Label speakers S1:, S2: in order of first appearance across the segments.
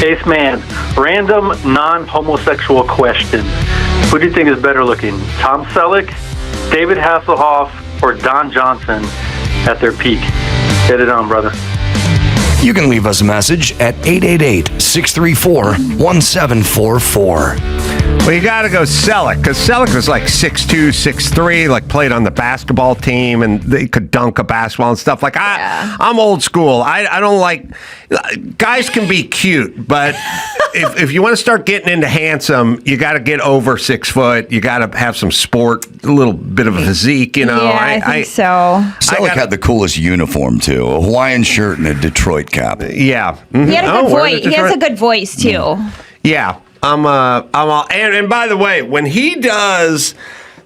S1: Ace Man, random non-homosexual question. Who do you think is better looking, Tom Selleck, David Hasselhoff, or Don Johnson at their peak? Get it on, brother.
S2: You can leave us a message at 888-634-1744.
S3: Well, you got to go Selleck, because Selleck was like 6'2", 6'3", like played on the basketball team, and they could dunk a basketball and stuff. Like, I'm old school. I don't like... Guys can be cute, but if you want to start getting into handsome, you got to get over 6 foot. You got to have some sport, a little bit of a physique, you know.
S4: Yeah, I think so.
S5: Selleck had the coolest uniform, too. A Hawaiian shirt and a Detroit cap.
S3: Yeah.
S4: Mm-hmm. He had a good voice. He has a good voice, too.
S3: Yeah. I'm all, and by the way, when he does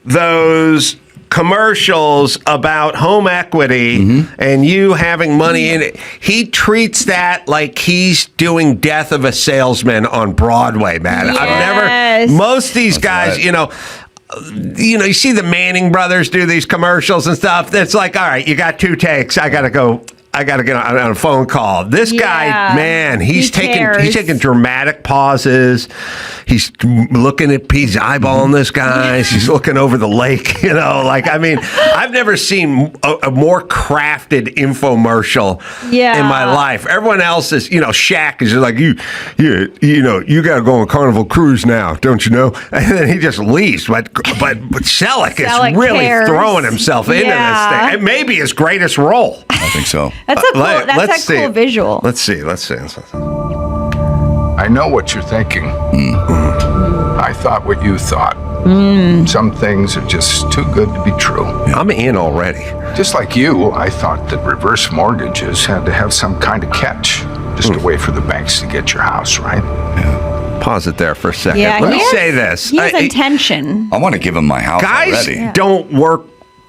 S3: those commercials about home equity and you having money in it, he treats that like he's doing Death of a Salesman on Broadway, man.
S4: Yes.
S3: I've never, most of these guys, you know, you see the Manning brothers do these commercials and stuff. It's like, all right, you got 2 takes. I got to get on a phone call. This guy, man, he's taking dramatic pauses. He's looking at he's eyeballing this guy. He's looking over the lake, you know. Like, I mean, I've never seen a more crafted infomercial in my life. Everyone else is, you know, Shaq is just like, you know, you got to go on Carnival Cruise now, don't you know? And then he just leaves. But Selleck is really throwing himself into this thing. It may be his greatest role.
S5: I think so.
S4: That's a cool visual.
S3: Let's see.
S6: I know what you're thinking. I thought what you thought. Some things are just too good to be true.
S3: I'm in already.
S6: Just like you, I thought that reverse mortgages had to have some kind of catch. Just a way for the banks to get your house, right?
S3: Yeah. Pause it there for a second.
S4: Yeah,
S3: Let me say this.
S4: He has intention.
S5: I want to give him my house already.
S3: Guys don't work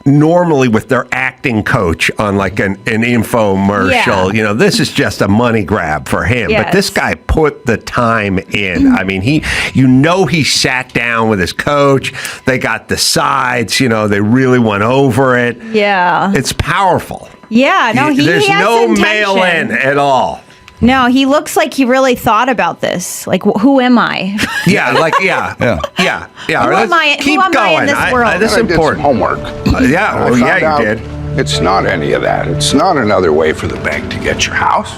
S3: normally with their acting coach on like an infomercial.
S4: Yeah.
S3: You know, this is just a money grab for him.
S4: Yes.
S3: But this guy put the time in. I mean, he sat down with his coach. They got the sides, you know, they really went over it.
S4: Yeah.
S3: It's powerful.
S4: Yeah, no,
S3: There's
S4: has
S3: no
S4: intention.
S3: mail in at all.
S4: No, he looks like he really thought about this. Like, who am I?
S3: Yeah. Who am I?
S4: Keep going. In this world?
S3: This is important.
S6: Some homework.
S3: You did.
S6: It's not any of that. It's not another way for the bank to get your house.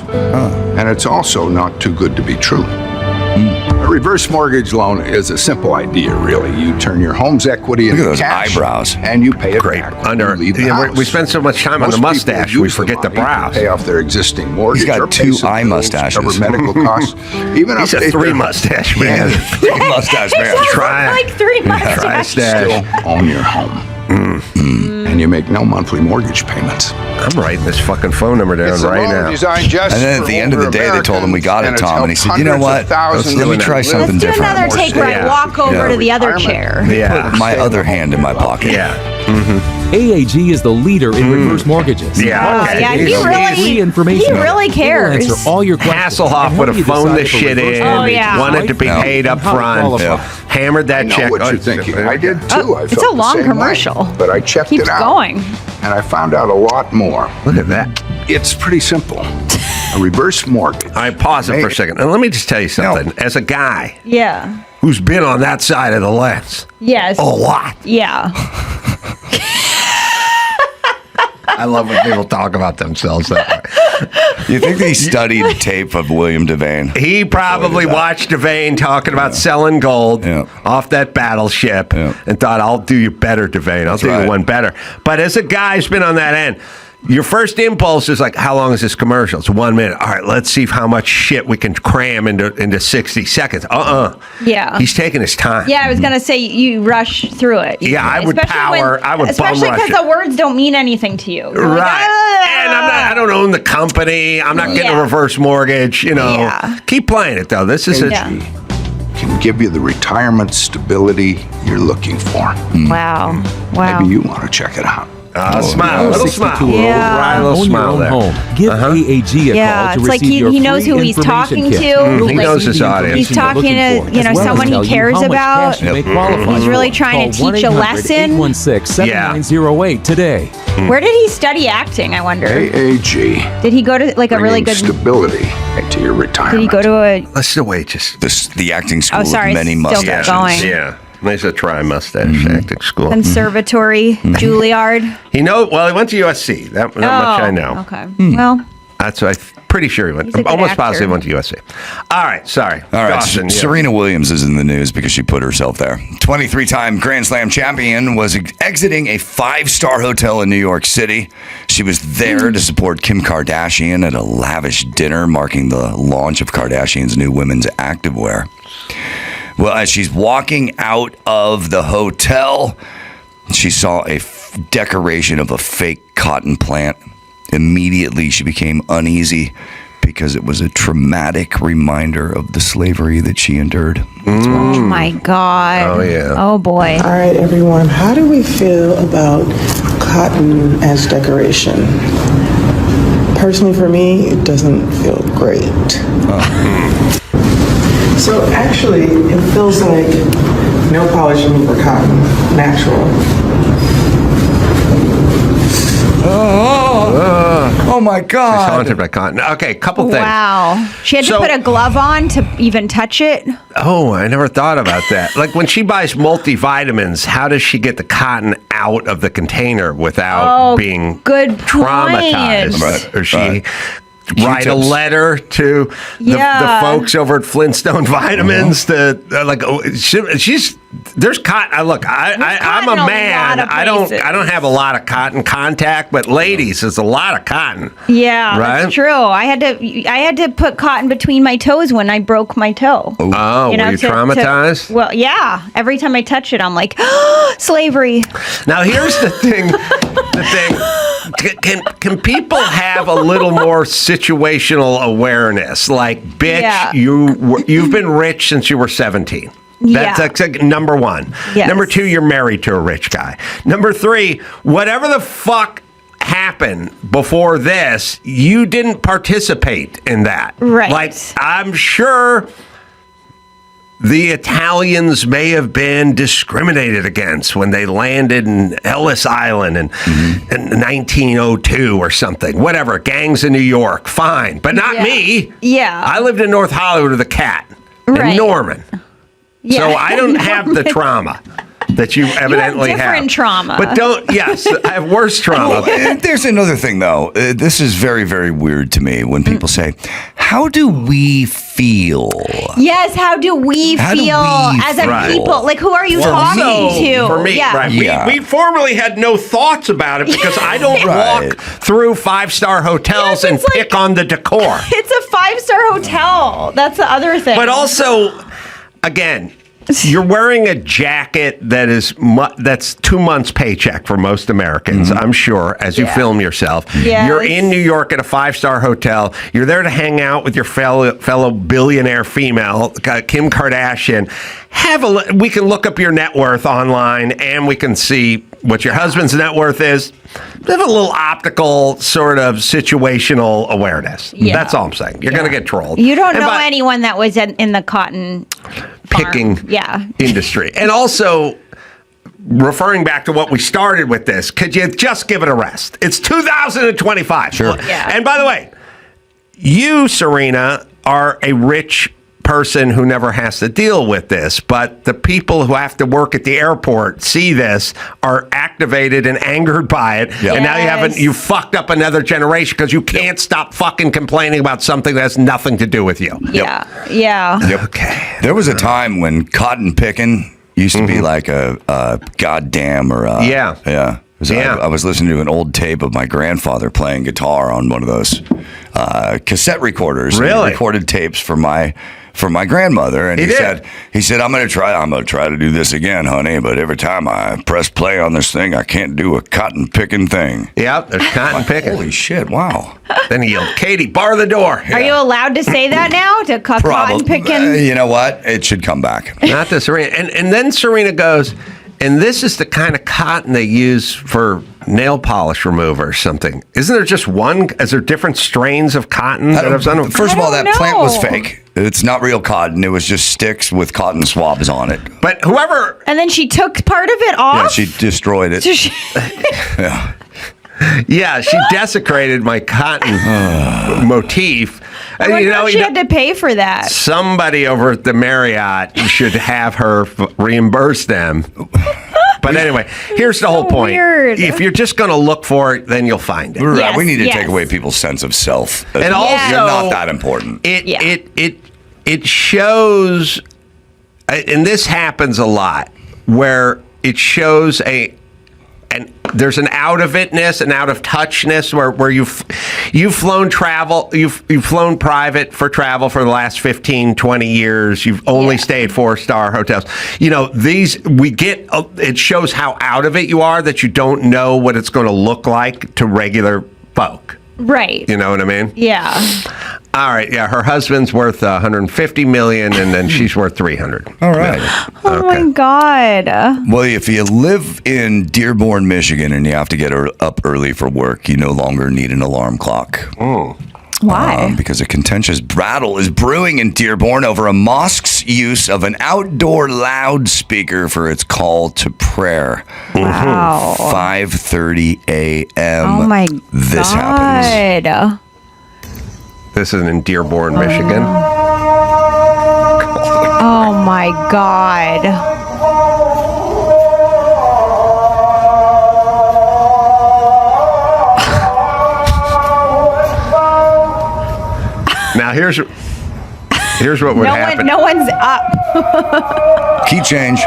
S6: And it's also not too good to be true. A reverse mortgage loan is a simple idea, really. You turn your home's equity into
S5: those
S6: cash,
S5: eyebrows.
S6: And you pay it
S3: Great.
S6: back when you leave the house.
S3: We spend so much time on the mustache, we forget the brows.
S6: Pay off their existing mortgage.
S5: He's got
S6: or
S5: 2
S6: pay
S5: eye
S6: some bills,
S5: mustaches.
S6: Cover medical costs. Even
S3: He's a 3 mustache man.
S5: 3 mustache man.
S3: Try
S4: like 3 mustaches.
S6: Still own your home. And you make no monthly mortgage payments.
S3: I'm writing this fucking phone number down right now.
S5: And then at the end of the day, they told him we got it, Tom. And he said, you know what? Let me try something
S4: Let's do
S5: different.
S4: another take where I walk over to the other chair.
S3: Yeah.
S5: Put my other hand in my pocket.
S3: Yeah.
S7: AAG is the leader in reverse mortgages.
S3: Yeah. Okay.
S4: Yeah,
S7: Free information.
S4: he really cares.
S7: He'll answer all your questions.
S3: Hasselhoff would have phoned this shit in. Wanted to be paid up front. Hammered that
S6: I know
S3: check.
S6: what you're thinking. I did too. I
S4: It's
S6: felt
S4: a long
S6: the same
S4: commercial.
S6: way. But I checked
S4: Keeps
S6: it out.
S4: going.
S6: And I found out a lot more.
S3: Look at that.
S6: It's pretty simple. A reverse mortgage.
S3: I pause it for a second. And let me just tell you something. As a guy
S4: Yeah.
S3: who's been on that side of the lens
S4: Yes.
S3: a lot.
S4: Yeah.
S3: I love when people talk about themselves that way.
S5: You think he studied tape of William Devane?
S3: He probably watched Devane talking about selling gold off that battleship and thought, I'll do you better, Devane. I'll do you one better. But as a guy who's been on that end, your first impulse is like, how long is this commercial? It's 1 minute. All right, let's see how much shit we can cram into 60 seconds.
S4: Yeah.
S3: He's taking his time.
S4: Yeah, I was going to say you rush through it.
S3: Yeah, I would
S4: Especially
S3: especially
S4: because the words don't mean anything to you. You're
S3: Right.
S4: Like,
S3: and I don't own the company. I'm not getting a reverse mortgage. You know, keep playing it, though. This is
S6: can give you the retirement stability you're looking for.
S4: Wow.
S6: Maybe you want to check it out.
S3: Smile, a little smile.
S7: 62-year-old.
S4: Yeah.
S3: Right, a little
S7: Own your
S3: smile
S7: own
S3: there.
S7: home. Give AAG a
S4: Yeah,
S7: call to
S4: it's like
S7: receive your
S4: he knows
S7: free
S4: who he's
S7: information
S4: talking
S7: kit.
S4: to.
S3: He
S4: Like,
S3: knows his audience.
S4: he's talking to, you know, someone he cares about. He's really trying to teach a lesson.
S7: 816-7908 today.
S4: Where did he study acting, I wonder?
S6: AAG.
S4: Did he go to like a really
S6: Bringing
S4: good...
S6: stability into your retirement.
S4: Did he go to a...
S3: Let's wait. Just
S5: The acting school
S4: Oh, sorry,
S5: with many
S4: still
S5: mustaches.
S4: going.
S3: yeah. Nice to try mustache acting school.
S4: conservatory, Juilliard?
S3: He went to USC. That much I know.
S4: Okay. Well,
S3: That's what I'm pretty sure he went.
S4: He's a
S3: I'm
S4: good
S3: almost
S4: actor.
S3: positive he went to USC. All right, sorry.
S5: All right,
S3: Dawson, yeah.
S5: Serena Williams is in the news because she put herself there. 23-time Grand Slam champion was exiting a 5-star hotel in New York City. She was there to support Kim Kardashian at a lavish dinner marking the launch of Kardashian's new women's activewear. Well, as she's walking out of the hotel, she saw a decoration of a fake cotton plant. Immediately, she became uneasy because it was a traumatic reminder of the slavery that she endured.
S4: oh my God.
S3: Oh, yeah.
S4: Oh boy.
S8: All right, everyone, how do we feel about cotton as decoration? Personally, for me, it doesn't feel great. So actually, it feels like no polish remover cotton, natural.
S5: Oh my
S3: She's
S5: God.
S3: haunted by cotton. Okay, couple things.
S4: Wow. She had to
S3: So-
S4: put a glove on to even touch it.
S3: Oh, I never thought about that. Like when she buys multivitamins, how does she get the cotton out of the container without being
S4: good
S3: traumatized?
S4: point.
S3: Or she
S5: Right.
S3: write a
S5: Q-tips.
S3: letter to the folks over at Flintstone Vitamins to she's there's cotton. Look, I'm
S4: cotton
S3: a
S4: in a
S3: man.
S4: lot of
S3: I don't
S4: places.
S3: have a lot of cotton contact, but ladies, there's a lot of cotton.
S4: Yeah,
S3: Right?
S4: that's true. I had to put cotton between my toes when I broke my toe.
S3: Oh, were you traumatized?
S4: Well, yeah. Every time I touch it, I'm like, slavery.
S3: Now here's the thing. Can people have a little more situational awareness? Like, bitch,
S4: Yeah.
S3: you've been rich since you were 17. That's like number one.
S4: Yes.
S3: Number two, you're married to a rich guy. Number three, whatever the fuck happened before this, you didn't participate in that.
S4: Right.
S3: Like, I'm sure the Italians may have been discriminated against when they landed in Ellis Island in 1902 or something. Whatever, gangs in New York, fine. But not me.
S4: Yeah.
S3: I lived in North Hollywood with a cat.
S4: Right.
S3: In Norman.
S4: Yeah.
S3: So I don't have the trauma that you evidently
S4: different trauma.
S3: But yes, I have worse trauma.
S5: There's another thing, though. This is very, very weird to me when people say, how do we feel?
S4: Yes, how do we
S5: How do
S4: feel
S5: we
S4: as a
S3: feel?
S4: people? Like, who are you talking to?
S3: For me,
S4: yeah.
S3: right.
S5: Yeah.
S3: We formerly had no thoughts about it because I don't
S5: Right.
S3: walk through 5-star hotels
S4: Yes,
S3: and
S4: it's like-
S3: pick on the decor.
S4: It's a 5-star hotel. That's the other thing.
S3: But also, again, you're wearing a jacket that is that's 2 months' paycheck for most Americans, I'm sure, as you film yourself.
S4: Yes.
S3: You're in New York at a 5-star hotel. You're there to hang out with your fellow billionaire female, Kim Kardashian. We can look up your net worth online, and we can see what your husband's net worth is. Have a little optical sort of situational awareness.
S4: Yeah.
S3: That's all I'm saying. You're going to get trolled.
S4: you don't
S3: And
S4: know
S3: by-
S4: anyone that was in the cotton
S3: picking
S4: farm.
S3: industry. And also, referring back to what we started with this, could you just give it a rest? It's 2025.
S5: Sure.
S4: Yeah.
S3: And by the way, you, Serena, are a rich person who never has to deal with this, but the people who have to work at the airport see this, are activated and angered by it,
S5: Yep.
S3: and now
S4: Yes.
S3: you fucked up another generation because you can't stop fucking complaining about something that has nothing to do with you.
S4: Yeah. Yeah.
S5: Yep.
S3: Okay.
S5: There was a time when cotton picking used to be like a goddamn or a...
S3: Yeah.
S5: Yeah.
S3: Yeah.
S5: I was listening to an old tape of my grandfather playing guitar on one of those cassette recorders. And he
S3: Really?
S5: recorded tapes for my grandmother, and
S3: He
S5: he
S3: did?
S5: said, I'm gonna try to do this again, honey. But every time I press play on this thing, I can't do a cotton picking thing.
S3: Yeah, there's cotton picking.
S5: Holy shit! Wow.
S3: Then he yelled, Katie, bar the door.
S4: Are you allowed to say that now? To cotton picking?
S5: You know what? It should come back.
S3: Not to Serena. And then Serena goes, And this is the kind of cotton they use for nail polish remover or something. Isn't there just one? Is there different strains of cotton?
S5: First of all, that
S4: know.
S5: plant was fake. It's not real cotton. It was just sticks with cotton swabs on it.
S3: But whoever...
S4: And then she took part of it off?
S5: Yeah, she destroyed it. Yeah.
S3: Yeah, she desecrated my cotton motif.
S4: I wonder she had to pay for that.
S3: Somebody over at the Marriott should have her reimburse them. But anyway, here's the whole point.
S4: Weird.
S3: If you're just going to look for it, then you'll find it.
S5: Right.
S4: Yes,
S5: We need to
S4: yes.
S5: take away people's sense of self.
S3: And also,
S5: you're not that important.
S3: It shows, and this happens a lot, where it shows and there's an out of itness, an out of touchness where you've flown private for travel for the last 15, 20 years. You've only stayed 4-star hotels. It shows how out of it you are, that you don't know what it's going to look like to regular folk.
S4: Right.
S3: You know what I mean?
S4: Yeah.
S3: All right. Yeah. Her husband's worth $150 million, and then she's worth $300
S5: All right.
S4: Oh my God.
S5: Well, if you live in Dearborn, Michigan, and you have to get up early for work, you no longer need an alarm clock.
S4: Why?
S5: Because a contentious battle is brewing in Dearborn over a mosque's use of an outdoor loudspeaker for its call to prayer.
S4: Wow.
S5: 5:30 a.m.
S4: Oh my
S5: This happens.
S4: God.
S3: This is in Dearborn, Michigan.
S4: Oh my God.
S3: Now here's what would happen.
S4: No one's up.
S5: Key change.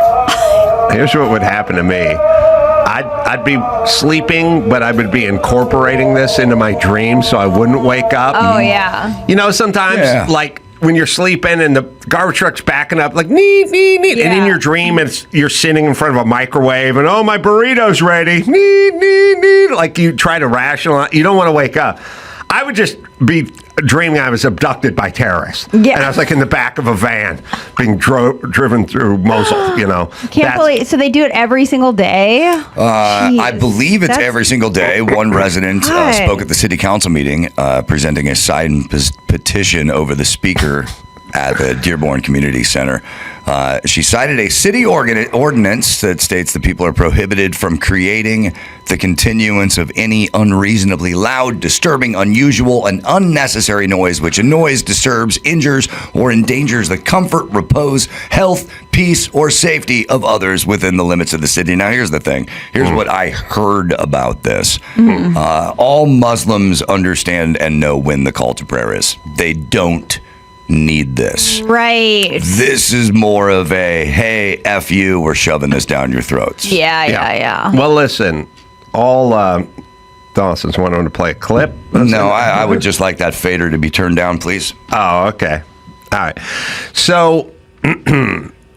S3: Here's what would happen to me. I'd be sleeping, but I would be incorporating this into my dreams so I wouldn't wake up.
S4: Oh yeah.
S3: You know, sometimes like when you're sleeping and the garbage truck's backing up, like neat, neat, neat, and in your dream you're sitting in front of a microwave and my burrito's ready, neat, neat, neat. Like you try to rationalize. You don't want to wake up. I would just be dreaming I was abducted by terrorists.
S4: Yeah.
S3: And I was like in the back of a van being driven through Mosul, you know.
S4: Can't believe. So they do it every single day?
S5: I believe it's every single day. One resident spoke at the city council meeting presenting a signed petition over the speaker at the Dearborn Community Center. She cited a city ordinance that states that people are prohibited from creating the continuance of any unreasonably loud, disturbing, unusual, and unnecessary noise which annoys, disturbs, injures, or endangers the comfort, repose, health, peace, or safety of others within the limits of the city. Now, here's the thing. Here's what I heard about this. All Muslims understand and know when the call to prayer is. They don't need this.
S4: Right.
S5: This is more of a, hey, F you, we're shoving this down your throats.
S4: Yeah.
S3: Well, listen, all Dawson's wanting to play a clip.
S5: No, I would just like that fader to be turned down, please.
S3: Oh, okay. All right. So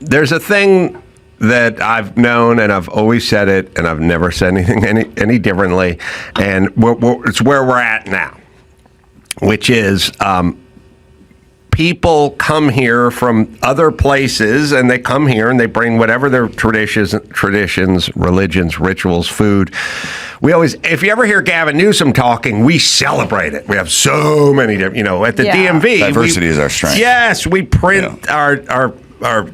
S3: there's a thing that I've known, and I've always said it, and I've never said anything any differently, and it's where we're at now, which is people come here from other places, and they come here and they bring whatever their traditions, religions, rituals, food. We always, if you ever hear Gavin Newsom talking, we celebrate it. We have so many, at the DMV.
S5: Diversity is our strength.
S3: Yes, we print our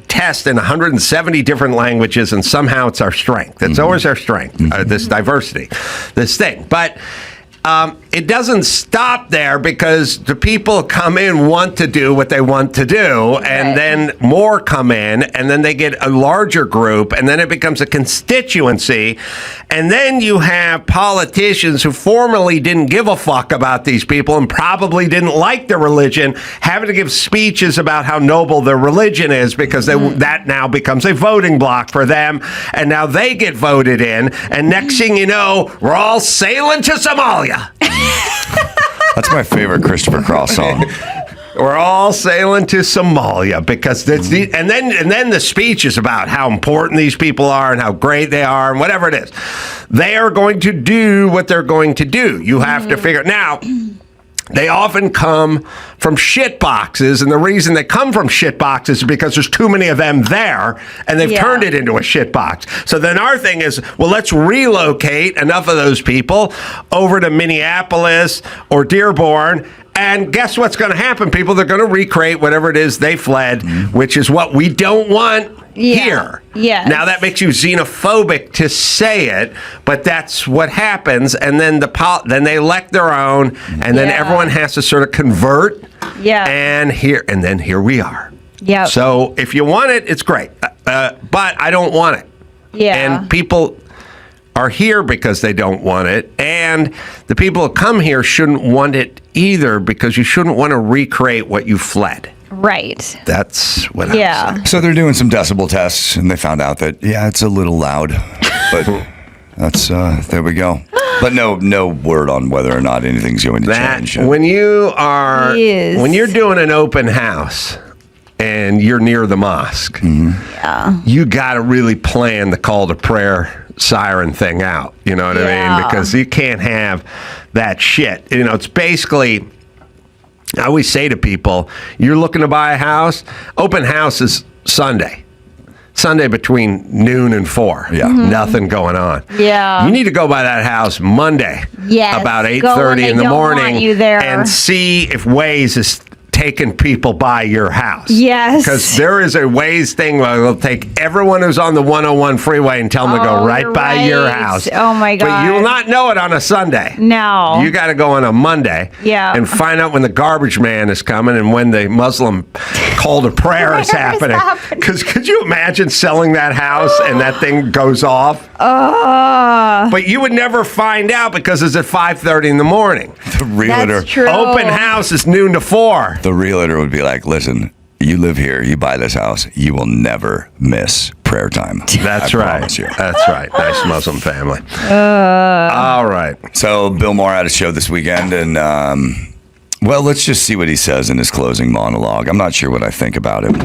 S3: test in 170 different languages, and somehow it's our strength. It's always our strength, this diversity, this thing. But it doesn't stop there, because the people come in want to do what they want to do, and then more come in, and then they get a larger group, and then it becomes a constituency, and then you have politicians who formerly didn't give a fuck about these people and probably didn't like their religion having to give speeches about how noble their religion is, because that now becomes a voting block for them, and now they get voted in, and next thing you know, we're all sailing to Somalia.
S5: That's my favorite Christopher Cross song.
S3: We're all sailing to Somalia, because that's and then the speech is about how important these people are and how great they are and whatever it is. They are going to do what they're going to do. You have to figure now. They often come from shit boxes, and the reason they come from shit boxes is because there's too many of them there, and they've turned it into a shit box. So then our thing is, well, let's relocate enough of those people over to Minneapolis or Dearborn, and guess what's going to happen, people? They're going to recreate whatever it is they fled, which is what we don't want here.
S4: Yes.
S3: Now, that makes you xenophobic to say it, but that's what happens. And then then they elect their own, and then everyone has to sort of convert.
S4: Yeah.
S3: And here we are.
S4: Yeah.
S3: So if you want it, it's great. But I don't want it.
S4: Yeah.
S3: And people are here because they don't want it, and the people who come here shouldn't want it either, because you shouldn't want to recreate what you fled.
S4: Right.
S3: That's what I'm saying.
S5: So they're doing some decibel tests, and they found out that it's a little loud, but that's there we go. But no word on whether or not anything's going to change.
S3: When you're doing an open house and you're near the mosque, you got to really plan the call to prayer siren thing out. You know what I mean? Because you can't have that shit. You know, it's basically, I always say to people, you're looking to buy a house, open house is Sunday between noon and 4.
S5: Yeah.
S3: Nothing going on.
S4: Yeah.
S3: You need to go by that house Monday.
S4: Yes.
S3: About
S4: Go when
S3: 8:30
S4: they
S3: in the
S4: don't
S3: morning.
S4: want you there.
S3: And see if Waze is taking people by your house.
S4: Yes.
S3: Because there is a Waze thing where they'll take everyone who's on the 101 freeway and tell them to go right by your house.
S4: Oh, my God.
S3: But you will not know it on a Sunday.
S4: No.
S3: You got to go on a Monday.
S4: Yeah.
S3: And find out when the garbage man is coming and when the Muslim call to prayer is happening. Because could you imagine selling that house and that thing goes off? But you would never find out because it's at 5:30 in the morning.
S5: The realtor.
S4: That's true.
S3: Open house is noon to 4.
S5: The realtor would be like, listen, you live here, you buy this house, you will never miss prayer time.
S3: That's
S5: I
S3: right.
S5: promise you.
S3: That's right. Nice Muslim family. All right.
S5: So Bill Maher had a show this weekend, and well, let's just see what he says in his closing monologue. I'm not sure what I think about it.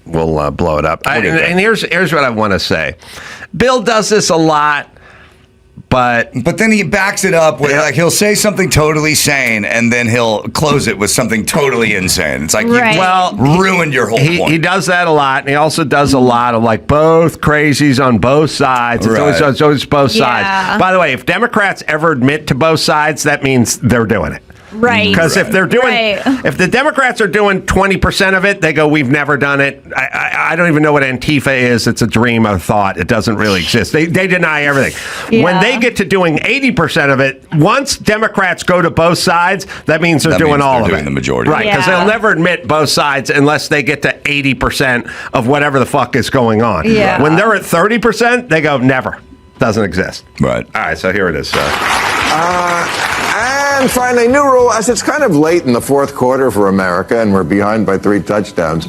S3: We'll blow it up. And here's what I want to say. Bill does this a lot, but
S5: then he backs it up with like he'll say something totally sane, and then he'll close it with something totally insane. It's like
S4: Right.
S5: you ruined your whole point.
S3: he does that a lot, and he also does a lot of like both crazies on both sides. It's always both sides. By the way, if Democrats ever admit to both sides, that means they're doing it.
S4: Right.
S3: Because if they're doing,
S4: Right.
S3: if the Democrats are doing 20% of it, they go, "We've never done it." I don't even know what Antifa is. It's a dream of thought. It doesn't really exist. They deny everything.
S4: Yeah.
S3: When they get to doing 80% of it, once Democrats go to both sides, that means they're doing all of it.
S5: Doing the majority.
S3: Right? Because
S4: Yeah.
S3: they'll never admit both sides unless they get to 80% of whatever the fuck is going on.
S4: Yeah.
S3: When they're at 30%, they go, "Never. Doesn't exist."
S5: Right.
S3: All right. So here it is.
S9: And finally, new rule, as it's kind of late in the fourth quarter for America and we're behind by 3 touchdowns,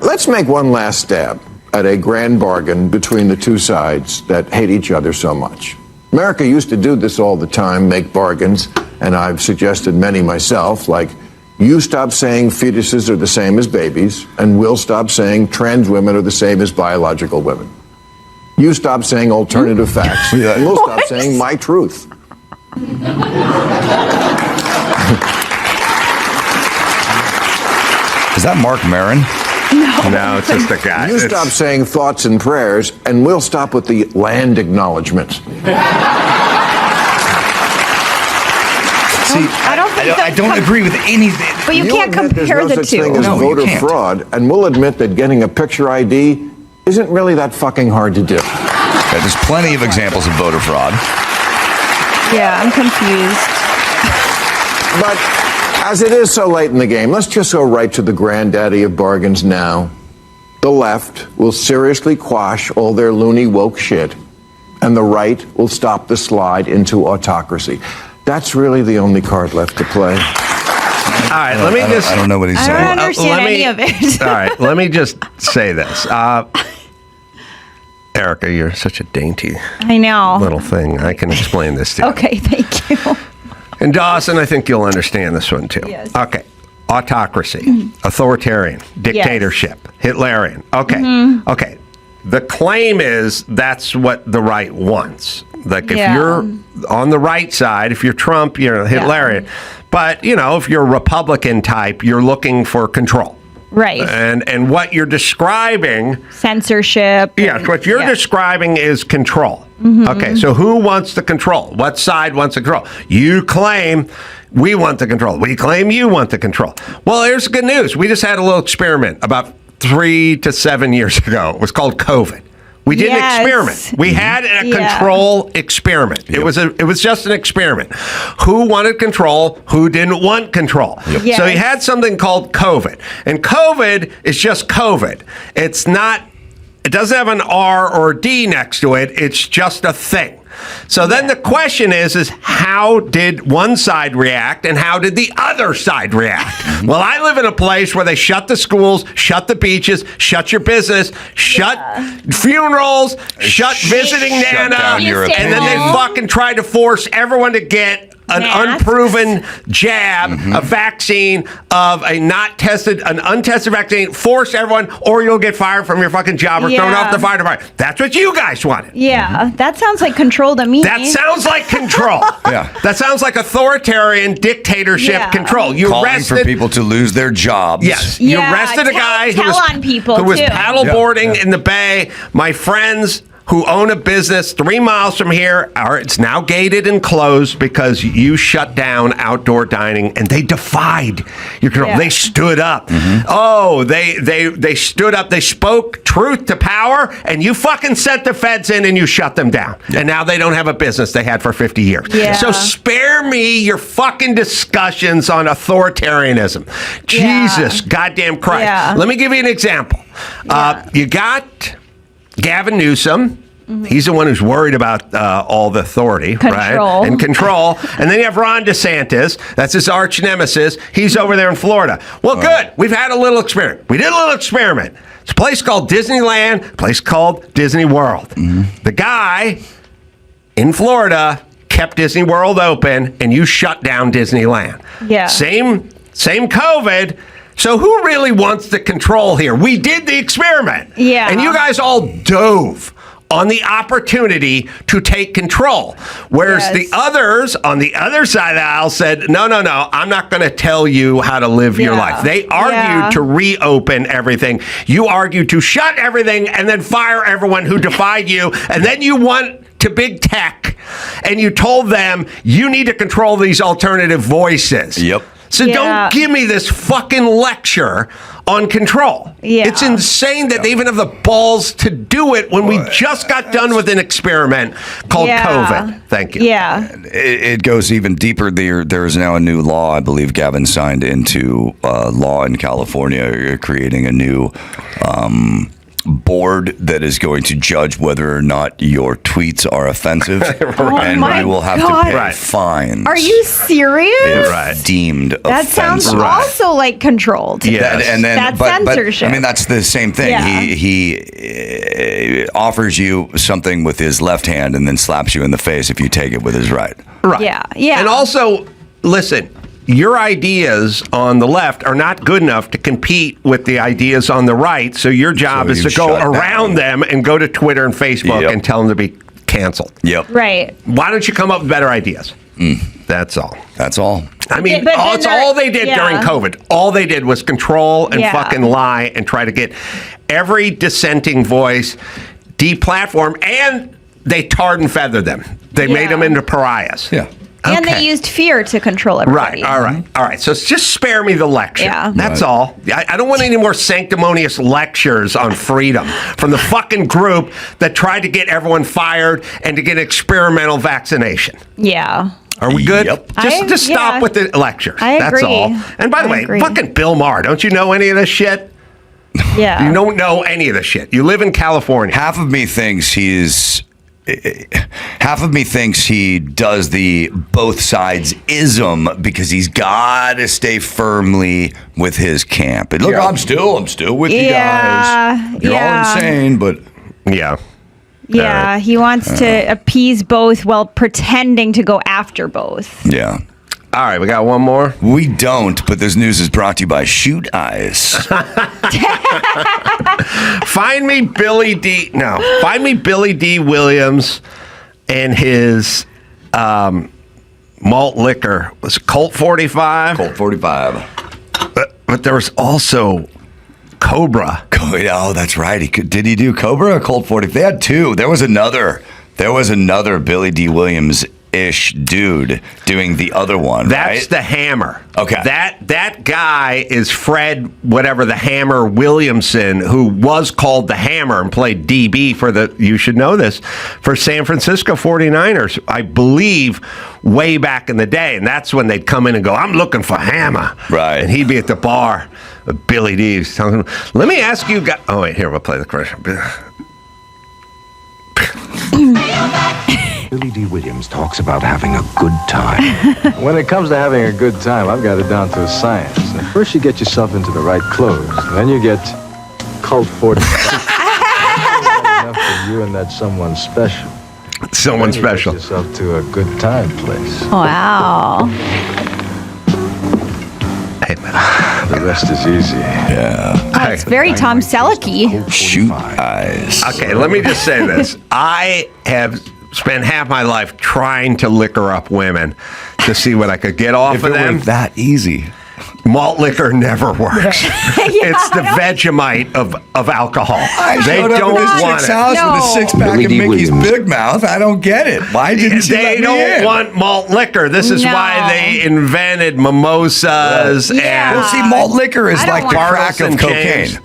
S9: let's make one last stab at a grand bargain between the two sides that hate each other so much. America used to do this all the time, make bargains, and I've suggested many myself, like you stop saying fetuses are the same as babies, and we'll stop saying trans women are the same as biological women. You stop saying alternative facts, and we'll stop saying my truth.
S5: Is that Mark Maron?
S3: No, it's just a guy.
S9: You stop saying thoughts and prayers, and we'll stop with the land acknowledgement.
S5: See, I don't agree with anything.
S4: But you can't
S9: admit
S4: compare
S9: there's no
S4: the
S9: such thing
S4: two.
S9: as
S5: No, you
S9: voter
S5: can't.
S9: fraud, and we'll admit that getting a picture ID isn't really that fucking hard to do.
S5: Yeah, there's plenty of examples of voter fraud.
S4: Yeah, I'm confused.
S9: But as it is so late in the game, let's just go right to the granddaddy of bargains now. The left will seriously quash all their loony woke shit, and the right will stop the slide into autocracy. That's really the only card left to play.
S3: All right, let me just.
S5: I don't know what he's
S4: I
S5: saying.
S4: don't understand any of it.
S3: All right, let me just say this. Erica, you're such a dainty
S4: I know.
S3: little thing. I can explain this to you.
S4: Okay, thank you.
S3: And Dawson, I think you'll understand this one too.
S4: Yes.
S3: Okay. Autocracy, authoritarian, dictatorship, Hitlerian. Okay. Okay. the claim is that's what the right wants. Like if you're on the right side, if you're Trump, you're Hitlerian. But, if you're a Republican type, you're looking for control.
S4: Right.
S3: And what you're describing...
S4: Censorship.
S3: Yes, what you're describing is control. Mm-hmm. Okay, so who wants the control? What side wants the control? You claim we want the control. We claim you want the control. Well, here's the good news. We just had a little experiment about 3 to 7 years ago. It was called COVID. We did an experiment. We had a control experiment. Yep. It was just an experiment. Who wanted control? Who didn't want control? Yep. Yes. So you had something called COVID. And COVID is just COVID. It doesn't have an R or a D next to it. It's just a thing. So then the question is how did one side react and how did the other side react? Well, I live in a place where they shut the schools, shut the beaches, shut your business, shut funerals, shut visiting Nana, and then they fucking tried to force everyone to get an unproven jab, a vaccine of an untested vaccine, force everyone, or you'll get fired from your fucking job or thrown off the fire department. That's what you guys wanted.
S4: Yeah, that sounds like control to me.
S3: That sounds like control. That sounds like authoritarian dictatorship control. You
S5: calling
S3: arrested
S5: for people to lose their jobs.
S3: Yes, you arrested a guy who was paddleboarding in the bay. My friends who own a business 3 miles from here, it's now gated and closed because you shut down outdoor dining, and they defied your control. Yeah. They stood up. Mm-hmm. Oh, they stood up. They spoke truth to power, and you fucking sent the feds in and you shut them down. Yeah. And now they don't have a business they had for 50 years. Yeah. So spare me your fucking discussions on authoritarianism. Jesus goddamn Christ. Yeah. Let me give you an example. You got Gavin Newsom. Mm-hmm. He's the one who's worried about all the authority, right? And control. And then you have Ron DeSantis. That's his arch nemesis. He's over there in Florida. Well, good. We've had a little experiment. We did a little experiment. It's a place called Disneyland, a place called Disney World. Mm-hmm. The guy in Florida kept Disney World open, and you shut down Disneyland. Yeah. Same COVID. So who really wants the control here? We did the experiment. Yeah. And you guys all dove on the opportunity to take control. Whereas the others on the other side of the aisle said, no, I'm not going to tell you how to live your life. They argued to reopen everything. You argued to shut everything and then fire everyone who defied you. And then you went to big tech and you told them you need to control these alternative voices. Yep. So don't give me this fucking lecture on control. Yeah. It's insane that they even have the balls to do it when we just got done with an experiment called COVID. Thank you. Yeah.
S5: It goes even deeper. There is now a new law, I believe Gavin signed into law in California, creating a new board that is going to judge whether or not your tweets are offensive, and you will have to pay fines.
S4: Are you serious?
S5: If deemed
S4: that
S5: offensive.
S4: Sounds also like controlled.
S5: Yeah, and then
S4: that's censorship.
S5: I mean, that's the same thing. Yeah. He offers you something with his left hand and then slaps you in the face if you take it with his right.
S3: Right. Yeah. And also, listen. Your ideas on the left are not good enough to compete with the ideas on the right, so your job is to go around them and go to Twitter and Facebook and tell them to be canceled. Yep. Right. Why don't you come up with better ideas? That's all.
S5: That's all.
S3: I mean, it's all they did during COVID. All they did was control and fucking lie and try to get every dissenting voice deplatformed, and they tarred and feathered them. They made them into pariahs.
S5: Yeah.
S4: And they used fear to control everybody.
S3: Right. All right. So just spare me the lecture. Yeah. That's all. I don't want any more sanctimonious lectures on freedom from the fucking group that tried to get everyone fired and to get experimental vaccination. Yeah. Are we good? Yep. Just stop with the lectures. I agree. That's all. And by the way, fucking Bill Maher, don't you know any of this shit? Yeah. You don't know any of this shit. You live in California.
S5: Half of me thinks he does the both sides ism because he's got to stay firmly with his camp. And look, I'm still with you guys. You're all insane, but
S4: he wants to appease both while pretending to go after both.
S5: Yeah.
S3: All right, we got one more.
S5: We don't, but this news is brought to you by Shoot Eyes.
S3: Find me Billy D. Williams and his malt liquor. Was it Colt 45?
S5: Colt 45.
S3: But there was also Cobra.
S5: Oh, that's right. Did he do Cobra or Colt 40? They had two. There was another Billy D. Williams-ish dude doing the other one.
S3: That's
S5: right?
S3: the Hammer.
S5: Okay.
S3: That guy is Fred, whatever the Hammer Williamson, who was called the Hammer and played DB for you should know this, for San Francisco 49ers, I believe, way back in the day. And that's when they'd come in and go, I'm looking for Hammer.
S5: Right.
S3: And he'd be at the bar with Billy D. He's telling him, let me ask you guys. Oh, wait, here, we'll play the commercial.
S10: Billy D. Williams talks about having a good time.
S11: When it comes to having a good time, I've got it down to a science. Now, first you get yourself into the right clothes. Then you get Colt 45. Enough for you and that someone special.
S3: Someone
S11: then
S3: special.
S11: You get yourself to a good time place.
S4: Wow.
S3: Hey, man.
S11: The rest is easy.
S5: Yeah.
S4: It's very Tom Selleck-y.
S5: Shoot Eyes.
S3: Okay, let me just say this. I have spent half my life trying to liquor up women to see what I could get off
S5: If
S3: of
S5: it
S3: them.
S5: were that easy.
S3: Malt liquor never works. It's the Vegemite of alcohol. They don't want it.
S5: House with a six-pack
S10: Billy
S5: of
S10: D.
S5: Mickey's
S10: Williams.
S5: Big Mouth. I don't get it. Why didn't you let
S3: They
S5: me
S3: don't
S5: in?
S3: want malt liquor. This is why they invented mimosas
S4: Yeah.
S5: Well, see, malt liquor is
S4: I don't
S5: like the
S4: want
S5: crack of
S3: Bartles and
S5: cocaine.
S3: James.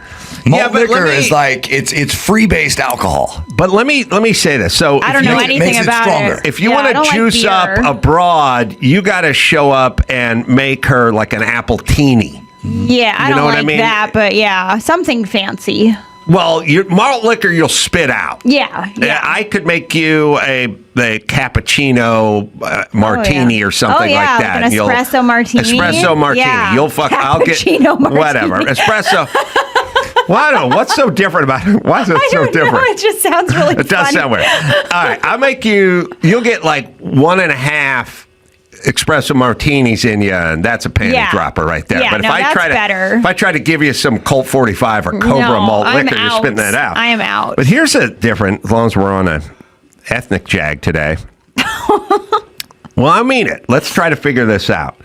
S5: Malt
S3: Yeah, but let
S5: liquor
S3: me-
S5: is like it's free-based alcohol.
S3: But let me say this. So
S4: I
S3: if
S4: don't
S3: you-
S4: know
S5: it
S4: anything
S5: makes it
S4: about
S5: stronger.
S4: it.
S3: If you
S4: Yeah, I
S3: want
S4: don't
S3: to
S4: like
S3: juice up
S4: beer.
S3: a broad, you got to show up and make her like an apple teeny.
S4: Yeah, I
S3: You know
S4: don't
S3: what I
S4: like
S3: mean?
S4: that, but yeah, something fancy.
S3: Well, your malt liquor you'll spit out.
S4: Yeah.
S3: I could make you a cappuccino martini or something
S4: yeah,
S3: like that.
S4: like an
S3: and you'll-
S4: espresso martini?
S3: Espresso martini.
S4: Yeah.
S3: I'll get
S4: Cappuccino martini.
S3: whatever espresso. Well, I don't know. What's so different about it? Why is it
S4: I
S3: so
S4: don't
S3: different?
S4: know. It just sounds really
S3: It does
S4: funny.
S3: sound weird. All right, I'll make you'll get like 1.5 espresso martinis in you, and that's a panty
S4: Yeah.
S3: dropper right there.
S4: Yeah,
S3: but
S4: no, that's better.
S3: if I try to give you some Colt 45 or Cobra
S4: No,
S3: malt
S4: I'm
S3: liquor, you're spitting
S4: out.
S3: that out.
S4: I am out.
S3: But here's a different, as long as we're on a ethnic jag today. Well, I mean it. Let's try to figure this out.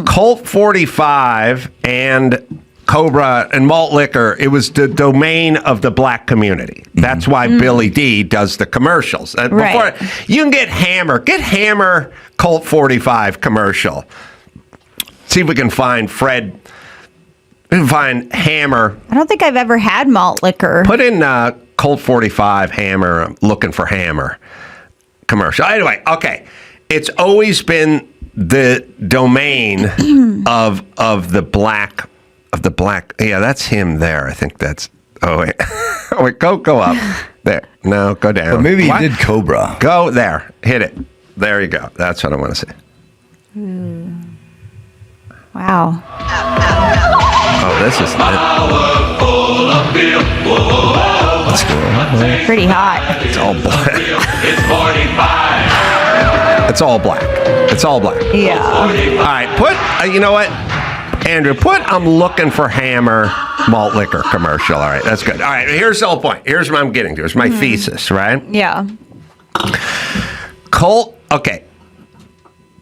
S3: Colt 45 and Cobra and malt liquor, it was the domain of the black community. That's why Billy D does the commercials.
S4: Right.
S3: You can get Hammer Colt 45 commercial. See if we can find Fred. We can find Hammer.
S4: I don't think I've ever had malt liquor.
S3: Put in Colt 45 Hammer. I'm looking for Hammer commercial. Anyway, okay. It's always been the domain of the black. Yeah, that's him there. I think that's. Oh wait, oh wait, go up there. No, go down.
S5: But maybe
S3: What?
S5: he did Cobra.
S3: Go there. Hit it. There you go. That's what I want to see.
S4: Wow.
S3: Oh, this is
S4: Pretty hot.
S3: it's all black. It's all black. It's all black.
S4: Yeah.
S3: All right, put. You know what, Andrew? Put. I'm looking for Hammer malt liquor commercial. All right, that's good. All right, here's the whole point. Here's what I'm getting to. It's my thesis, right?
S4: Yeah.
S3: Colt. Okay.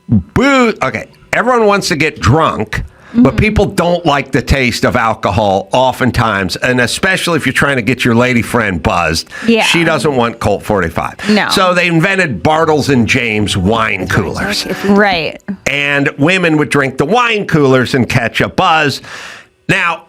S3: Booze. Okay. Everyone wants to get drunk, but people don't like the taste of alcohol oftentimes, and especially if you're trying to get your lady friend buzzed.
S4: Yeah.
S3: She doesn't want Colt 45.
S4: No.
S3: So they invented Bartles and James wine coolers.
S4: Right.
S3: And women would drink the wine coolers and catch a buzz. Now,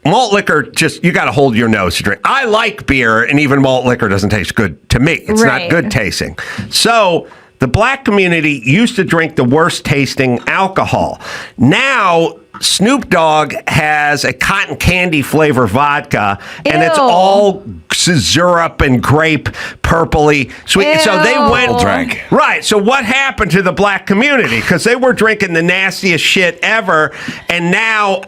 S3: malt liquor, you got to hold your nose to drink. I like beer, and even malt liquor doesn't taste good to me. It's not
S4: Right.
S3: good tasting. So the black community used to drink the worst tasting alcohol. Now, Snoop Dogg has a cotton candy flavor vodka, and it's
S4: Ew.
S3: all syrup and grape, purpley sweet. So they
S4: Ew.
S3: went
S5: Drank.
S3: Right. So what happened to the black community? Because they were drinking the nastiest shit ever, and now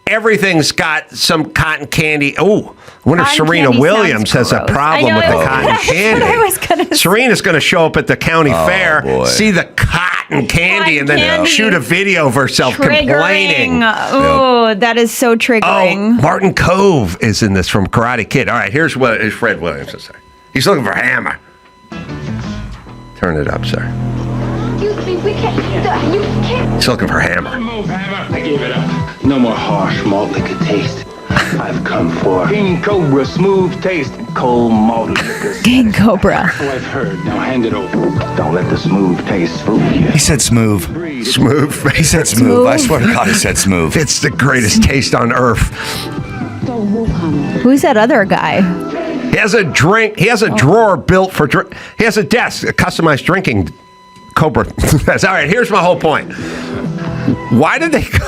S3: everything's got some cotton candy. Oh, I wonder if
S4: Cotton
S3: Serena
S4: candy
S3: Williams
S4: sounds
S3: has a
S4: gross.
S3: problem
S4: I know,
S3: with the
S4: that's
S3: cotton
S4: what
S3: candy.
S4: I was gonna say.
S3: Serena's going to show up at the county fair,
S5: boy.
S3: see the cotton cotton candy and then shoot a video of herself complaining.
S4: Oh, that is so triggering.
S3: Oh, Martin Cove is in this from Karate Kid. All right, here's what Fred Williams is saying. He's looking for a hammer. Turn it up, sir.
S12: Excuse me, we can't. You can't.
S3: He's looking for a hammer.
S10: Move, hammer. I gave it up. No more harsh malt liquor taste. I've come for King Cobra, smooth taste, cold malt liquor.
S4: King Cobra.
S10: Oh, I've heard. Now hand it over. Don't let the smooth taste fool you.
S5: He said smooth.
S3: Smooth.
S5: He said smooth. I swear to God, he said smooth.
S3: It's the greatest taste on earth.
S12: Don't move, honey.
S4: Who's that other guy?
S3: He has a drink. He has a drawer built for drink. He has a desk, a customized drinking Cobra. That's all right. Here's my whole point. Why did they go?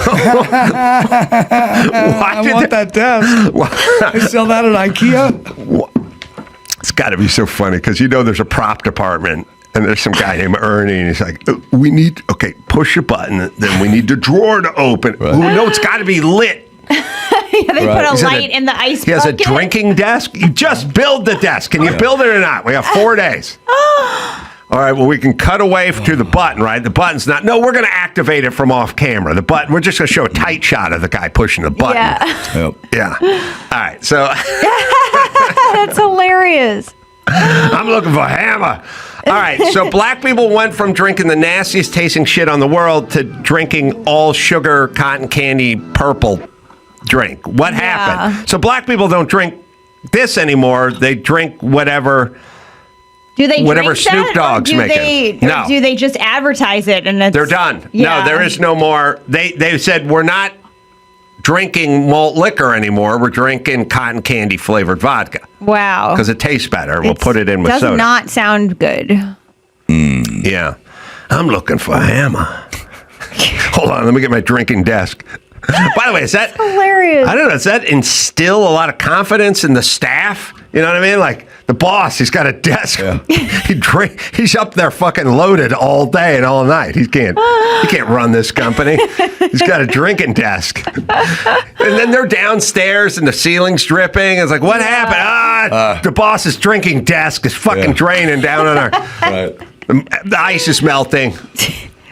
S5: I want that desk. They sell that at IKEA?
S3: It's got to be so funny because there's a prop department and there's some guy named Ernie and he's like, push a button. Then we need the drawer to open.
S5: Right.
S3: Oh, no, it's got to be lit.
S4: Yeah, they put a light in the ice bucket.
S3: He has a drinking desk. You just build the desk. Can you build it or not? We have 4 days. All right, well, we can cut away to the button, right? The button's not. No, we're going to activate it from off camera. The button, we're just going to show a tight shot of the guy pushing the button. Yeah. All right, so.
S4: That's hilarious.
S3: I'm looking for a hammer. All right, so black people went from drinking the nastiest tasting shit on the world to drinking all sugar, cotton candy, purple drink. What happened? So black people don't drink this anymore. They drink whatever.
S4: Do they
S3: whatever
S4: drink
S3: Snoop
S4: that,
S3: Dogg's making?
S4: No. Do they just advertise it and
S3: they're done?
S4: Yeah.
S3: No, there is no more. They said we're not drinking malt liquor anymore. We're drinking cotton candy flavored vodka.
S4: Wow.
S3: Because it tastes better. We'll put it in with soda.
S4: Does not sound good.
S3: Yeah. I'm looking for a hammer. Hold on, let me get my drinking desk. By the way, is that
S4: hilarious?
S3: I don't know. Does that instill a lot of confidence in the staff? You know what I mean? Like the boss, he's got a desk. Yeah. He's up there fucking loaded all day and all night. He can't run this company. He's got a drinking desk. And then they're downstairs and the ceiling's dripping. It's like, what happened? The boss's drinking desk is fucking draining down on our.
S5: Right.
S3: The ice is melting.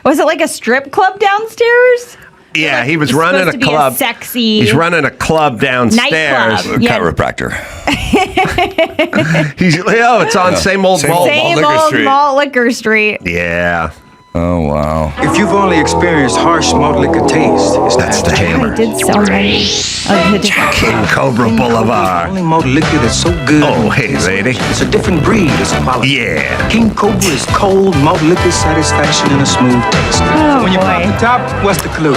S4: Was it like a strip club downstairs?
S3: Yeah, he was running a club.
S4: Sexy.
S3: He's running a club downstairs.
S4: Nightclub. Yeah.
S5: Chiropractor.
S3: It's on same old
S4: Malt Liquor Street.
S3: Yeah.
S5: Oh, wow.
S13: If you've only experienced harsh malt liquor taste,
S3: that's the hammer.
S4: I did so many of the different
S3: King Cobra Boulevard.
S13: Only malt liquor that's so good.
S3: Oh, hey, lady.
S13: It's a different breed. It's a quality.
S3: Yeah.
S13: King Cobra is cold malt liquor satisfaction and a smooth taste.
S4: Oh,
S13: when you pop the top, what's the clue?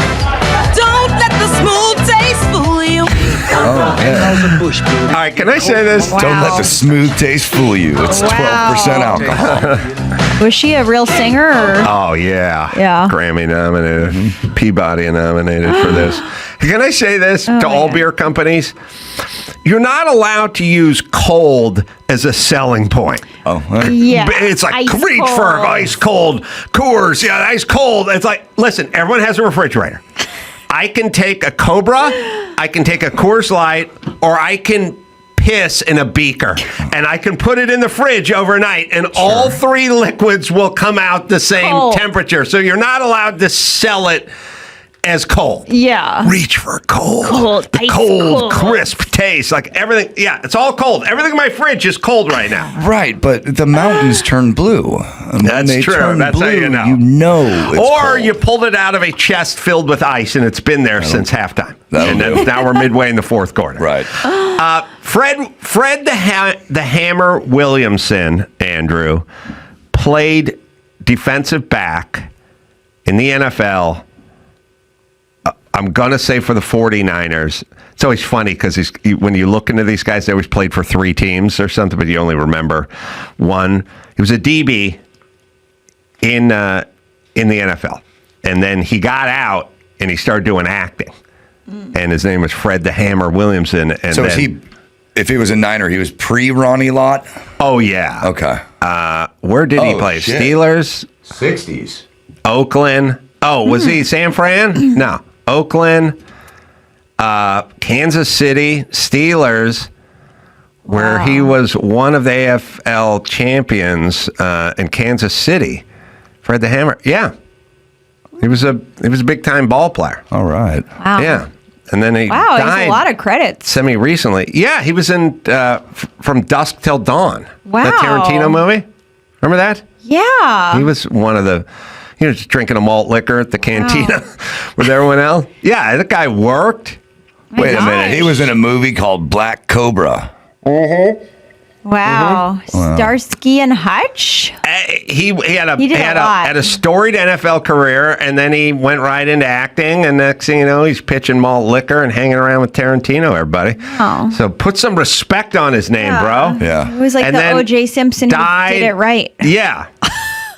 S12: Don't let the smooth taste fool you.
S5: Oh, yeah.
S3: All right, can I say this?
S5: Wow. Don't let the smooth taste fool you. It's 12% alcohol.
S4: Was she a real singer? Or?
S3: Oh, yeah.
S4: Yeah.
S3: Grammy nominated, Peabody nominated for this. Can I say this to all beer companies? You're not allowed to use cold as a selling point.
S5: Oh,
S4: yeah.
S3: It's like
S4: ice
S3: reach
S4: cold.
S3: for ice cold Coors. Yeah, ice cold. It's like, listen, everyone has a refrigerator. I can take a Cobra, I can take a Coors Light, or I can piss in a beaker, and I can put it in the fridge overnight, and all three liquids will come out the same temperature. So you're not allowed to sell it as cold.
S4: Yeah.
S3: Reach for cold. The
S4: ice
S3: cold, crisp taste. Like everything. Yeah, it's all cold. Everything in my fridge is cold right now.
S5: Right, but the mountains turn blue.
S3: That's true. That's
S5: blue,
S3: how you know.
S5: You know it's
S3: or
S5: cold.
S3: you pulled it out of a chest filled with ice, and it's been there since halftime. And then now we're midway in the fourth quarter.
S5: Right.
S3: Fred the Hammer Williamson, Andrew, played defensive back in the NFL. I'm going to say for the 49ers. It's always funny because when you look into these guys, they always played for 3 teams or something, but you only remember one. He was a DB in the NFL. And then he got out and he started doing acting. And his name was Fred the Hammer Williamson. And
S5: so if he was a Niner, he was pre-Ronnie Lott?
S3: Oh, yeah.
S5: Okay.
S3: Where did he play?
S5: Shit.
S3: Steelers?
S5: 60s.
S3: Oakland. Oh, was he San Fran? No. Oakland, Kansas City, Steelers, where he was one of the AFL champions in Kansas City. Fred the Hammer. Yeah. He was a big time ball player.
S5: All right.
S4: Wow.
S3: Yeah. And then he
S4: Wow,
S3: died
S4: he has a lot of credits.
S3: semi-recently. Yeah, he was in From Dusk Till Dawn.
S4: Wow.
S3: That Tarantino movie. Remember that?
S4: Yeah.
S3: He was one of the, just drinking a malt liquor at the cantina with everyone else. Yeah, that guy worked.
S5: Wait a minute. He was in a movie called Black Cobra.
S4: Wow. Starsky and Hutch?
S3: He had
S4: He did a lot.
S3: had a storied NFL career, and then he went right into acting, and next thing you know, he's pitching malt liquor and hanging around with Tarantino, everybody.
S4: Oh.
S3: So put some respect on his name, bro.
S5: Yeah.
S4: It was like
S3: And
S4: the
S3: then
S4: O.J. Simpson who did it right.
S3: Yeah.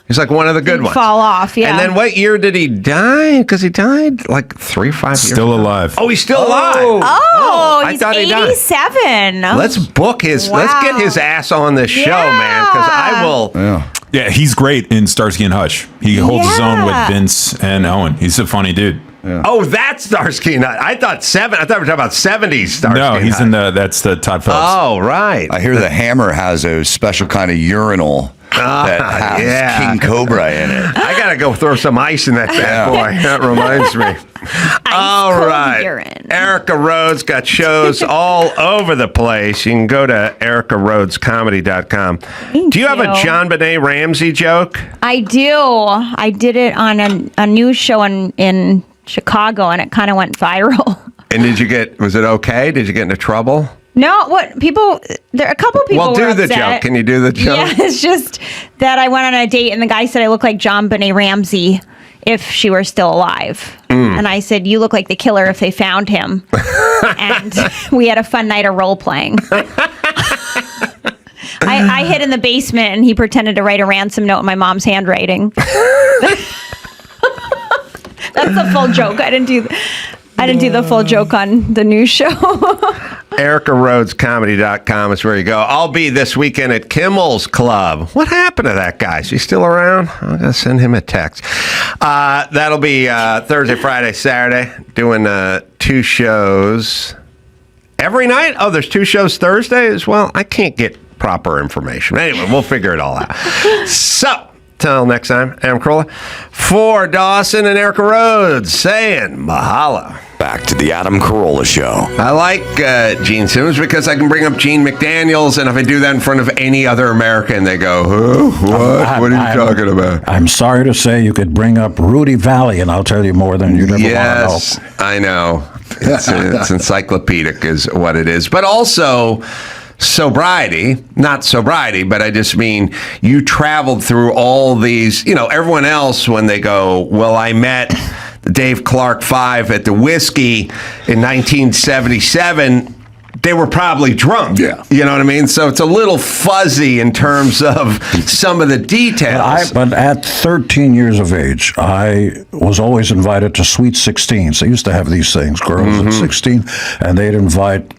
S3: He's like one of the good
S4: Didn't
S3: ones.
S4: fall off, yeah.
S3: And then what year did he die? Because he died like 3 or 5 years
S14: Still
S3: ago.
S14: alive.
S3: Oh, he's still alive.
S4: Oh,
S3: I
S4: he's
S3: thought he died.
S4: 87.
S3: Let's book his.
S4: Wow.
S3: Let's get his ass on this show, man. Because I will.
S14: Yeah, he's great in Starsky and Hutch. He holds his own with
S4: Yeah.
S14: Vince and Owen. He's a funny dude.
S3: Yeah. Oh, that's Starsky and Hutch. I thought we were talking about 70s Starsky.
S14: No,
S3: and
S14: he's
S3: Hutch.
S14: in that's the Todd Phillips.
S3: Oh, right.
S5: I hear the Hammer has a special kind of urinal that has King Cobra in it.
S3: I gotta go throw some ice in that bad boy. That reminds me. All right.
S4: urine.
S3: Erica Rhodes got shows all over the place. You can go to ericarhodescomedy.com. Do you have a
S4: you.
S3: John Benet Ramsey joke?
S4: I do. I did it on a news show in Chicago, and it kind of went viral.
S3: And was it okay? Did you get into trouble?
S4: No, a couple people
S3: Well, do
S4: were
S3: the
S4: upset.
S3: joke. Can you do the joke?
S4: Yeah, it's just that I went on a date and the guy said I look like John Benet Ramsey if she were still alive. And I said, you look like the killer if they found him. And we had a fun night of role playing. I hid in the basement and he pretended to write a ransom note in my mom's handwriting. That's the full joke. I didn't do the full joke on the news show.
S3: ericarhodescomedy.com is where you go. I'll be this weekend at Kimmel's Club. What happened to that guy? Is he still around? I'm going to send him a text. That'll be Thursday, Friday, Saturday, doing 2 shows every night. Oh, there's 2 shows Thursday as well. I can't get proper information. Anyway, we'll figure it all out. So, till next time, Adam Carolla for Dawson and Erica Rhodes saying mahalo.
S2: Back to the Adam Carolla Show.
S3: I like Gene Simmons because I can bring up Gene McDaniels, and if I do that in front of any other American, they go, "Who? What? What are you talking about?"
S15: I'm sorry to say you could bring up Rudy Valley, and I'll tell you more than you'd ever want to know.
S3: Yes, I know. It's encyclopedic is what it is. But also sobriety, not sobriety, but I just mean you traveled through all these, everyone else when they go, well, I met the Dave Clark 5 at the Whiskey in 1977. They were probably drunk. Yeah. You know what I mean? So it's a little fuzzy in terms of some of the details.
S15: But at 13 years of age, I was always invited to Sweet 16s. They used to have these things, girls at 16, and they'd invite,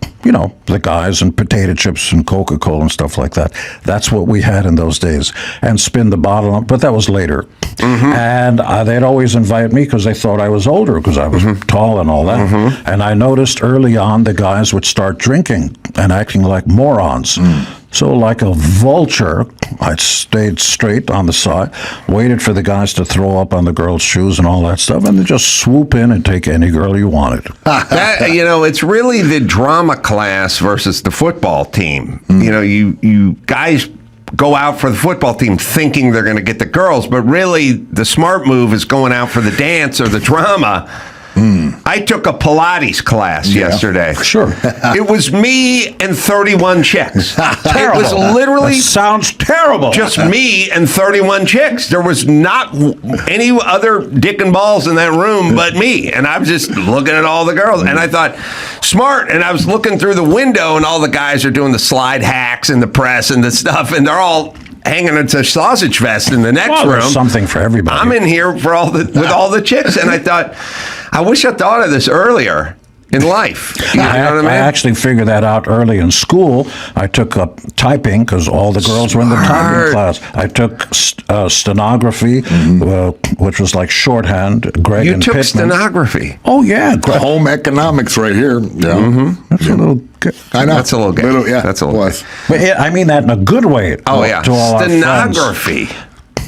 S15: the guys and potato chips and Coca-Cola and stuff like that. That's what we had in those days. And spin the bottle, but that was later. And they'd always invite me because they thought I was older because I was tall and all that. And I noticed early on the guys would start drinking and acting like morons. So like a vulture, I stayed straight on the side, waited for the guys to throw up on the girls' shoes and all that stuff, and then just swoop in and take any girl you wanted.
S3: It's really the drama class versus the football team. You guys go out for the football team thinking they're going to get the girls, but really the smart move is going out for the dance or the drama. I took a Pilates class yesterday.
S15: Sure.
S3: It was me and 31 chicks. It was literally...
S15: That sounds terrible.
S3: Just me and 31 chicks. There was not any other dick and balls in that room but me. And I was just looking at all the girls. And I thought, smart. And I was looking through the window and all the guys are doing the slide hacks and the press and the stuff. And they're all hanging into sausage fest in the next room.
S15: There's something for everybody.
S3: I'm in here with all the chicks. And I thought, I wish I thought of this earlier in life. You know what I mean?
S15: I actually figured that out early in school. I took up typing because all the girls were in the typing class. I took stenography, which was like shorthand. Greg
S3: You
S15: and
S3: took
S15: Pittman.
S3: stenography.
S15: Oh, yeah.
S16: Home economics right here. Yeah.
S15: That's a little...
S16: I know.
S3: That's a little gay.
S16: Yeah.
S3: That's a little gay.
S15: But I mean that in a good way.
S3: Oh, yeah.
S15: To all our friends.
S3: Stenography.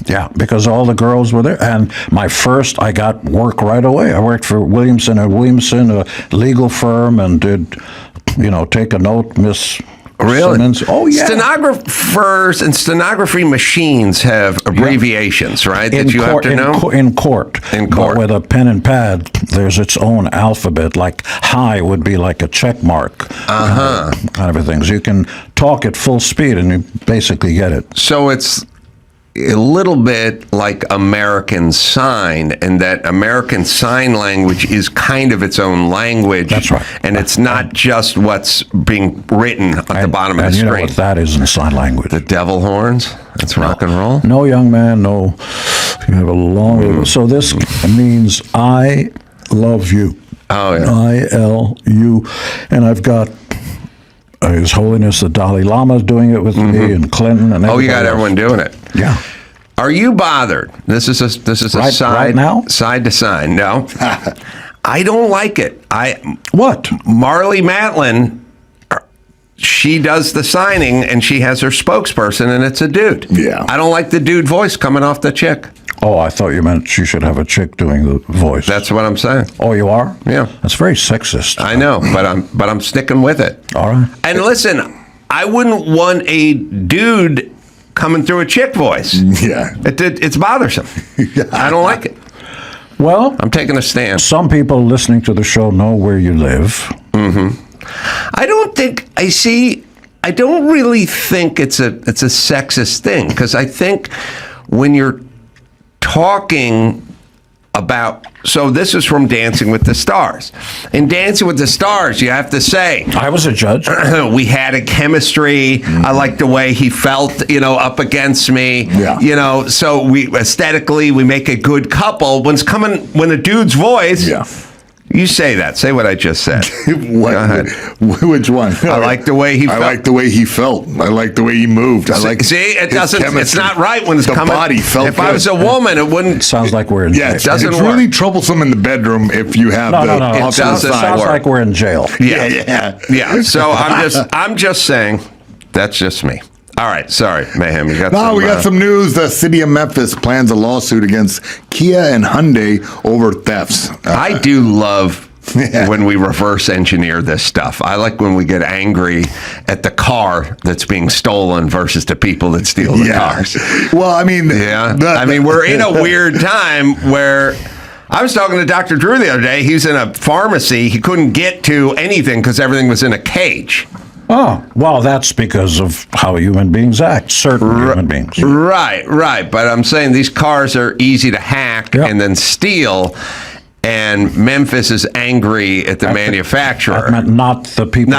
S15: Yeah, because all the girls were there. And I got work right away. I worked for Williamson & Williamson, a legal firm, and did, take a note, Miss
S3: Really?
S15: Simmons. Oh, yeah.
S3: Stenographers and stenography machines have abbreviations, right?
S15: In
S3: that you
S15: court,
S3: have to know?
S15: In court. But with a pen and pad, there's its own alphabet. Like high would be like a check mark. Kind of a thing. So you can talk at full speed and you basically get it.
S3: So it's a little bit like American Sign, and that American Sign Language is kind of its own language.
S15: That's right.
S3: And it's not just what's being written at the bottom of the
S15: and
S3: screen.
S15: You know what that is in sign language.
S3: The devil horns? That's rock and roll?
S15: No, young man, no. You have a long... So this means I love you.
S3: Oh, yeah.
S15: I-L-U. And I've got... His Holiness the Dalai Lama is doing it with me, and Clinton, and
S3: you got everyone doing it.
S15: Yeah.
S3: Are you bothered? This is a side
S15: right now?
S3: Side to side. No, I don't like it.
S15: What?
S3: Marley Matlin, she does the signing, and she has her spokesperson, and it's a dude.
S16: Yeah.
S3: I don't like the dude voice coming off the chick.
S15: Oh, I thought you meant she should have a chick doing the voice.
S3: That's what I'm saying.
S15: Oh, you are?
S3: Yeah.
S15: That's very sexist.
S3: I know, but I'm sticking with it.
S15: All right.
S3: And listen, I wouldn't want a dude coming through a chick voice.
S16: Yeah.
S3: It's bothersome. I don't like it.
S15: Well,
S3: I'm taking a stand.
S15: Some people listening to the show know where you live.
S3: I don't really think it's a sexist thing, because I think when you're talking about, so this is from Dancing with the Stars. In Dancing with the Stars, you have to say,
S15: I was a judge.
S3: We had a chemistry. I liked the way he felt, up against me.
S16: Yeah.
S3: So we aesthetically we make a good couple. When a dude's voice.
S16: Yeah.
S3: You say that. Say what I just said.
S16: Go
S3: ahead.
S16: Which one?
S3: I like the way he felt.
S16: I like the way he felt. I like the way he moved. I like
S3: it
S16: his
S3: doesn't.
S16: chemistry.
S3: It's not right when it's
S16: the
S3: coming.
S16: body felt
S3: If
S16: good.
S3: I was a woman, it wouldn't.
S15: Sounds like we're in jail.
S3: It doesn't
S16: it's
S3: work.
S16: really troublesome in the bedroom if you have
S15: No.
S16: the
S15: It
S16: off to the
S3: doesn't
S16: side.
S15: Sounds
S3: work.
S15: like we're in jail.
S3: Yeah. So I'm just saying. That's just me. All right. Sorry, Mayhem. You got
S16: No, we got some news. The city of Memphis plans a lawsuit against Kia and Hyundai over thefts.
S3: I do love when we reverse engineer this stuff. I like when we get angry at the car that's being stolen versus the people that steal the cars.
S16: Well, I mean,
S3: we're in a weird time where I was talking to Dr. Drew the other day. He's in a pharmacy. He couldn't get to anything because everything was in a cage.
S15: Oh, well, that's because of how human beings act, certain human beings.
S3: Right. But I'm saying these cars are easy to hack and then steal. And Memphis is angry at the manufacturer.
S15: Not the people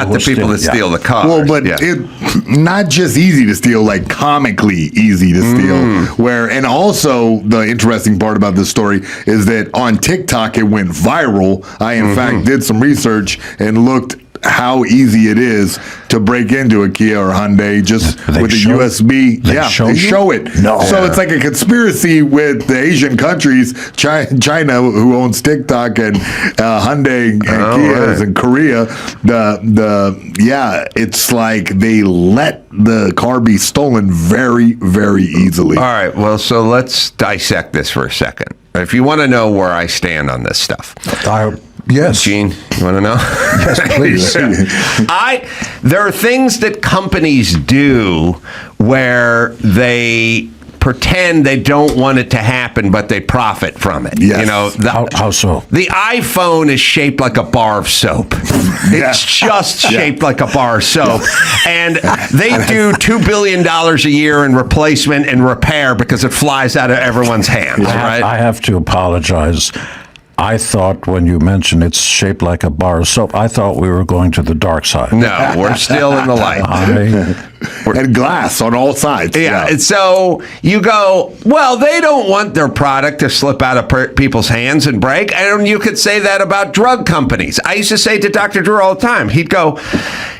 S3: that steal the cars.
S16: Well, but it not just easy to steal, like comically easy to steal. And also the interesting part about this story is that on TikTok it went viral. I in fact did some research and looked how easy it is to break into a Kia or Hyundai just with a USB. They show it.
S15: No.
S16: So it's like a conspiracy with the Asian countries, China, who owns TikTok, and Hyundai and Kias and Korea. It's like they let the car be stolen very, very easily.
S3: All right. Well, so let's dissect this for a second. If you want to know where I stand on this stuff.
S15: Yes.
S3: Gene, you want to know?
S15: Yes, please.
S3: There are things that companies do where they pretend they don't want it to happen, but they profit from it.
S16: Yes.
S15: How so?
S3: The iPhone is shaped like a bar of soap. It's just shaped like a bar of soap. And they do $2 billion a year in replacement and repair because it flies out of everyone's hands, right?
S15: I have to apologize. I thought when you mentioned it's shaped like a bar of soap, I thought we were going to the dark side.
S3: No, we're still in the light.
S16: And glass on all sides.
S3: Yeah. And so you go, well, they don't want their product to slip out of people's hands and break. And you could say that about drug companies. I used to say to Dr. Drew all the time, he'd go,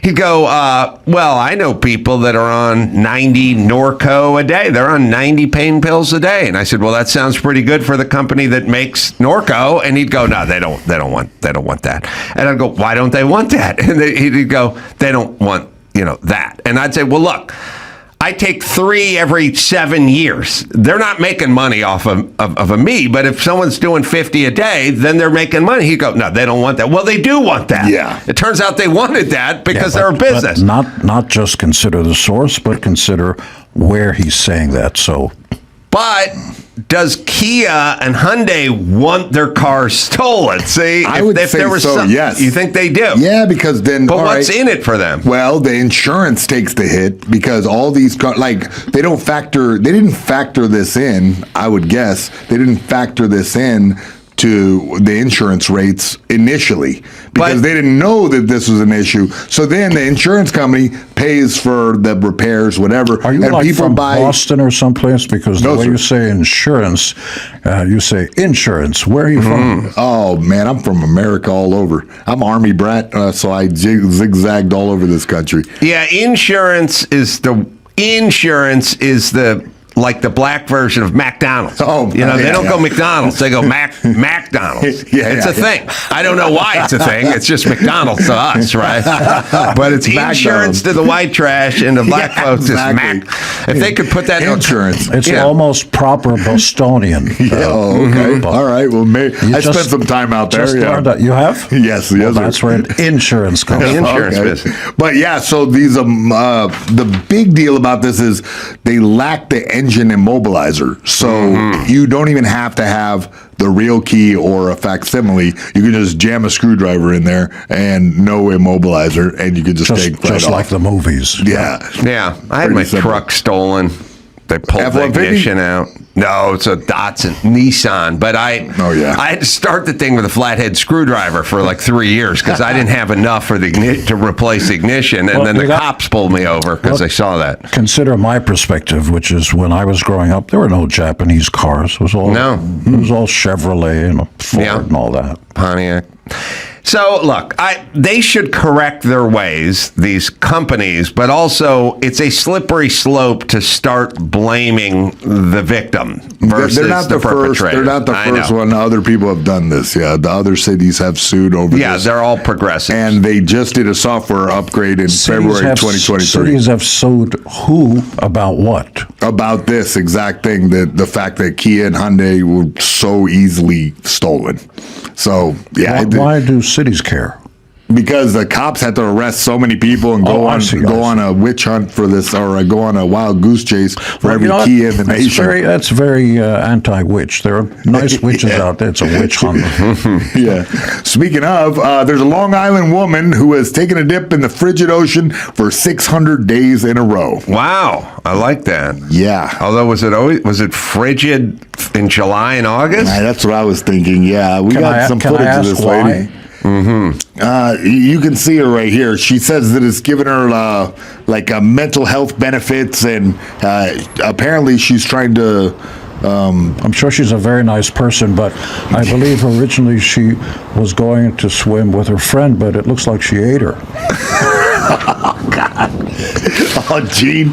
S3: well, I know people that are on 90 Norco a day. They're on 90 pain pills a day. And I said, well, that sounds pretty good for the company that makes Norco. And he'd go, no, they don't want that. And I'd go, why don't they want that? And he'd go, they don't want that. And I'd say, well, look, I take 3 every 7 years. They're not making money off of me, but if someone's doing 50 a day, then they're making money. He goes, no, they don't want that. Well, they do want that.
S5: Yeah.
S3: It turns out they wanted that because they're a business.
S15: But not just consider the source, but consider where he's saying that. So,
S3: but does Kia and Hyundai want their cars stolen? See,
S16: I would say so, yes.
S3: You think they do?
S16: Yeah, because then.
S3: But what's in it for them?
S16: Well, the insurance takes the hit because all these cars, like, they didn't factor this in, I would guess. They didn't factor this in to the insurance rates initially because they didn't know that this was an issue. So then the insurance company pays for the repairs, whatever.
S15: Are you
S16: and
S15: like
S16: people
S15: from
S16: buy
S15: Boston or someplace? Because the way you say insurance, you say insurance. Where are you from?
S16: Oh, man, I'm from America all over. I'm Army brat, so I zigzagged all over this country.
S3: Yeah, insurance is the like the black version of McDonald's.
S16: Oh,
S3: they don't go McDonald's. They go McDonald's. It's a thing. I don't know why it's a thing. It's just McDonald's to us, right? But it's insurance to the white trash and the black folks is Mac. If they could put that
S16: insurance,
S15: it's almost proper Bostonian.
S16: Okay. All right. Well, I spent some time out there.
S15: You have?
S16: Yes.
S15: Well, that's where insurance comes from.
S3: Insurance business.
S16: But yeah, so these the big deal about this is they lack the engine immobilizer, so you don't even have to have the real key or a facsimile. You can just jam a screwdriver in there and no immobilizer, and you can just take right
S15: just
S16: off.
S15: like the movies.
S16: Yeah.
S3: I had my truck stolen. They pulled the ignition out. No, it's a Datsun Nissan. But I had to start the thing with a flathead screwdriver for like 3 years because I didn't have enough for to replace the ignition. And then the cops pulled me over because they saw that.
S15: Consider my perspective, which is when I was growing up, there were no Japanese cars. It was all Chevrolet and Ford and all that.
S3: Pontiac. So, look, they should correct their ways, these companies, but also it's a slippery slope to start blaming the victim versus
S16: they're not
S3: the perpetrator.
S16: They're not the first one. Other people have done this. Yeah, the other cities have sued over this.
S3: Yeah, they're all progressive.
S16: And they just did a software upgrade in February 2023.
S15: Cities have sued who about what?
S16: About this exact thing, the fact that Kia and Hyundai were so easily stolen. So, yeah.
S15: Why do cities care?
S16: Because the cops had to arrest so many people and go on a witch hunt for this, or go on a wild goose chase for every key in the nation.
S15: That's very anti-witch. There are nice witches out there. It's a witch hunt.
S16: Yeah. Speaking of, there's a Long Island woman who has taken a dip in the frigid ocean for 600 days in a row.
S3: Wow, I like that.
S16: Yeah.
S3: Although was it frigid in July and August?
S16: That's what I was thinking. Yeah, we got some footage of this lady. You can see her right here. She says that it's given her like mental health benefits, and apparently she's trying to.
S15: I'm sure she's a very nice person, but I believe originally she was going to swim with her friend, but it looks like she ate her.
S16: Oh, God. Oh, Gene.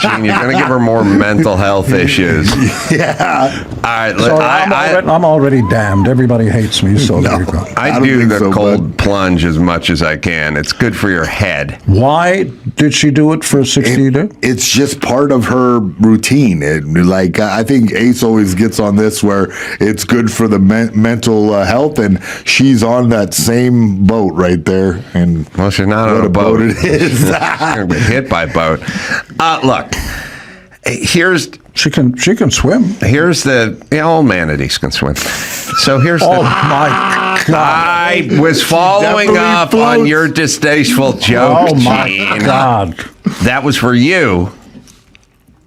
S3: Gene, you're going to give her more mental health issues.
S16: Yeah.
S3: All right.
S15: So I'm already damned. Everybody hates me, so there you go.
S3: I do the cold plunge as much as I can. It's good for your head.
S15: Why did she do it for 60 days?
S16: It's just part of her routine. I think Ace always gets on this where it's good for the mental health, and she's on that same boat right there. And
S3: well, she's not on a boat.
S16: It is.
S3: She's going to be hit by a boat. Look, here's...
S15: She can swim.
S3: Here's all manatees can swim. So here's
S15: my God.
S3: I was following up on your distasteful joke,
S15: Oh, my
S3: Gene.
S15: God.
S3: That was for you.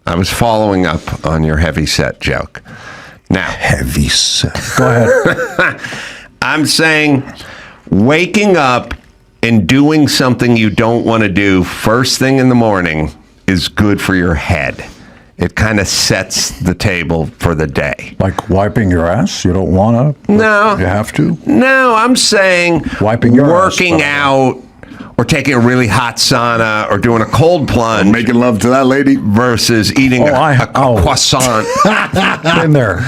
S3: I was following up on your heavy set joke. Now,
S15: heavy set. Go ahead.
S3: I'm saying waking up and doing something you don't want to do first thing in the morning is good for your head. It kind of sets the table for the day.
S15: Like wiping your ass? You don't want to?
S3: No.
S15: You have to?
S3: No, I'm saying
S15: wiping your
S3: working
S15: ass,
S3: out or taking a really hot sauna or doing a cold plunge.
S16: Or making love to that lady.
S3: Versus eating a croissant.
S15: Been there.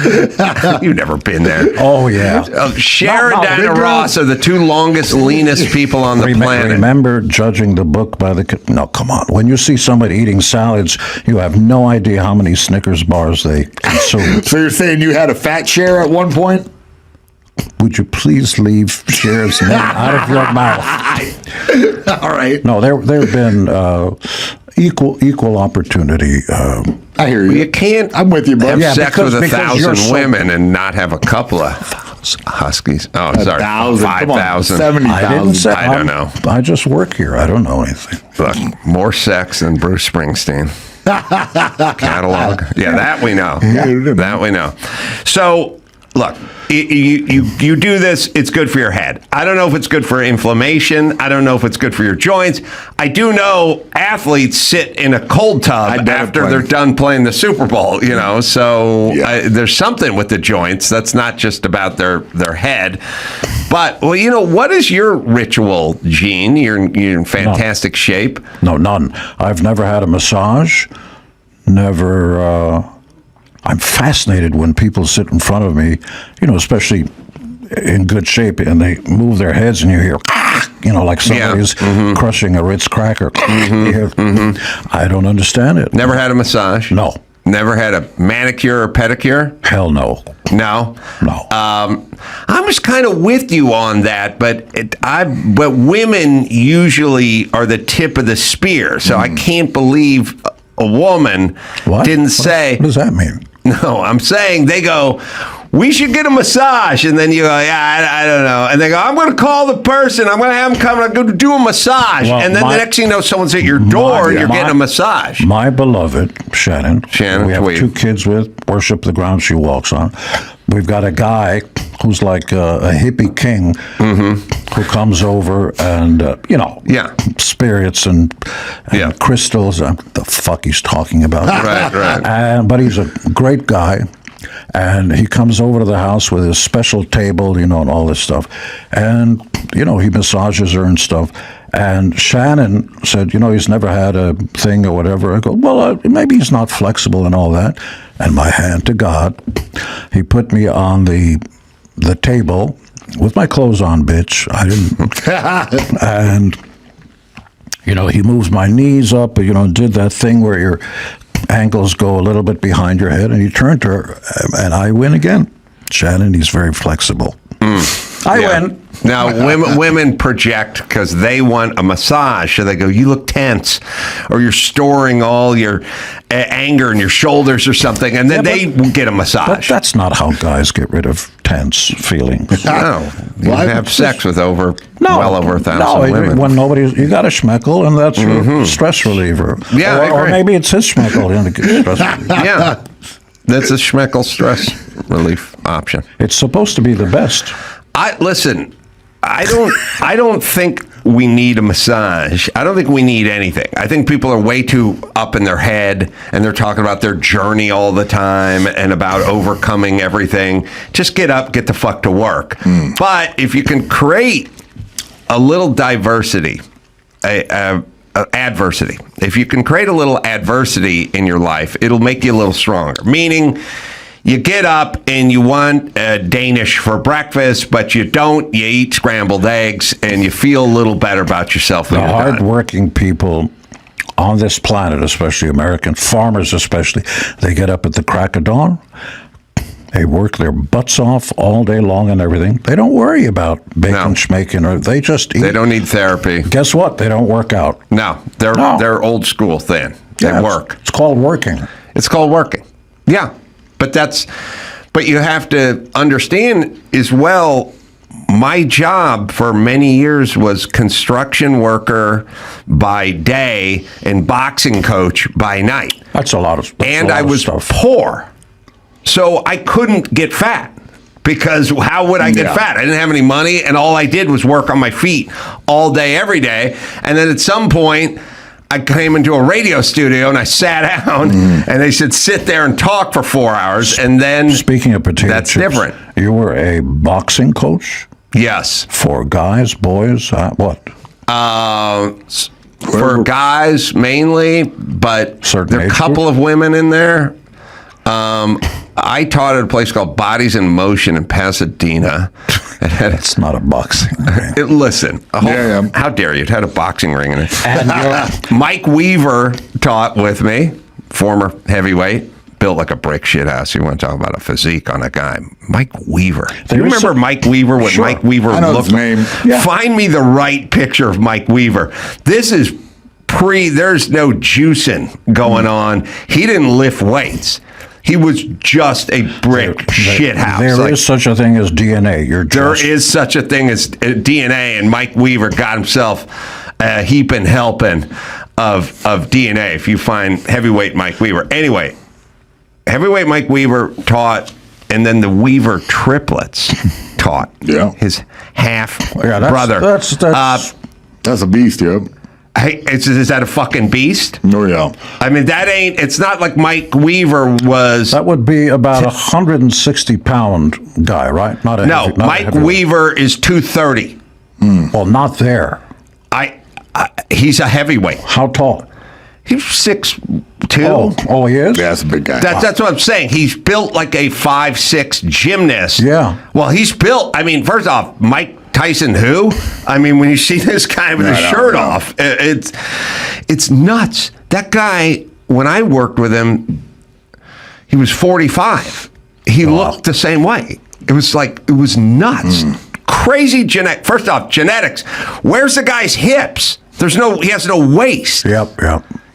S3: You've never been there.
S15: Oh, yeah.
S3: Cher and Diana Ross are the two longest, leanest people on the planet.
S15: Remember judging the book by the... No, come on. When you see somebody eating salads, you have no idea how many Snickers bars they consume.
S16: So you're saying you had a fat Cher at one point?
S15: Would you please leave Cher's name out of your mouth?
S16: All right.
S15: No, there have been equal opportunity.
S16: I hear you.
S3: You can't.
S16: I'm with you, bud.
S3: Have sex with 1,000 women and not have a couple of huskies. Oh, sorry, 5,000.
S16: 70,000.
S3: I don't know.
S15: I just work here. I don't know anything.
S3: Look, more sex than Bruce Springsteen. Catalog. Yeah, that we know. That we know. So. Look, you do this, it's good for your head. I don't know if it's good for inflammation. I don't know if it's good for your joints. I do know athletes sit in a cold tub after they're done playing the Super Bowl, so there's something with the joints. That's not just about their head. But, what is your ritual, Gene? You're in fantastic shape.
S15: No, none. I've never had a massage. Never... I'm fascinated when people sit in front of me, especially in good shape, and they move their heads, and you hear, like somebody's crushing a Ritz cracker. I don't understand it.
S3: Never had a massage?
S15: No.
S3: Never had a manicure or pedicure?
S15: Hell no.
S3: No?
S15: No.
S3: I'm just kind of with you on that, but women usually are the tip of the spear, so I can't believe a woman didn't say...
S15: What does that mean?
S3: No, I'm saying they go, we should get a massage. And then you go, I don't know. And they go, I'm going to call the person. I'm going to have them come and go do a massage.
S15: Well,
S3: and then the next thing you know, someone's at your door and you're getting a massage.
S15: My beloved, Shannon we have
S3: Tweed.
S15: 2 kids with, worship the ground she walks on. We've got a guy who's like a hippie king who comes over and, spirits and crystals. The fuck he's talking about.
S3: Right.
S15: But he's a great guy. And he comes over to the house with his special table, and all this stuff. And, he massages her and stuff. And Shannon said, he's never had a thing or whatever. I go, well, maybe he's not flexible and all that. And my hand to God, he put me on the table with my clothes on, bitch. I didn't. And, he moves my knees up, did that thing where your ankles go a little bit behind your head, and he turned to her, and I win again. Shannon, he's very flexible. I win.
S3: Now, women project because they want a massage. So they go, you look tense, or you're storing all your anger in your shoulders or something, and then they get a massage.
S15: That's not how guys get rid of tense feelings.
S3: No. You have sex with well over 1,000 women.
S15: When you got a schmeckle, and that's your stress reliever.
S3: Yeah,
S15: or maybe it's his schmeckle.
S3: Yeah. That's a schmeckle stress relief option.
S15: It's supposed to be the best.
S3: Listen, I don't think we need a massage. I don't think we need anything. I think people are way too up in their head, and they're talking about their journey all the time and about overcoming everything. Just get up, get the fuck to work. But if you can create a little diversity, adversity. If you can create a little adversity in your life, it'll make you a little stronger. Meaning, you get up and you want Danish for breakfast, but you don't. You eat scrambled eggs, and you feel a little better about yourself.
S15: The hardworking people on this planet, especially American farmers especially, they get up at the crack of dawn. They work their butts off all day long and everything. They don't worry about bacon, schmaking, or they just eat.
S3: They don't need therapy.
S15: Guess what? They don't work out.
S3: No, they're old school thin. They work.
S15: It's called working.
S3: It's called working. Yeah. But you have to understand as well, my job for many years was construction worker by day and boxing coach by night.
S15: That's a lot of stuff.
S3: And I was poor. So I couldn't get fat. Because how would I get fat? I didn't have any money, and all I did was work on my feet all day, every day. And then at some point, I came into a radio studio and I sat down and they said, sit there and talk for 4 hours. And then,
S15: speaking of potato
S3: that's
S15: chips,
S3: different.
S15: You were a boxing coach?
S3: Yes.
S15: For guys, boys, what?
S3: For guys mainly, but there are a couple of women in there. I taught at a place called Bodies in Motion in Pasadena.
S15: It's not a boxing ring.
S3: Listen, how dare you? It had a boxing ring in it.
S15: And
S3: Mike Weaver taught with me, former heavyweight, built like a brick shit house. You want to talk about a physique on a guy. Mike Weaver. Do you remember Mike Weaver, what Mike Weaver looked like?
S16: Yeah.
S3: Find me the right picture of Mike Weaver. This is there's no juicing going on. He didn't lift weights. He was just a brick shit house.
S15: There is such a thing as DNA.
S3: There is such a thing as DNA, and Mike Weaver got himself a heaping helping of DNA. If you find heavyweight Mike Weaver, anyway, heavyweight Mike Weaver taught, and then the Weaver triplets taught.
S16: Yeah,
S3: his half brother.
S16: That's a beast, yeah.
S3: Hey, is that a fucking beast?
S16: No, yeah.
S3: I mean, it's not like Mike Weaver was.
S15: That would be about 160-pound guy, right?
S3: Mike Weaver is 230.
S15: Well, not there.
S3: He's a heavyweight.
S15: How tall?
S3: He's 6'2".
S15: Oh, he is?
S16: Yeah, that's a big guy.
S3: That's what I'm saying. He's built like a 5'6" gymnast.
S15: Yeah.
S3: Well, he's built. I mean, first off, Mike Tyson, who? I mean, when you see this guy with his shirt off, it's nuts. That guy, when I worked with him, he was 45. He looked the same way. It was nuts. Crazy genetic. First off, genetics. Where's the guy's hips? He has no waist.
S15: Yep.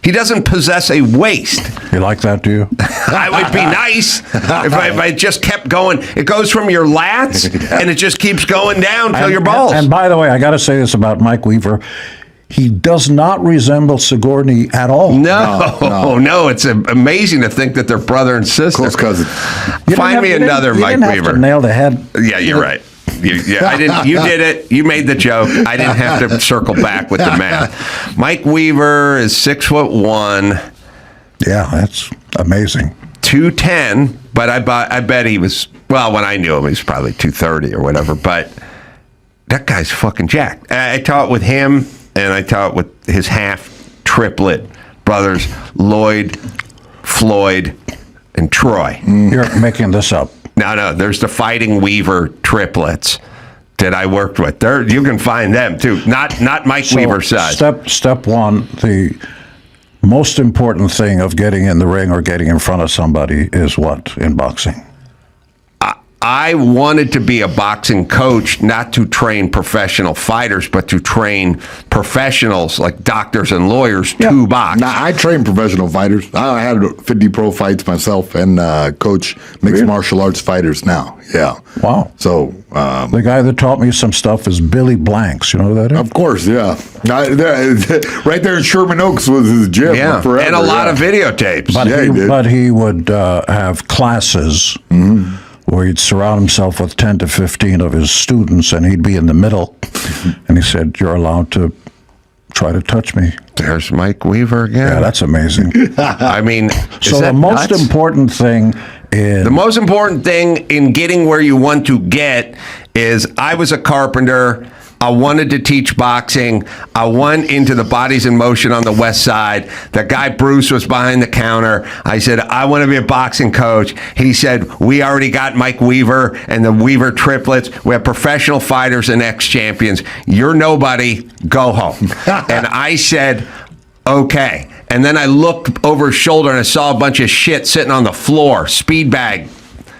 S3: He doesn't possess a waist.
S15: You like that, do you?
S3: It would be nice if I just kept going. It goes from your lats, and it just keeps going down till your balls.
S15: And by the way, I got to say this about Mike Weaver. He does not resemble Sigourney at all.
S3: No. It's amazing to think that they're brother and sister.
S16: Close cousin.
S3: Find me another Mike Weaver.
S15: To nail the head.
S3: Yeah, you're right. I didn't. You did it. You made the joke. I didn't have to circle back with the math. Mike Weaver is 6'1".
S15: Yeah, that's amazing.
S3: 210, but I bet he was. Well, when I knew him, he was probably 230 or whatever. But that guy's fucking jacked. I taught with him, and I taught with his half triplet brothers, Lloyd, Floyd, and Troy.
S15: You're making this up.
S3: No, there's the Fighting Weaver triplets that I worked with. You can find them too. Not Mike Weaver's size.
S15: Step one, the most important thing of getting in the ring or getting in front of somebody is what in boxing?
S3: I wanted to be a boxing coach, not to train professional fighters, but to train professionals like doctors and lawyers to box.
S16: Now, I train professional fighters. I had 50 pro fights myself and coach mixed martial arts fighters now. Yeah.
S15: Wow.
S16: So
S15: the guy that taught me some stuff is Billy Blanks. You know who that is?
S16: Of course, yeah. Right there in Sherman Oaks was his gym.
S3: Yeah,
S16: forever,
S3: and a lot of videotapes.
S15: But he would have classes where he'd surround himself with 10 to 15 of his students, and he'd be in the middle. And he said, "You're allowed to try to touch me."
S3: There's Mike Weaver again.
S15: Yeah, that's amazing.
S3: I mean,
S15: so the most important thing
S3: in getting where you want to get is I was a carpenter. I wanted to teach boxing. I went into the Bodies in Motion on the west side. The guy, Bruce, was behind the counter. I said, I want to be a boxing coach. He said, we already got Mike Weaver and the Weaver triplets. We have professional fighters and ex-champions. You're nobody. Go home. And I said, okay. And then I looked over his shoulder and I saw a bunch of shit sitting on the floor. Speed bag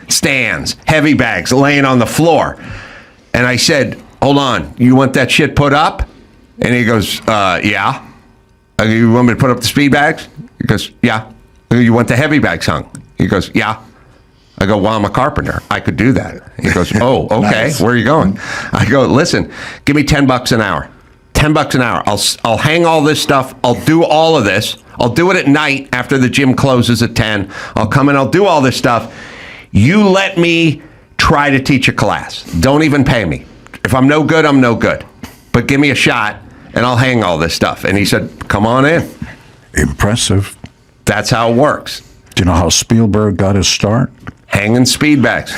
S3: stands, heavy bags laying on the floor. And I said, hold on, you want that shit put up? And he goes, yeah. I go, you want me to put up the speed bags? He goes, yeah. I go, you want the heavy bags hung? He goes, yeah. I go, well, I'm a carpenter. I could do that. He goes, oh, okay.
S16: Nice.
S3: Where are you going? I go, listen, give me $10 an hour. $10 an hour. I'll hang all this stuff. I'll do all of this. I'll do it at night after the gym closes at 10. I'll come in. I'll do all this stuff. You let me try to teach a class. Don't even pay me. If I'm no good, I'm no good. But give me a shot, and I'll hang all this stuff. And he said, come on in.
S15: Impressive.
S3: That's how it works.
S15: Do you know how Spielberg got his start?
S3: Hanging speedbacks.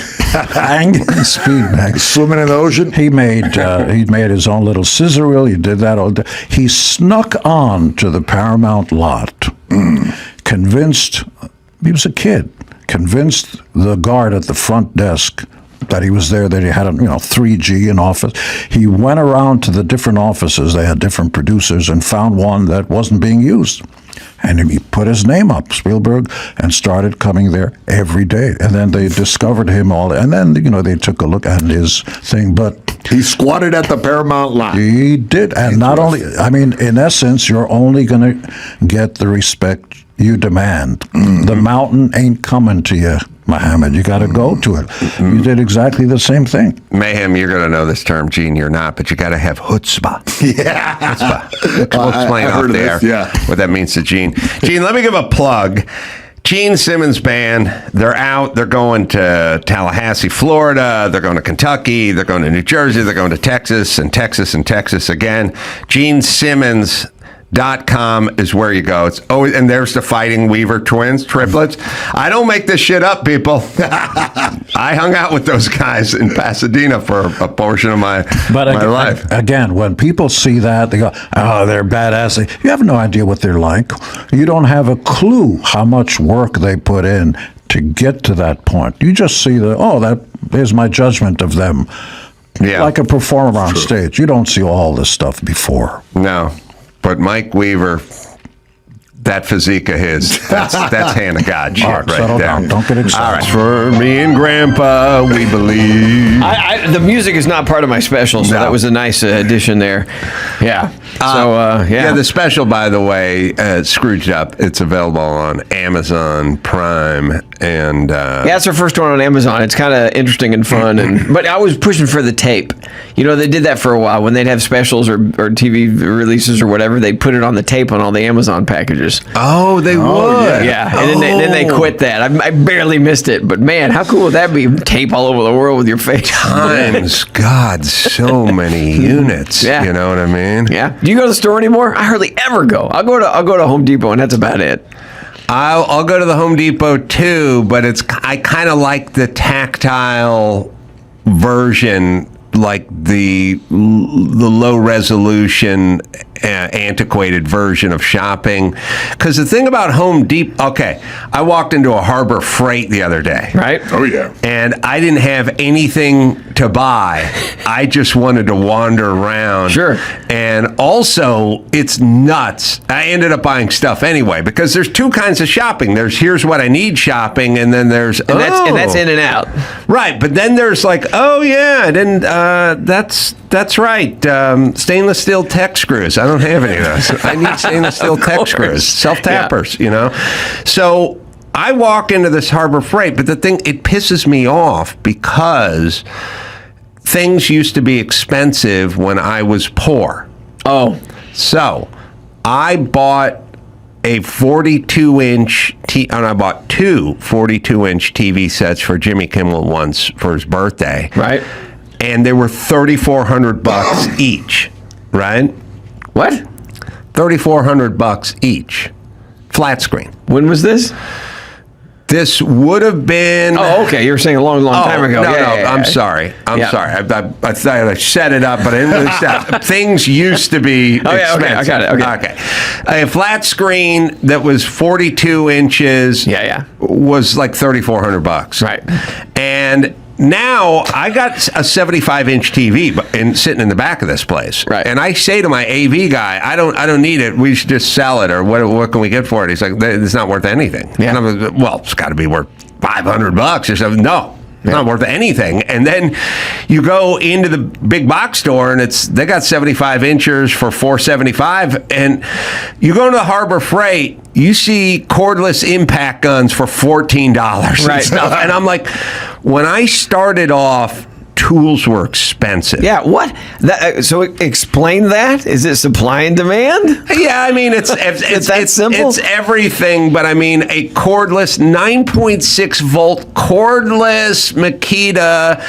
S15: Hanging speedbacks.
S16: Swimming in the ocean.
S15: He made his own little scissor reel. He did that all day. He snuck on to the Paramount lot, convinced, he was a kid, convinced the guard at the front desk that he was there, that he had a 3G in office. He went around to the different offices. They had different producers and found one that wasn't being used. And he put his name up, Spielberg, and started coming there every day. And then they discovered him all. And then, they took a look at his thing. But
S16: he squatted at the Paramount lot.
S15: He did. And not only, in essence, you're only going to get the respect you demand. Mm-hmm. The mountain ain't coming to you, Muhammad. You got to go to it. Mm-hmm. You did exactly the same thing.
S3: Mayhem, you're going to know this term, Gene. You're not, but you got to have chutzpah.
S16: Yeah.
S3: Chutzpah. We'll explain
S16: I
S3: off
S16: heard
S3: there what that means to Gene. Gene, let me give a plug. Gene Simmons Band, they're out. They're going to Tallahassee, Florida. They're going to Kentucky. They're going to New Jersey. They're going to Texas and Texas and Texas again. GeneSimmons.com is where you go. It's always, and there's the Fighting Weaver twins, triplets. I don't make this shit up, people. I hung out with those guys in Pasadena for a portion of my life.
S15: Again, when people see that, they go, "Oh, they're badass." You have no idea what they're like. You don't have a clue how much work they put in to get to that point. You just see there's my judgment of them.
S3: Yeah.
S15: Like a performer on stage. You don't see all this stuff before.
S3: No. But Mike Weaver, that physique of his, that's hand of God shit right there.
S15: Down. Don't get excited.
S3: All right. For me and Grandpa, we believe.
S17: The music is not part of my special, so that was a nice addition there. Yeah.
S3: Yeah, the special, by the way, Scrooged Up, it's available on Amazon Prime. And
S17: it's our first one on Amazon. It's kind of interesting and fun. But I was pushing for the tape. They did that for a while. When they'd have specials or TV releases or whatever, they'd put it on the tape on all the Amazon packages.
S3: Oh, they would.
S17: Yeah. And then they quit that. I barely missed it. But man, how cool would that be? Tape all over the world with your face.
S3: Times, God, so many units.
S17: Yeah.
S3: You know what I mean?
S17: Yeah. Do you go to the store anymore? I hardly ever go. I'll go to Home Depot, and that's about it.
S3: I'll go to the Home Depot too, but I kind of like the tactile version, like the low resolution, antiquated version of shopping. Because the thing about Home Depot, I walked into a Harbor Freight the other day.
S17: Right?
S16: Oh, yeah.
S3: And I didn't have anything to buy. I just wanted to wander around.
S17: Sure.
S3: And also, it's nuts. I ended up buying stuff anyway, because there's two kinds of shopping. There's here's what I need shopping, and then there's
S17: and that's in and out.
S3: Right, but then there's like, I didn't. That's right. Stainless steel tech screws. I don't have any of those. I need stainless steel tech screws, self-tappers. So I walk into this Harbor Freight, but it pisses me off because things used to be expensive when I was poor.
S17: Oh,
S3: so I bought a 42-inch and I bought two 42-inch TV sets for Jimmy Kimmel once for his birthday.
S17: Right.
S3: And they were $3,400 each, right?
S17: What?
S3: $3,400 each. Flat screen.
S17: When was this?
S3: This would have been...
S17: Oh, okay. You were saying a long time ago.
S3: No, I'm sorry. I'm sorry. I thought I set it up, but I didn't really set. Things used to be expensive.
S17: Okay, I got it.
S3: Okay. A flat screen that was 42 inches was like $3,400.
S17: Right.
S3: And now I got a 75-inch TV sitting in the back of this place.
S17: Right.
S3: And I say to my AV guy, I don't need it. We should just sell it, or what can we get for it? He's like, it's not worth anything.
S17: Yeah.
S3: And I'm like, well, it's got to be worth $500 or something. No. It's not worth anything. And then you go into the big box store and they got 75 inches for $475. And you go to the Harbor Freight, you see cordless impact guns for $14 and stuff. And I'm like, when I started off, tools were expensive.
S17: Yeah, what? So explain that. Is it supply and demand?
S3: Yeah, I mean, it's
S17: that simple?
S3: It's everything, but I mean, a cordless 9.6 volt cordless Makita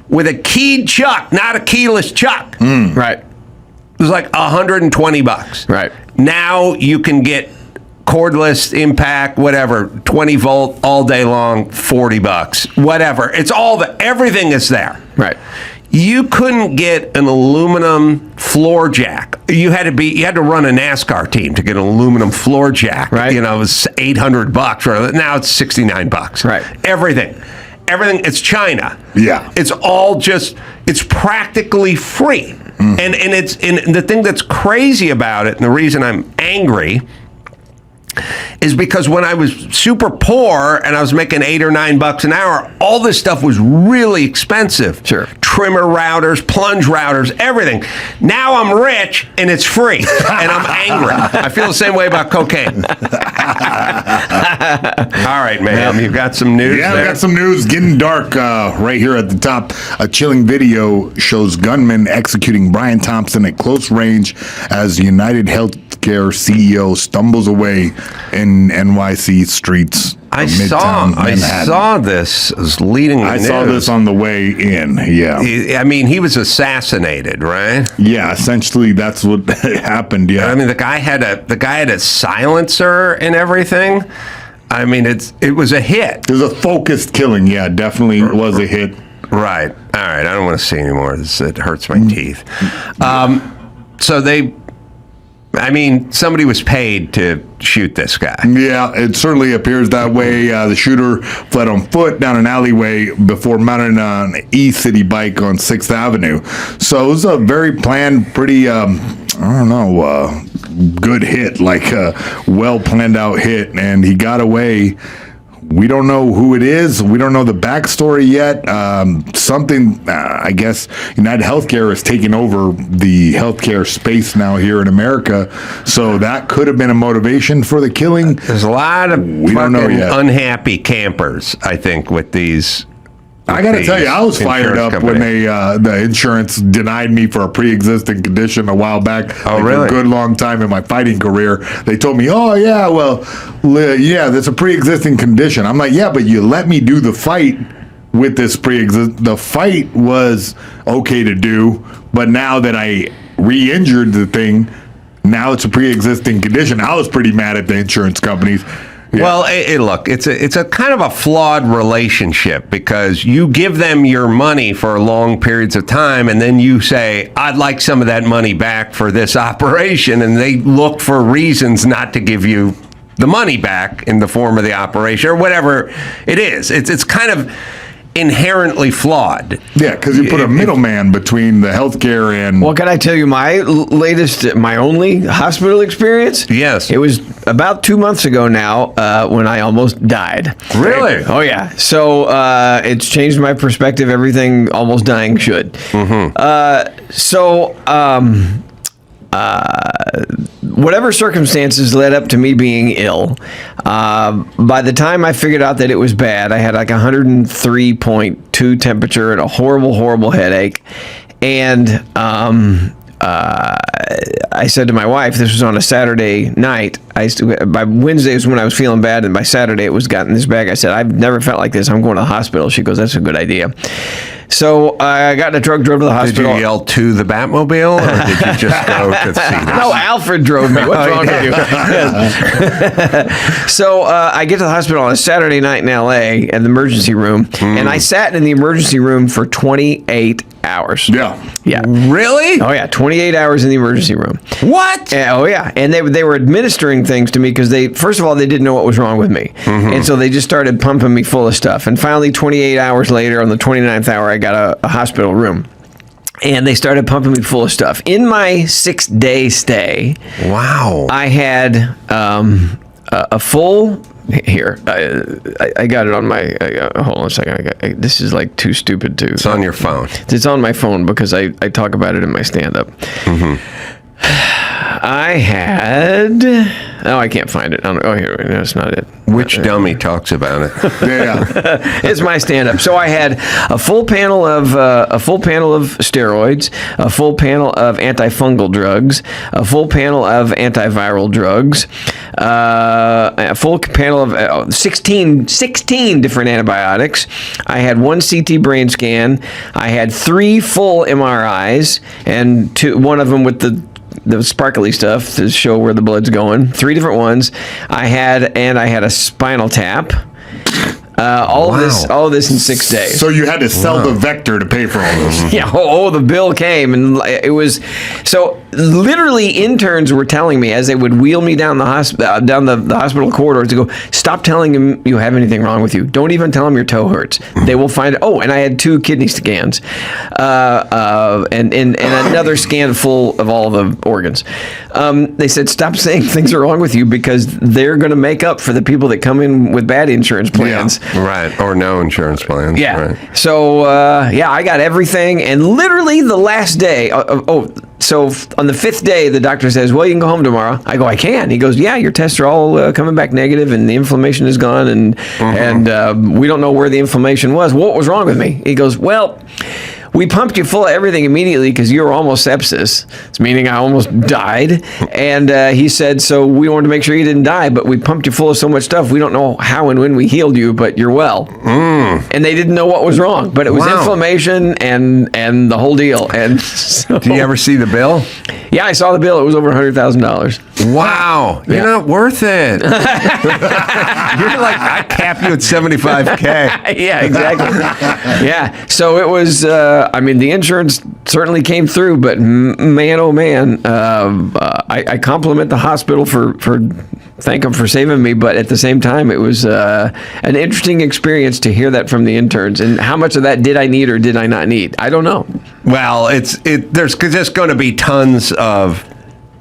S3: with a keyed chuck, not a keyless chuck.
S17: Right.
S3: It was like $120.
S17: Right.
S3: Now you can get cordless impact, whatever, 20 volt all day long, $40, whatever. It's everything is there.
S17: Right.
S3: You couldn't get an aluminum floor jack. You had to run a NASCAR team to get an aluminum floor jack.
S17: Right.
S3: You know, it was $800. Now it's $69.
S17: Right.
S3: Everything, it's China.
S16: Yeah.
S3: It's all it's practically free. And the thing that's crazy about it, and the reason I'm angry, is because when I was super poor and I was making $8 or $9 an hour, all this stuff was really expensive.
S17: Sure.
S3: Trimmer routers, plunge routers, everything. Now I'm rich and it's free, and I'm angry. I feel the same way about cocaine. All right, ma'am, you got some news?
S16: Yeah,
S3: there?
S16: we got some news. Getting dark right here at the top. A chilling video shows gunmen executing Brian Thompson at close range as United Healthcare CEO stumbles away in NYC streets.
S3: I saw this as leading the news.
S16: I saw this on the way in, yeah.
S3: I mean, he was assassinated, right?
S16: Yeah, essentially that's what happened, yeah.
S3: I mean, the guy had a silencer and everything. I mean, it was a hit.
S16: It was a focused killing, yeah, definitely was a hit.
S3: Right. All right, I don't want to see any more of this. It hurts my teeth. Somebody was paid to shoot this guy.
S16: Yeah, it certainly appears that way. The shooter fled on foot down an alleyway before mounting an E-City bike on 6th Avenue. So it was a very planned, pretty, good hit, like a well planned out hit, and he got away. We don't know who it is. We don't know the backstory yet. I guess United Healthcare is taking over the healthcare space now here in America. So that could have been a motivation for the killing.
S3: There's a lot of unhappy campers, I think, with these.
S16: I got to tell you, I was fired up when the insurance denied me for a pre-existing condition a while back.
S3: Oh, really?
S16: A good long time in my fighting career. They told me, oh, yeah, well, yeah, that's a pre-existing condition. I'm like, yeah, but you let me do the fight with this the fight was okay to do, but now that I re-injured the thing, now it's a pre-existing condition. I was pretty mad at the insurance companies. Yeah.
S3: Well, look, it's a kind of a flawed relationship because you give them your money for long periods of time, and then you say, I'd like some of that money back for this operation, and they look for reasons not to give you the money back in the form of the operation or whatever it is. It's kind of inherently flawed.
S16: Yeah, because you put a middleman between the healthcare and...
S17: Well, can I tell you my only hospital experience?
S3: Yes.
S17: It was about 2 months ago now when I almost died.
S3: Really?
S17: Oh, yeah. So it's changed my perspective. Everything almost dying should. Mm-hmm. Whatever circumstances led up to me being ill, by the time I figured out that it was bad, I had like 103.2 temperature and a horrible, horrible headache. And I said to my wife, this was on a Saturday night. By Wednesday was when I was feeling bad, and by Saturday it was gotten this bag. I said, I've never felt like this. I'm going to the hospital. She goes, that's a good idea. So I got in a truck, drove to the hospital.
S3: Did you yell to the Batmobile, or did you just go to see this?
S17: No, Alfred drove me. What's wrong with you? So I get to the hospital on a Saturday night in L.A. at the emergency room, and I sat in the emergency room for 28 hours.
S16: Yeah.
S17: Yeah.
S3: Really?
S17: Oh, yeah. 28 hours in the emergency room.
S3: What?
S17: Oh, yeah. And they were administering things to me because first of all, they didn't know what was wrong with me. Mm-hmm. And so they just started pumping me full of stuff. And finally, 28 hours later, on the 29th hour, I got a hospital room. And they started pumping me full of stuff. In my 6-day stay,
S3: wow,
S17: I had a full... Here, I got it on my... hold on a second. This is like too stupid to...
S3: It's on your phone.
S17: It's on my phone because I talk about it in my stand-up. Mm-hmm. I had... Oh, I can't find it. Here. No, that's not it.
S3: Which dummy talks about it?
S16: Yeah.
S17: It's my stand-up. So I had a full panel of steroids, a full panel of antifungal drugs, a full panel of antiviral drugs, a full panel of 16 different antibiotics. I had 1 CT brain scan. I had 3 full MRIs and one of them with the the sparkly stuff to show where the blood's going. 3 different ones. I had a spinal tap. All of this in 6 days.
S16: So you had to sell the Vector to pay for all this.
S17: Yeah. The bill came, and it was so literally interns were telling me as they would wheel me down the hospital corridor to go, stop telling them you have anything wrong with you. Don't even tell them your toe hurts. They will find it. And I had 2 kidney scans, and another scan full of all the organs. They said, stop saying things are wrong with you because they're going to make up for the people that come in with bad insurance plans.
S3: Yeah. Right, or no insurance plans.
S17: Yeah.
S3: Right.
S17: So, I got everything, and literally the last day, so on the 5th day, the doctor says, well, you can go home tomorrow. I go, I can. He goes, yeah, your tests are all coming back negative, and the inflammation is gone, and we don't know where the inflammation was. What was wrong with me? He goes, well, we pumped you full of everything immediately because you were almost sepsis. It's meaning I almost died. And he said, so we wanted to make sure you didn't die, but we pumped you full of so much stuff. We don't know how and when we healed you, but you're well. And they didn't know what was wrong, but it was inflammation and the whole deal. And so,
S3: do you ever see the bill?
S17: Yeah, I saw the bill. It was over $100,000.
S3: Wow. You're not worth it. You're like, I cap you at $75K.
S17: Yeah, exactly. Yeah. So it was, the insurance certainly came through, but man, oh man, I compliment the hospital for thank them for saving me, but at the same time, it was an interesting experience to hear that from the interns. And how much of that did I need or did I not need? I don't know.
S3: Well, there's just going to be tons of.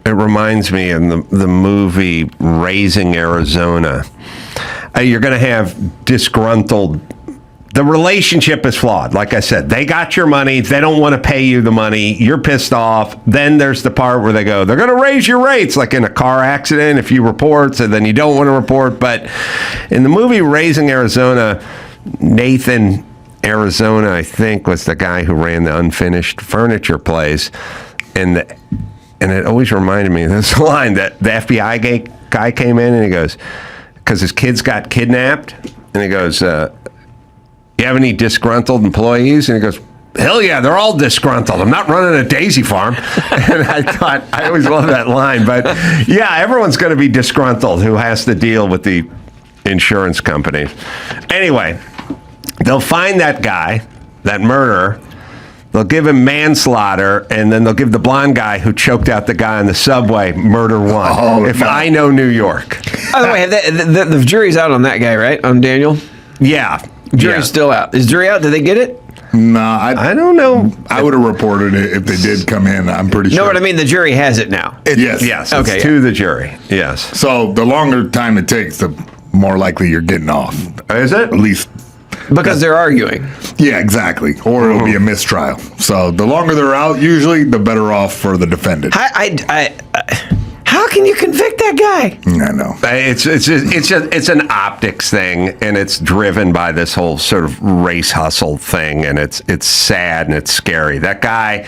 S3: It reminds me of the movie Raising Arizona. You're going to have disgruntled. The relationship is flawed. Like I said, they got your money. They don't want to pay you the money. You're pissed off. Then there's the part where they go, they're going to raise your rates, like in a car accident, if you report, so then you don't want to report. But in the movie Raising Arizona, Nathan Arizona, I think, was the guy who ran the unfinished furniture place. And it always reminded me of this line that the FBI guy came in and he goes, because his kids got kidnapped, and he goes, you have any disgruntled employees? And he goes, hell yeah, they're all disgruntled. I'm not running a daisy farm. And I thought, I always love that line. But yeah, everyone's going to be disgruntled who has to deal with the insurance companies. Anyway, they'll find that guy, that murderer. They'll give him manslaughter, and then they'll give the blonde guy who choked out the guy on the subway murder 1. I know New York.
S17: By the way, the jury's out on that guy, right? On Daniel?
S3: Yeah.
S17: Jury's still out. Is jury out? Did they get it?
S16: No,
S3: I don't know.
S16: I would have reported it if they did come in. I'm pretty sure.
S17: No, what I mean, the jury has it now.
S3: Yes.
S17: Okay.
S3: It's to the jury. Yes.
S16: So the longer time it takes, the more likely you're getting off.
S3: Is it?
S16: At least.
S17: Because they're arguing.
S16: Yeah, exactly. Or it'll be a mistrial. So the longer they're out, usually, the better off for the defendant.
S17: How can you convict that guy?
S16: I know.
S3: It's an optics thing, and it's driven by this whole sort of race hustle thing, and it's sad and it's scary. That guy.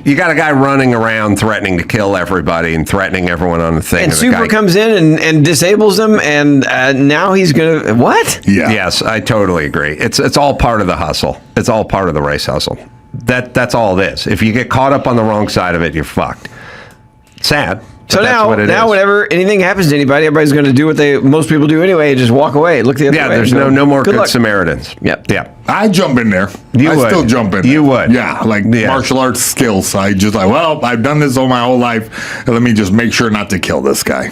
S3: You got a guy running around threatening to kill everybody and threatening everyone on the thing.
S17: And Super comes in and disables them, and now he's going to... What?
S16: Yeah.
S3: Yes, I totally agree. It's all part of the hustle. It's all part of the race hustle. That's all it is. If you get caught up on the wrong side of it, you're fucked. Sad.
S17: So now whenever anything happens to anybody, everybody's going to do what most people do anyway, just walk away, look the other way.
S3: Yeah, there's no more good Samaritans.
S17: Yep.
S3: Yeah.
S16: I jump in there. I still jump in there.
S3: You would.
S16: Yeah, martial arts skills. I just I've done this all my whole life. Let me just make sure not to kill this guy.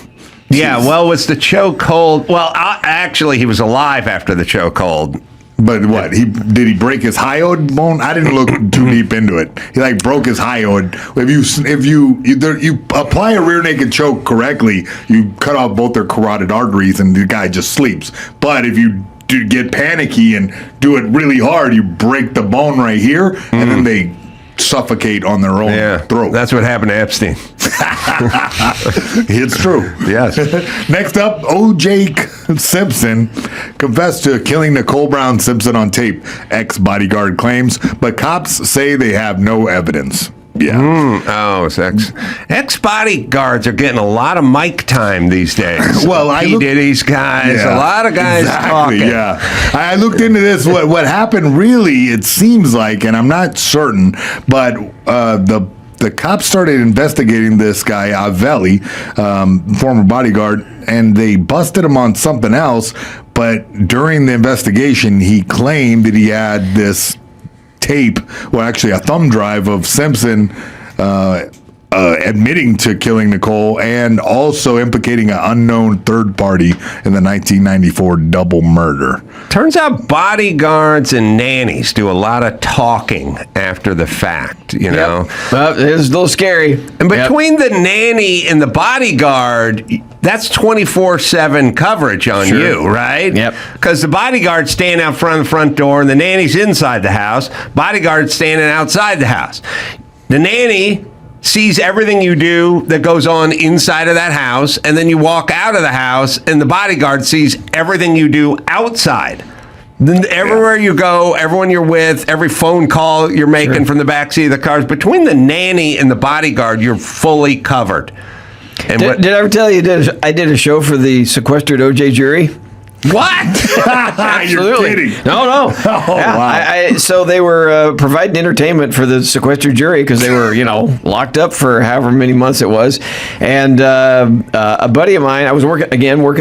S3: Yeah, well, was the chokehold... Well, actually, he was alive after the chokehold.
S16: But what? Did he break his hyoid bone? I didn't look too deep into it. He broke his hyoid. If you apply a rear naked choke correctly, you cut off both their carotid arteries and the guy just sleeps. But if you do get panicky and do it really hard, you break the bone right here, and then they suffocate on their own throat.
S3: That's what happened to Epstein.
S16: It's true.
S3: Yes.
S16: Next up, O.J. Simpson confessed to killing Nicole Brown Simpson on tape, ex-bodyguard claims, but cops say they have no evidence. Yeah.
S3: Ex-bodyguards are getting a lot of mic time these days.
S16: Well,
S3: Diddy's guys, a lot of guys talking.
S16: Yeah. I looked into this. What happened really, it seems like, and I'm not certain, but the the cops started investigating this guy, Avelli, former bodyguard, and they busted him on something else. But during the investigation, he claimed that he had this tape, well, actually a thumb drive of Simpson admitting to killing Nicole and also implicating an unknown third party in the 1994 double murder.
S3: Turns out bodyguards and nannies do a lot of talking after the fact, you know.
S17: Well, it's a little scary.
S3: And between the nanny and the bodyguard, that's 24/7 coverage on you, right?
S17: Yep.
S3: Because the bodyguard's standing out front of the front door and the nanny's inside the house. Bodyguard's standing outside the house. The nanny sees everything you do that goes on inside of that house, and then you walk out of the house and the bodyguard sees everything you do outside. Then everywhere you go, everyone you're with, every phone call you're making from the backseat of the cars, between the nanny and the bodyguard, you're fully covered. And
S17: Did I ever tell you I did a show for the sequestered O.J. jury?
S3: What?
S17: Absolutely.
S16: You're kidding.
S17: No.
S16: Oh,
S17: Yeah,
S16: wow.
S17: So they were providing entertainment for the sequestered jury because they were, locked up for however many months it was. And a buddy of mine, I was working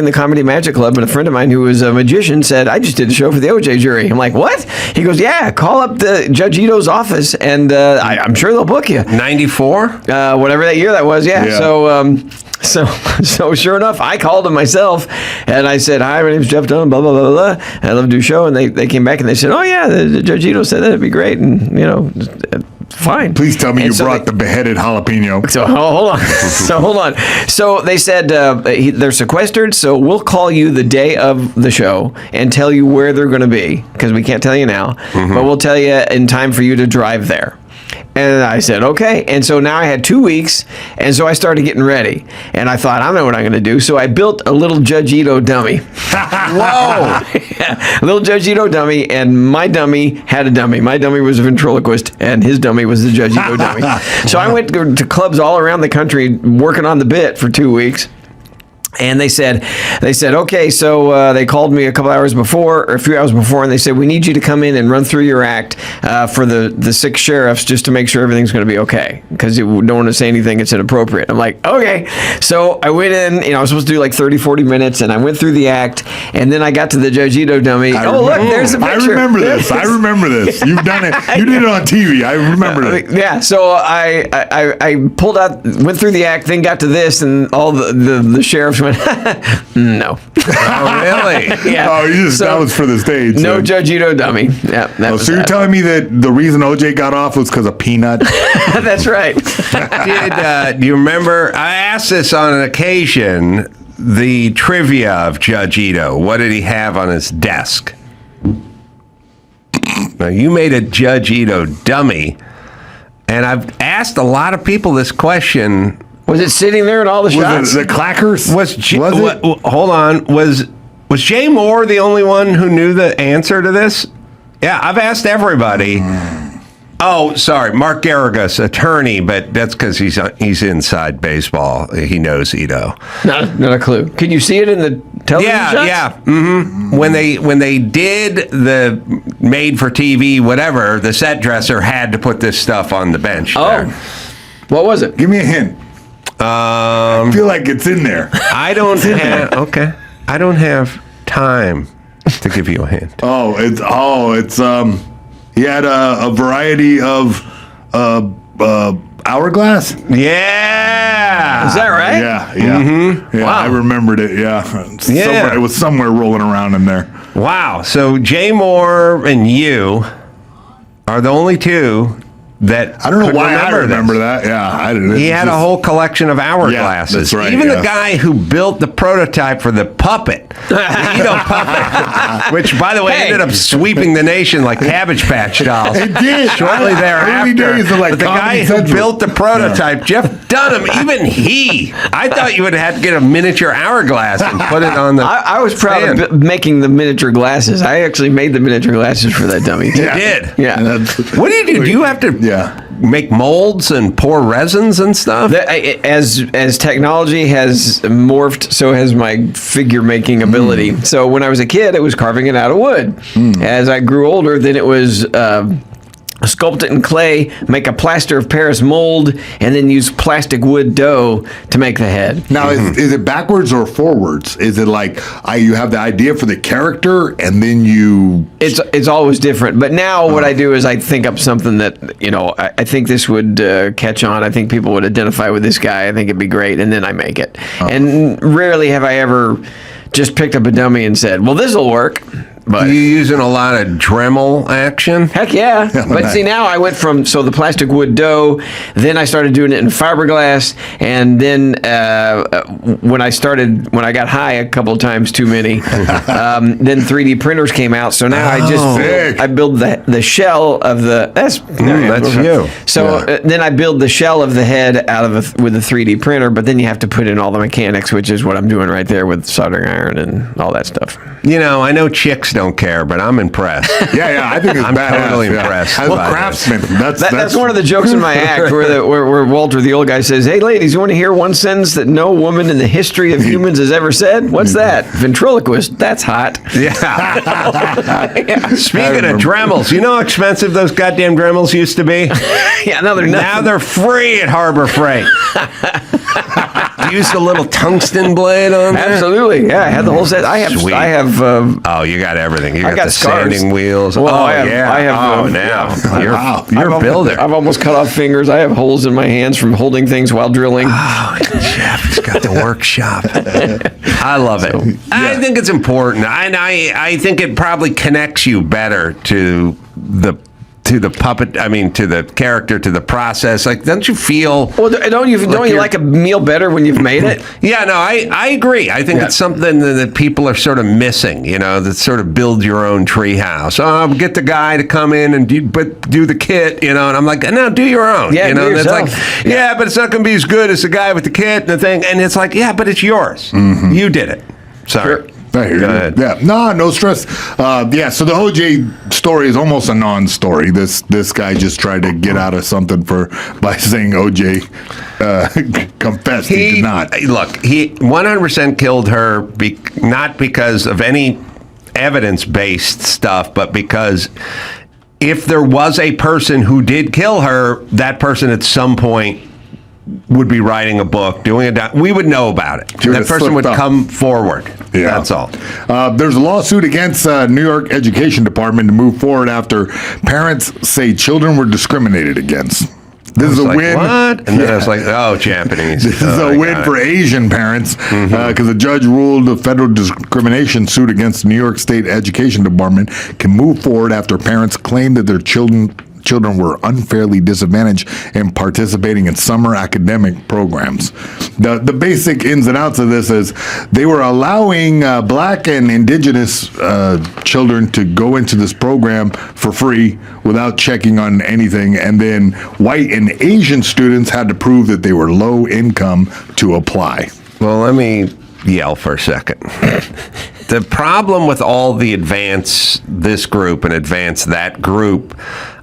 S17: the Comedy Magic Club, and a friend of mine who was a magician said, I just did a show for the OJ jury. I'm like, what? He goes, yeah, call up the Judge Ito's office, and I'm sure they'll book you.
S3: 94?
S17: Whatever that year that was, yeah. So sure enough, I called him myself, and I said, hi, my name's Jeff Dunham, blah, blah, blah, blah, blah. I love to do a show. And they came back and they said, oh, yeah, the Judge Ito said that'd be great. And, fine.
S16: Please tell me you brought the beheaded jalapeno.
S17: So hold on. So they said they're sequestered, so we'll call you the day of the show and tell you where they're going to be, because we can't tell you now, but we'll tell you in time for you to drive there. And I said, okay. And so now I had 2 weeks, and so I started getting ready. And I thought, I know what I'm going to do. So I built a little Judge Ito dummy. Whoa! A little Judge Ito dummy, and my dummy had a dummy. My dummy was a ventriloquist, and his dummy was the Judge Ito dummy. So I went to clubs all around the country working on the bit for 2 weeks. And they said, okay, so they called me a few hours before, and they said, we need you to come in and run through your act for the 6 sheriffs just to make sure everything's going to be okay, because you don't want to say anything that's inappropriate. I'm like, okay. So I went in, I was supposed to do like 30, 40 minutes, and I went through the act, and then I got to the Judge Ito dummy. Look, there's a picture.
S16: I remember this. You've done it. You did it on TV. I remember it.
S17: Yeah, so I pulled out, went through the act, then got to this, and all the sheriffs went, no.
S3: Oh, really?
S17: Yeah.
S16: Oh, that was for the stage.
S17: No
S16: so.
S17: Judge Ito dummy. Yeah.
S16: So you're telling me that the reason OJ got off was because of Peanut?
S17: That's right.
S3: Do you remember? I asked this on an occasion. The trivia of Judge Ito. What did he have on his desk? Now, you made a Judge Ito dummy, and I've asked a lot of people this question.
S17: Was it sitting there in all the shots?
S16: The clackers?
S3: Hold on. Was Jay Moore the only one who knew the answer to this? Yeah, I've asked everybody. Oh, sorry, Mark Garrigus, attorney, but that's because he's inside baseball. He knows Ito.
S17: Not a clue. Can you see it in the television shots?
S3: Yeah. Mm-hmm. When they did the made for TV whatever, the set dresser had to put this stuff on the bench.
S17: Oh, what was it?
S16: Give me a hint. I feel like it's in there.
S3: I don't have time to give you a hint.
S16: It's he had a variety of hourglass.
S3: Yeah.
S17: Is that right?
S16: Yeah.
S3: Mm-hmm.
S16: Yeah,
S3: wow.
S16: I remembered it. Yeah. It was somewhere rolling around in there.
S3: Wow. So Jay Moore and you are the only two that
S16: I don't know why I remember that. Yeah, I didn't.
S3: He had a whole collection of hourglasses.
S16: Yeah, that's right,
S3: Even the guy who built the prototype for the puppet, the Ito puppet, which, by the way, ended up sweeping the nation like Cabbage Patch Dolls.
S16: It did.
S3: Shortly thereafter.
S16: Days of like
S3: but the guy who built the prototype, Jeff Dunham, even I thought you would have had to get a miniature hourglass and put it on the
S17: I was proud of making the miniature glasses. I actually made the miniature glasses for that dummy.
S3: You did?
S17: Yeah.
S3: What do you do? Do you have to make molds and pour resins and stuff?
S17: As technology has morphed, so has my figure making ability. So when I was a kid, it was carving it out of wood. As I grew older, then it was sculpt it in clay, make a plaster of Paris mold, and then use plastic wood dough to make the head.
S16: Now, is it backwards or forwards? Is it like you have the idea for the character and then you...
S17: It's always different. But now what I do is I think up something that, you know, I think this would catch on. I think people would identify with this guy. I think it'd be great. And then I make it. And rarely have I ever just picked up a dummy and said, well, this will work. But
S3: you using a lot of Dremel action?
S17: Heck yeah. But see, now I went from, the plastic wood dough, then I started doing it in fiberglass, and then when I got high a couple of times too many, then 3D printers came out, so now I build the shell of the, that's
S3: you.
S17: So then I build the shell of the head with a 3D printer, but then you have to put in all the mechanics, which is what I'm doing right there with soldering iron and all that stuff.
S3: You know, I know chicks don't care, but I'm impressed.
S16: Yeah, I think it's
S3: I'm
S16: badass.
S3: totally impressed.
S16: As a craftsman,
S17: that's one of the jokes in my act where Walter, the old guy, says, "Hey, ladies, you want to hear one sentence that no woman in the history of humans has ever said? What's that? Ventriloquist. That's hot."
S3: Yeah. Speaking of Dremels, you know how expensive those goddamn Dremels used to be?
S17: Yeah, now they're nothing.
S3: Now they're free at Harbor Freight. Used a little tungsten blade on there?
S17: Absolutely. Yeah, I had the whole set. I have.
S3: Sweet.
S17: I have.
S3: Oh, you got everything. You got the
S17: scars.
S3: sanding wheels.
S17: Well,
S3: oh,
S17: I have,
S3: yeah.
S17: I have.
S3: You're a builder.
S17: I've almost cut off fingers. I have holes in my hands from holding things while drilling.
S3: Oh, Jeff's got the workshop. I love it. Yeah. I think it's important. I think it probably connects you better to the puppet, to the character, to the process. Like, don't you feel...
S17: Well, don't you like a meal better when you've made it?
S3: Yeah, no, I agree. I think it's something that people are sort of missing, that sort of build your own treehouse. Oh, get the guy to come in and do the kit, and I'm like, no, do your own.
S17: Yeah, do
S3: it's
S17: yourself.
S3: like, yeah, but it's not going to be as good as the guy with the kit and the thing. And it's like, yeah, but it's yours. Mm-hmm. You did it. Sorry.
S16: Sure. Go ahead. Yeah, no stress. So the OJ story is almost a non-story. This guy just tried to get out of something by saying OJ confessed he did not.
S3: Look, he 100% killed her, not because of any evidence-based stuff, but because if there was a person who did kill her, that person at some point would be writing a book, doing it. We would know about it. That person would come forward. Yeah. That's all.
S16: There's a lawsuit against New York Education Department to move forward after parents say children were discriminated against. This is a win.
S3: What? And then I was like, oh, Japanese.
S16: This is a win for Asian parents because the judge ruled a federal discrimination suit against the New York State Education Department can move forward after parents claim that their children were unfairly disadvantaged in participating in summer academic programs. The basic ins and outs of this is they were allowing black and indigenous children to go into this program for free without checking on anything, and then white and Asian students had to prove that they were low income to apply.
S3: Well, let me yell for a second. The problem with all the advance this group and advance that group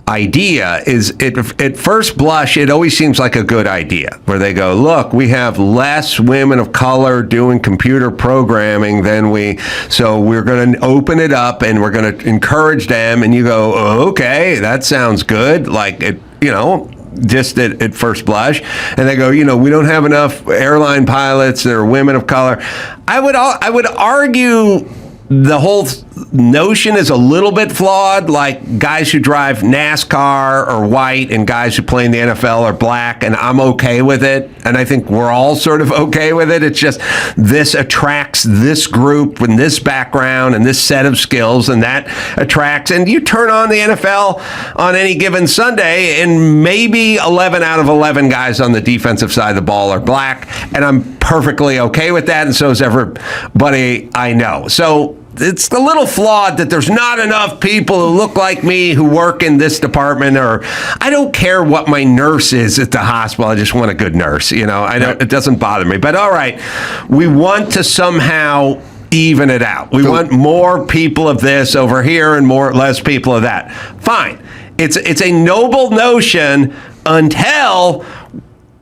S3: idea is, at first blush, it always seems like a good idea, where they go, look, we have less women of color doing computer programming so we're going to open it up and we're going to encourage them. And you go, oh, okay, that sounds good. Like, just at first blush. And they go, we don't have enough airline pilots that are women of color. I would argue the whole notion is a little bit flawed. Like, guys who drive NASCAR are white and guys who play in the NFL are black, and I'm okay with it. And I think we're all sort of okay with it. It's just this attracts this group with this background and this set of skills, and that attracts. And you turn on the NFL on any given Sunday, and maybe 11 out of 11 guys on the defensive side of the ball are black, and I'm perfectly okay with that, and so is everybody I know. So it's a little flawed that there's not enough people who look like me who work in this department, or I don't care what my nurse is at the hospital. I just want a good nurse. It doesn't bother me. But all right, we want to somehow even it out. We want more people of this over here and less people of that. Fine. It's a noble notion until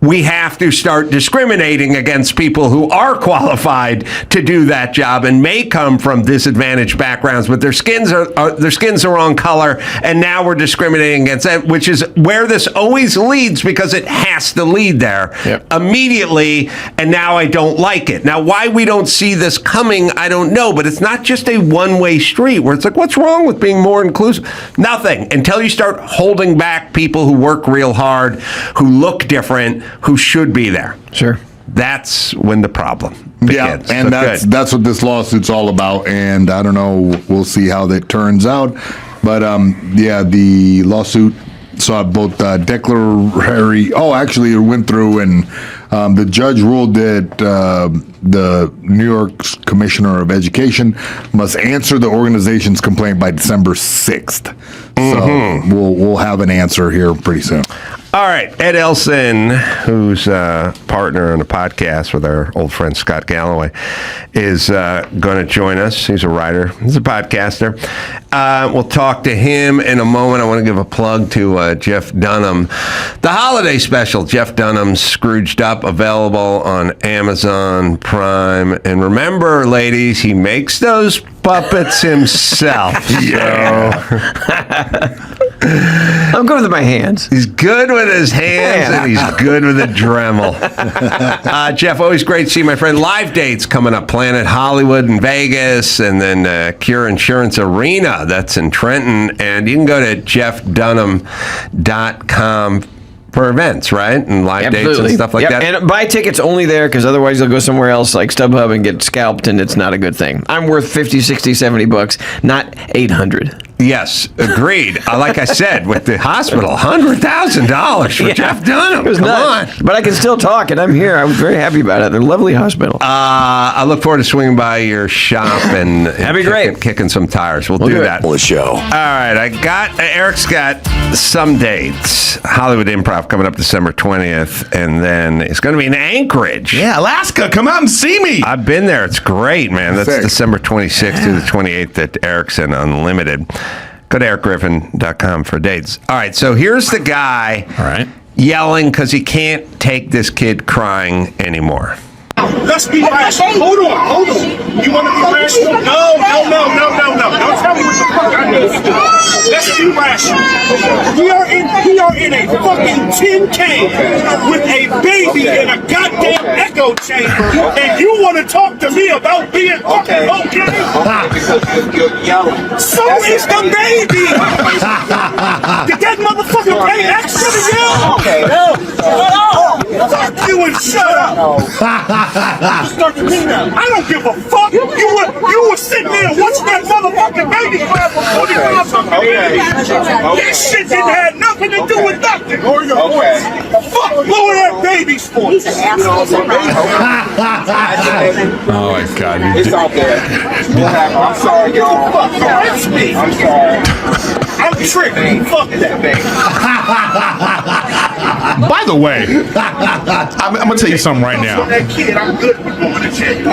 S3: we have to start discriminating against people who are qualified to do that job and may come from disadvantaged backgrounds, but their skins are the wrong color, and now we're discriminating against that, which is where this always leads, because it has to lead there immediately, and now I don't like it. Now, why we don't see this coming, I don't know, but it's not just a one-way street where it's like, what's wrong with being more inclusive? Nothing, until you start holding back people who work real hard, who look different, who should be there.
S17: Sure.
S3: That's when the problem begins.
S16: Yeah, and that's what this lawsuit's all about. And I don't know, we'll see how that turns out. But the lawsuit saw both declaratory. Oh, actually, it went through, and the judge ruled that the New York's Commissioner of Education must answer the organization's complaint by December 6th. So we'll have an answer here pretty soon.
S3: All right, Ed Elson, who's a partner on a podcast with our old friend Scott Galloway, is going to join us. He's a writer. He's a podcaster. We'll talk to him in a moment. I want to give a plug to Jeff Dunham. The holiday special, Jeff Dunham's Scrooged Up, available on Amazon Prime. And remember, ladies, he makes those puppets himself.
S17: I'm good with my hands.
S3: He's good with his hands, and he's good with a Dremel. Jeff, always great to see you, my friend. Live dates coming up. Planet Hollywood in Vegas, and then Cure Insurance Arena, that's in Trenton. And you can go to jeffdunham.com for events, right? And live dates and stuff like that.
S17: And buy tickets only there, because otherwise you'll go somewhere else like StubHub and get scalped, and it's not a good thing. I'm worth $50, $60, $70, not $800.
S3: Yes, agreed. Like I said, with the hospital, $100,000 for Jeff Dunham. Come on.
S17: But I can still talk, and I'm here. I was very happy about it. They're a lovely hospital.
S3: I look forward to swinging by your shop and
S17: That'd be great.
S3: Kicking some tires. We'll do that.
S2: The show.
S3: All right, Eric's got some dates. Hollywood Improv coming up December 20th, and then it's going to be in Anchorage.
S14: Yeah, Alaska. Come out and see me.
S3: I've been there. It's great, man. That's December 26th to the 28th at Erickson Unlimited. Go to ericgriffin.com for dates. All right, so here's the guy yelling because he can't take this kid crying anymore.
S18: Let's be rational. Hold on. You want to be rational? No. Don't tell me what the fuck I need to do. Let's be rational. We are in a fucking tin can with a baby in a goddamn echo chamber, and you want to talk to me about being fucking okay? So is the baby. Did that motherfucker pay extra to yell? Fuck you and shut up. I don't give a fuck. You were sitting there and watching that motherfucking baby cry for 45 fucking minutes. That shit didn't have nothing to do with nothing. Fuck blowing that baby sports.
S14: Oh my God.
S18: It's all good. I'm sorry. It's me. I'm sorry. I'm tripping. Fuck that baby.
S14: By the way, I'm going to tell you something right now.
S18: That kid, I'm good with blowing the shit.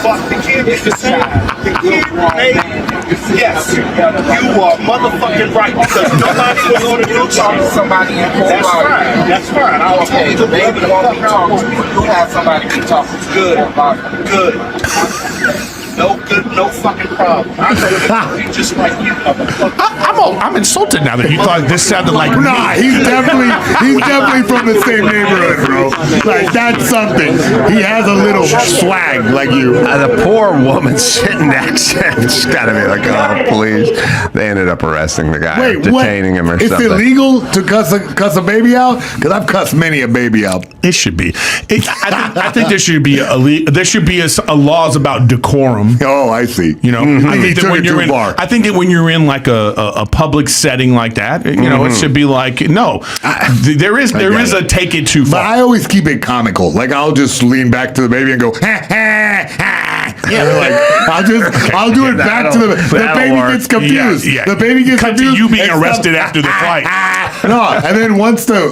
S18: Fuck the kid is the same. The kid made. Yes, you are motherfucking right, because nobody was going to do somebody. That's fine. I'll tell you the baby won't be talking. You have somebody to talk to. Good. No fucking problem. I'm just like you, motherfucker.
S14: I'm insulted now that you thought this sounded like
S16: Nah, he's definitely from the same neighborhood, bro. Like, that's something. He has a little swag like you.
S3: The poor woman sitting next to him just got to be like, oh, please. They ended up arresting the guy, detaining him or something.
S16: It's illegal to cuss a baby out? Because I've cussed many a baby out.
S14: It should be. I think there should be laws about decorum.
S16: Oh, I see.
S14: You know, I think that when you're in like a public setting like that, you know, it should be like there is a take it too far.
S16: But I always keep it comical. Like, I'll just lean back to the baby and go, ha ha ha. Yeah, like I'll do it back to the baby gets confused.
S14: Yeah.
S16: The baby gets
S14: confused.
S16: To
S14: you being arrested after the flight.
S16: No, and then once the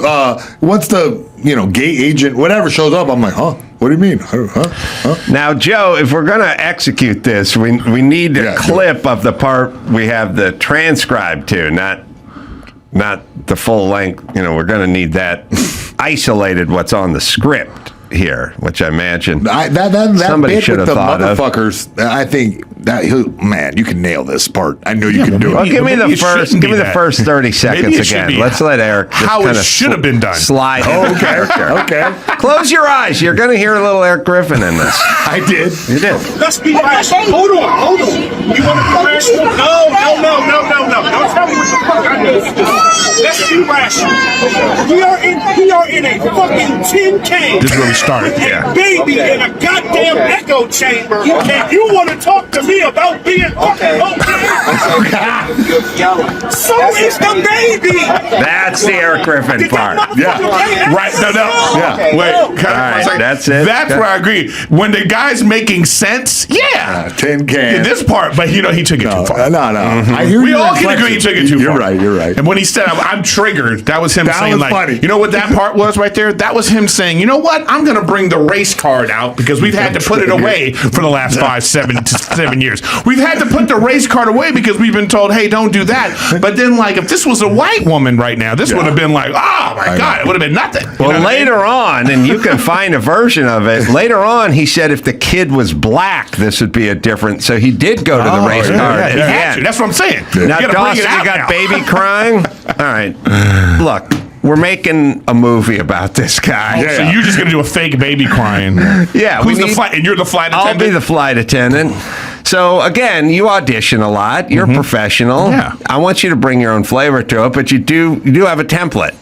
S16: gay agent whatever shows up, I'm like, huh? What do you mean? Huh?
S3: Now, Joe, if we're going to execute this, we need a clip of the part we have the transcribe to, not not the full length. We're going to need that isolated. What's on the script here, which I imagine
S16: that
S3: somebody
S16: bit
S3: should
S16: with
S3: have
S16: the
S3: thought of.
S16: motherfuckers. I think that man, you can nail this part. I know you can do
S3: Well,
S16: it.
S3: give me the
S14: it
S3: first.
S14: shouldn't
S3: Give me
S14: be
S3: the
S14: that.
S3: first 30 seconds
S14: Maybe it should
S3: again.
S14: be
S3: Let's let Eric just
S14: how it
S3: kinda
S14: should have been done.
S3: Slide.
S16: Oh,
S3: into character.
S16: Okay.
S3: Close your eyes. You're going to hear a little Eric Griffin in this.
S16: I did.
S3: You did.
S18: Let's be rational. Hold on. You want to be rational? No. Don't tell me what the fuck I do. Let's be rational. We are in a fucking tin can.
S14: This is where we start. Yeah.
S18: Baby in a goddamn echo chamber, and you want to talk to me about being okay? So is the baby.
S3: That's the Eric Griffin part.
S14: Yeah. Right. No. Yeah. Wait.
S3: All right. That's it.
S14: That's where I agree. When the guy's making sense, yeah.
S16: Tin can.
S14: In this part, but he took it too far.
S16: No. I hear
S14: We
S16: your
S14: all can
S16: inflection.
S14: agree he took it too far.
S16: You're right.
S14: And when he said, I'm triggered, that was him
S16: That
S14: saying,
S16: was
S14: like,
S16: funny.
S14: you know what that part was right there? That was him saying, you know what? I'm going to bring the race card out because we've had to put it away for the last 7 years. We've had to put the race card away because we've been told, hey, don't do that. But then, like, if this was a white woman right now, this would have been like, oh, my God, it would have been nothing. You know
S3: Well,
S14: what I mean?
S3: later on, and you can find a version of it, later on, he said if the kid was black, this would be a different. So he did go to the race card.
S14: Yeah, he had
S3: again.
S14: to. That's what I'm saying.
S3: Now,
S14: You gotta bring
S3: Dawson,
S14: it out
S3: you got
S14: now.
S3: baby crying? All right. Look, we're making a movie about this guy.
S14: So you're just going to do a fake baby crying.
S3: Yeah.
S14: Who's the flight? And you're the flight attendant?
S3: I'll be the flight attendant. So, again, you audition a lot. You're a professional.
S14: Yeah.
S3: I want you to bring your own flavor to it, but you do have a template.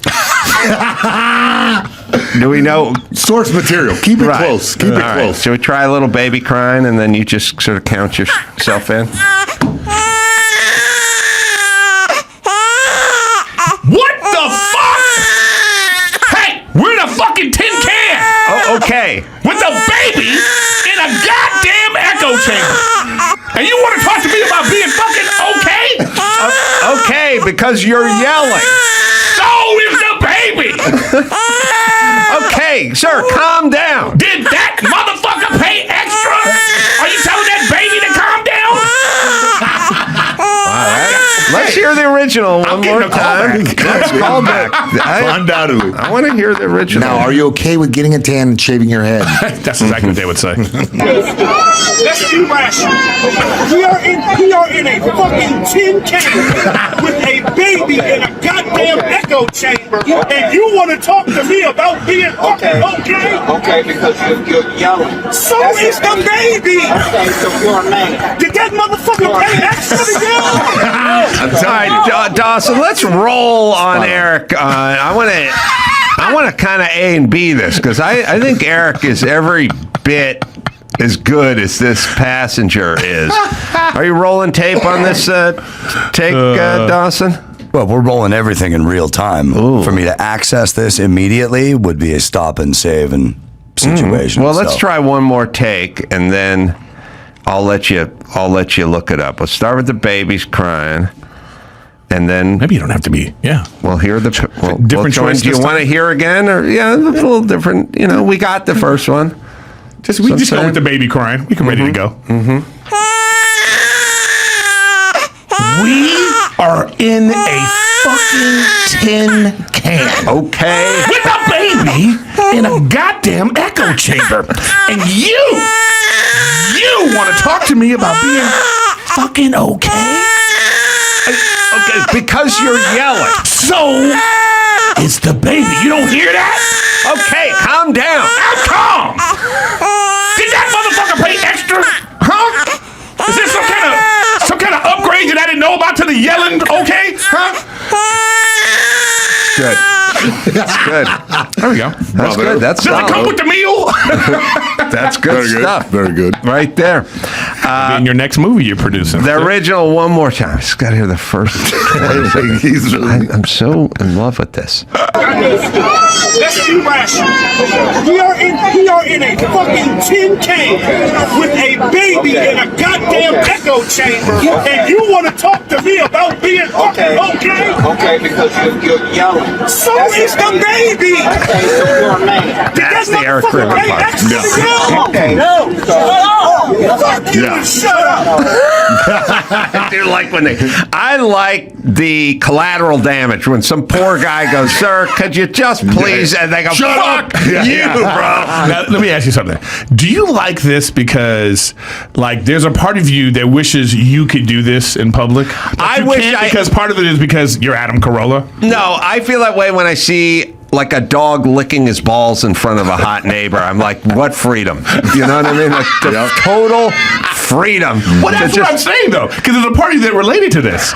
S3: Do we know?
S16: Source material. Keep it close. Keep it
S3: All
S16: close.
S3: Right. Should we try a little baby crying and then you just sort of count yourself in?
S14: What the fuck? Hey, we're in a fucking tin can.
S3: Oh, okay.
S14: With a baby in a goddamn echo chamber. And you want to talk to me about being fucking okay?
S3: Okay, because you're yelling.
S14: So is the baby.
S3: Okay, sir, calm down.
S14: Did that motherfucker pay extra? Are you telling that baby to calm down?
S3: All right. Let's hear the original one more time. Let's call back.
S16: Undoubtedly.
S3: I want to hear the original.
S16: Now, are you okay with getting a tan and shaving your head?
S14: That's exactly what they would say.
S18: Let's be rational. We are in a fucking tin can with a baby in a goddamn echo chamber, and you want to talk to me about being okay?
S10: Okay, because you're yelling.
S18: So is the baby.
S10: Okay, so you're a man.
S18: Did that motherfucker pay extra to yell?
S3: All right, Dawson, let's roll on Eric. I want to kind of A and B this because I think Eric is every bit as good as this passenger is. Are you rolling tape on this take, Dawson?
S5: Well, we're rolling everything in real time.
S3: Ooh.
S5: For me to access this immediately would be a stop and save and situation.
S3: Well, let's try one more take, and then I'll let you look it up. Let's start with the baby's crying, and then
S14: maybe you don't have to be. Yeah.
S3: We'll hear the
S14: different choice.
S3: Do you want to hear again, or a little different? We got the first one.
S14: We just go with the baby crying. We can ready to go. We are in a fucking tin can.
S3: Okay.
S14: With a baby in a goddamn echo chamber. And you want to talk to me about being fucking okay?
S3: Okay, because you're yelling.
S14: So it's the baby. You don't hear that?
S3: Okay, calm down.
S14: I'm calm. Did that motherfucker pay extra? Huh? Is this some kind of upgrade that I didn't know about to the yelling? Okay, huh?
S3: Good. That's good.
S14: There we go.
S3: That's good. That's
S14: Does it come
S3: solid.
S14: with the meal?
S3: That's good
S16: Very good.
S3: stuff.
S16: Very good.
S3: Right there.
S14: In your next movie you're producing.
S3: The original one more time. I just got to hear the first. I'm so in love with this.
S18: Let's be rational. We are in a fucking tin can with a baby in a goddamn echo chamber, and you want to talk to me about being okay?
S10: Okay, because you're yelling.
S18: So is the baby.
S10: Okay, so you're a man.
S3: That's the Eric Griffin part.
S18: Okay,
S10: No.
S18: Fuck you and shut up.
S3: I do like when I like the collateral damage when some poor guy goes, "Sir, could you just please?" And they go,
S14: Shut
S3: "Fuck
S14: up.
S3: you, bro."
S14: Now, let me ask you something. Do you like this because, like, there's a part of you that wishes you could do this in public?
S3: I wish
S14: because part of it is because you're Adam Carolla.
S3: No, I feel that way when I see like a dog licking his balls in front of a hot neighbor. I'm like, what freedom? You know what I mean? Like the total freedom.
S14: Well, that's what I'm saying though, because there's a party that related to this.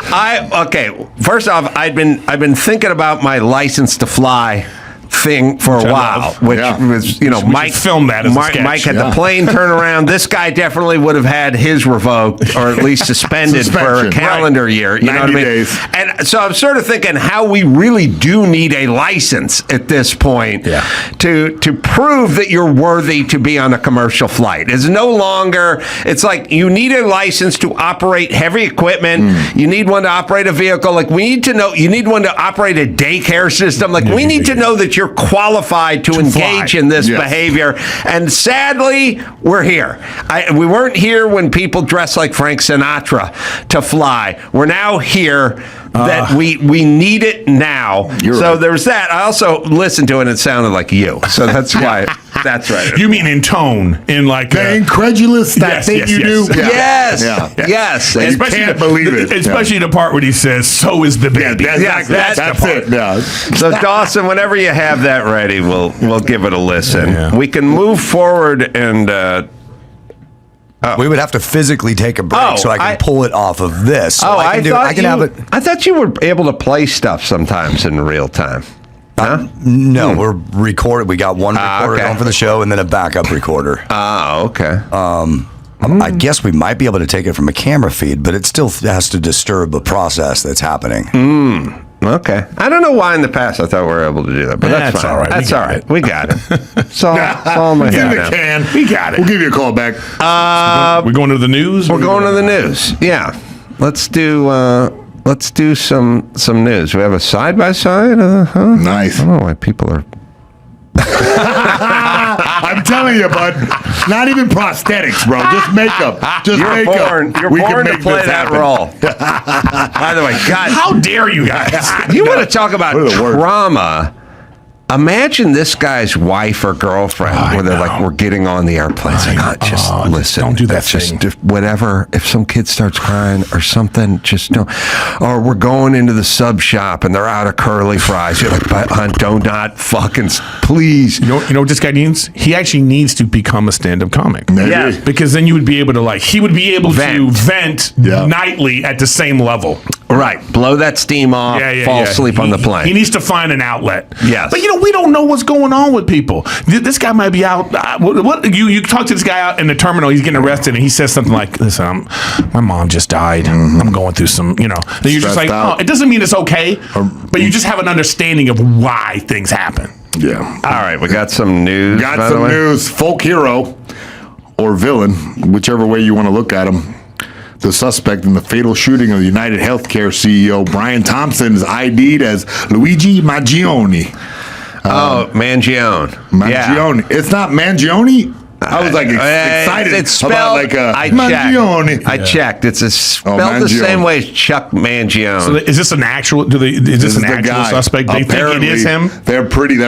S3: Okay. First off, I've been thinking about my license to fly thing for a while, which was, Mike
S14: filmed that as a sketch.
S3: Mike had the plane turn around. This guy definitely would have had his revoked or at least suspended for a calendar year. You know what I mean?
S16: Days.
S3: And so I'm sort of thinking how we really do need a license at this point to prove that you're worthy to be on a commercial flight. It's no longer, it's like you need a license to operate heavy equipment. You need one to operate a vehicle. Like we need to know, you need one to operate a daycare system. Like we need to know that you're qualified to engage in this behavior. And sadly, we're here. We weren't here when people dress like Frank Sinatra to fly. We're now here that we need it now. So there's that. I also listened to it and it sounded like you. So that's why. That's right.
S14: You mean in tone, in like
S16: the incredulous that thing you do?
S3: Yes.
S16: Yes.
S14: And
S16: You can't believe it.
S14: Especially the part where he says, "So is the baby."
S16: That's
S14: the part.
S16: it. Yeah.
S3: So Dawson, whenever you have that ready, we'll give it a listen. We can move forward and.
S19: We would have to physically take a break so I can pull it off of this. So I
S3: thought you were able to play stuff sometimes in real time. Huh?
S19: No, we're recorded. We got one recorder going for the show and then a backup recorder.
S3: Okay.
S19: I guess we might be able to take it from a camera feed, but it still has to disturb the process that's happening.
S3: Okay. I don't know why in the past I thought we were able to do that, but that's fine.
S14: all right.
S3: That's all right. We got it. It's all in my
S16: It's in
S3: head
S16: the
S3: now.
S16: can.
S14: We got it.
S16: We'll give you a call back.
S14: We're going to the news.
S3: We're going to the news. Yeah. Let's do some news. We have a side by side.
S16: Nice.
S3: I don't know why people are.
S16: I'm telling you, bud. Not even prosthetics, bro. Just makeup. Just makeup.
S3: You're
S16: We can
S3: born to
S16: make
S3: play
S16: this
S3: that
S16: happen.
S3: role. By the way, God,
S14: How dare you guys?
S3: you want to talk about
S16: What are the words?
S3: trauma? Imagine this guy's wife or girlfriend where they're like, we're getting on the airplane. It's like, just listen.
S14: don't do that
S3: Just
S14: thing.
S3: whatever. If some kid starts crying or something, just don't. Or we're going into the sub shop and they're out of curly fries. You're like, but do not fucking, please.
S14: You know what this guy needs? He actually needs to become a stand-up comic.
S3: Yeah.
S14: Because then you would be able to he would be able to vent
S16: Yeah.
S14: nightly at the same level.
S3: Right. Blow that steam off, fall asleep on the plane.
S14: He needs to find an outlet.
S3: Yes.
S14: But we don't know what's going on with people. This guy might be out. You talk to this guy out in the terminal, he's getting arrested, and he says something like, "Listen, my mom just died. I'm going through some, Then you're just like,
S16: out.
S14: oh, it doesn't mean it's okay, but you just have an understanding of why things happen.
S16: Yeah.
S3: All right. We got some news.
S16: Got
S3: by the
S16: some
S3: way.
S16: news. Folk hero or villain, whichever way you want to look at him. The suspect in the fatal shooting of United Healthcare CEO Brian Thompson is ID'd as Luigi Mangione.
S3: Mangione.
S16: Mangione. It's not Mangione? I was like excited
S3: It's spelled,
S16: about like
S3: Mangione. I checked. It's spelled the same way as Chuck Mangione.
S14: So is this an actual? Is this an actual
S16: guy.
S14: suspect? They
S16: Apparently,
S14: think it is him.
S16: They're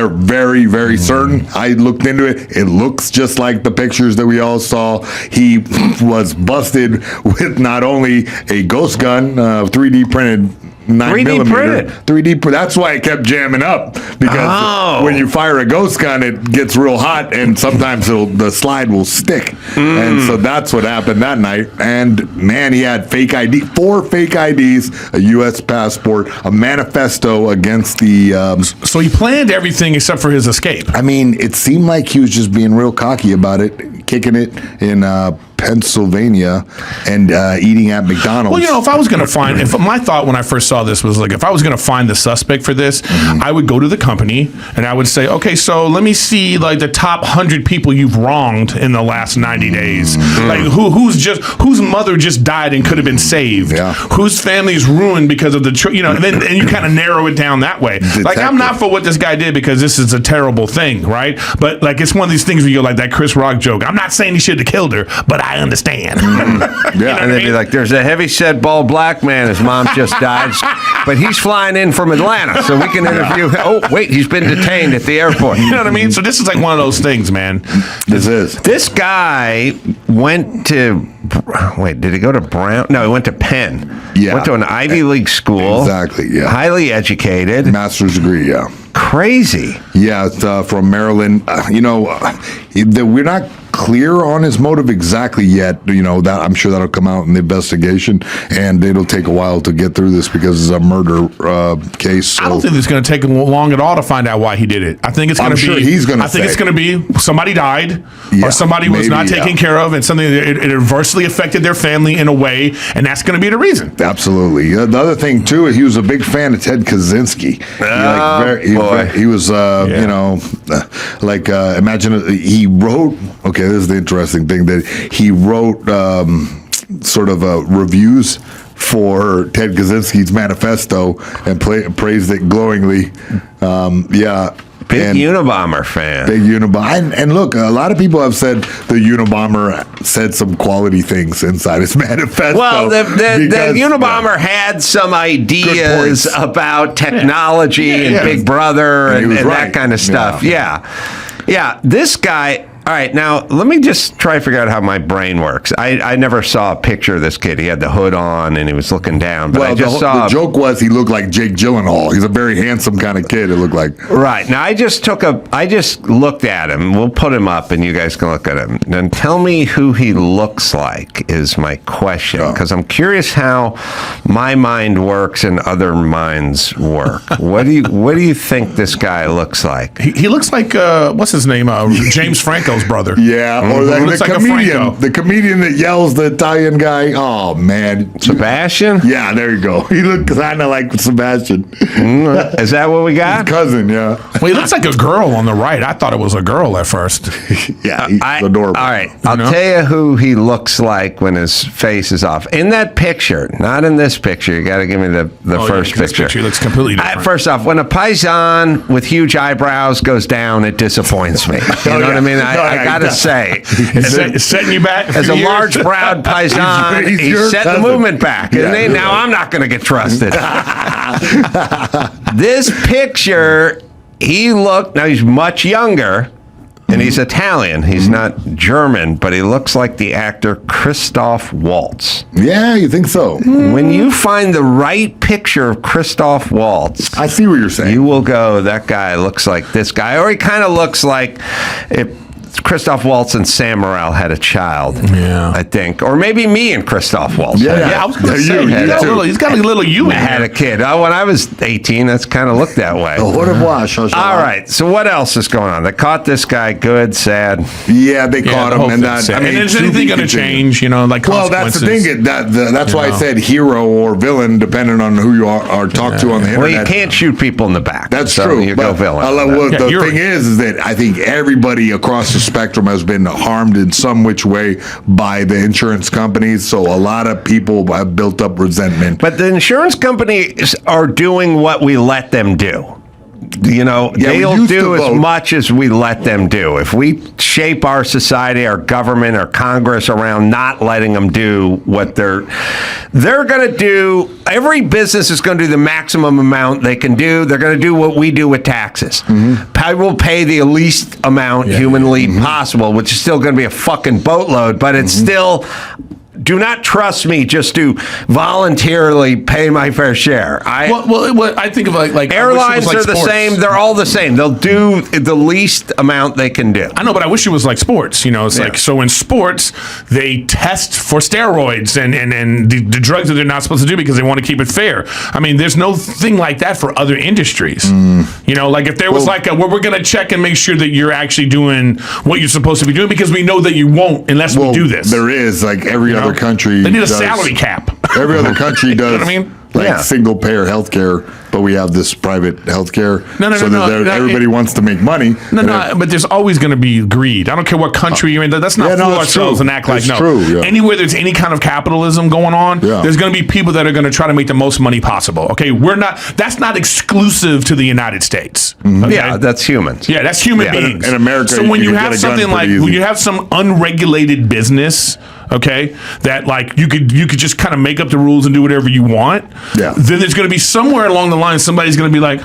S16: very, very certain. I looked into it. It looks just like the pictures that we all saw. He was busted with not only a ghost gun, 3D printed 9mm.
S3: printed.
S16: 3D. That's why it kept jamming up because when you fire a ghost gun, it gets real hot and sometimes the slide will stick. And so that's what happened that night. And man, he had fake ID, 4 fake IDs, a U.S. passport, a manifesto against the.
S14: So he planned everything except for his escape.
S16: I mean, it seemed like he was just being real cocky about it, kicking it in Pennsylvania and eating at McDonald's.
S14: Well, if I was going to find, my thought when I first saw this was like, if I was going to find the suspect for this, I would go to the company and I would say, okay, so let me see like the top 100 people you've wronged in the last 90 days. Like whose mother just died and could have been saved.
S16: Yeah.
S14: Whose family is ruined because of and you kind of narrow it down that way. Like I'm not for what this guy did because this is a terrible thing, right? But like it's one of these things where you're like that Chris Rock joke. I'm not saying he should have killed her, but I understand.
S3: Yeah, and they'd be like, "There's a heavy-set bald black man. His mom just died, but he's flying in from Atlanta, so we can interview him. Oh, wait, he's been detained at the airport."
S14: You know what I mean? So this is like one of those things, man.
S3: This guy went to. Wait, did he go to Brown? No, he went to Penn.
S16: Yeah.
S3: Went to an Ivy League school.
S16: Exactly, yeah.
S3: Highly educated.
S16: Master's degree, yeah.
S3: Crazy.
S16: Yeah, it's from Maryland. We're not clear on his motive exactly yet. That I'm sure that'll come out in the investigation, and it'll take a while to get through this because it's a murder case. So.
S14: I don't think it's going to take him long at all to find out why he did it. I think it's going to be.
S16: Sure he's going to.
S14: I think it's going to be somebody died,
S16: Yeah,
S14: or somebody was not taken care of, and something it adversely affected their family in a way, and that's going to be the reason.
S16: Absolutely. The other thing too, he was a big fan of Ted Kaczynski. He was, imagine he wrote. Okay, this is the interesting thing that he wrote sort of reviews for Ted Kaczynski's manifesto and praised it glowingly.
S3: Big Unabomber fan.
S16: Big Unabomber. And look, a lot of people have said the Unabomber said some quality things inside his manifesto.
S3: Well, the Unabomber had some ideas about technology and Big Brother and that kind of stuff. Yeah. This guy. All right, now let me just try to figure out how my brain works. I never saw a picture of this kid. He had the hood on and he was looking down. But I just saw
S16: the joke was he looked like Jake Gyllenhaal. He's a very handsome kind of kid. It looked like
S3: right. Now I just looked at him. We'll put him up, and you guys can look at him. Then tell me who he looks like is my question, because I'm curious how my mind works and other minds work. What do you think this guy looks like?
S14: He looks like what's his name? James Franco. Brother.
S16: Yeah, or the comedian that yells, the Italian guy. Oh man,
S3: Sebastian.
S16: Yeah, there you go. He looked kind of like Sebastian.
S3: Is that what we got?
S16: His cousin, yeah.
S14: Well, he looks like a girl on the right. I thought it was a girl at first.
S16: Yeah, he's adorable.
S3: All right, I'll tell you who he looks like when his face is off. In that picture, not in this picture. You got to give me the first picture.
S14: This picture looks completely different.
S3: First off, when a paisan with huge eyebrows goes down, it disappoints me. You know what I mean? I gotta say,
S14: it's setting you back.
S3: As a large-browed paisan, he's setting the movement back. And now I'm not going to get trusted. This picture, now he's much younger, and he's Italian. He's not German, but he looks like the actor Christoph Waltz.
S16: Yeah, you think so?
S3: When you find the right picture of Christoph Waltz,
S16: I see what you're saying.
S3: You will go, that guy looks like this guy, or he kind of looks like Christoph Waltz and Sam Morril had a child, I think. Or maybe me and Christoph Waltz.
S14: Yeah, I was going to say, he's got a little you in there.
S3: Had a kid. When I was 18, that's kind of looked that way.
S16: Au revoir.
S3: All right, so what else is going on? They caught this guy, good, sad.
S16: Yeah, they caught him. And
S14: is anything going to change, like
S16: well, that's the thing. That's why I said hero or villain, depending on who you are talked to on the internet.
S3: Well, you can't shoot people in the back.
S16: That's true.
S3: You go villain.
S16: The thing is that I think everybody across the spectrum has been harmed in some which way by the insurance companies, so a lot of people have built up resentment.
S3: But the insurance companies are doing what we let them do. They'll do as much as we let them do. If we shape our society, our government, our Congress around not letting them do what they're going to do, every business is going to do the maximum amount they can do. They're going to do what we do with taxes. I will pay the least amount humanly possible, which is still going to be a fucking boatload, but it's still... Do not trust me just to voluntarily pay my fair share.
S14: I think of like
S3: airlines are the same. They're all the same. They'll do the least amount they can do.
S14: I know, but I wish it was like sports. It's like, so in sports, they test for steroids and the drugs that they're not supposed to do because they want to keep it fair. I mean, there's no thing like that for other industries. Like if there was we're going to check and make sure that you're actually doing what you're supposed to be doing because we know that you won't unless we do this.
S16: There is every other country.
S14: They need a salary cap.
S16: Every other country does.
S14: You know what I mean?
S16: Single payer healthcare, but we have this private healthcare.
S14: No,
S16: everybody wants to make money.
S14: But there's always going to be greed. I don't care what country you're in. Let's not fool ourselves and act like
S16: it's true.
S14: Anywhere there's any kind of capitalism going on, there's going to be people that are going to try to make the most money possible. Okay, that's not exclusive to the United States. Okay?
S3: Yeah, that's humans.
S14: Yeah, that's human beings.
S16: In America,
S14: so when you have something like when you have some unregulated business okay, that like you could just kind of make up the rules and do whatever you want, then there's going to be somewhere along the line somebody's going to be like,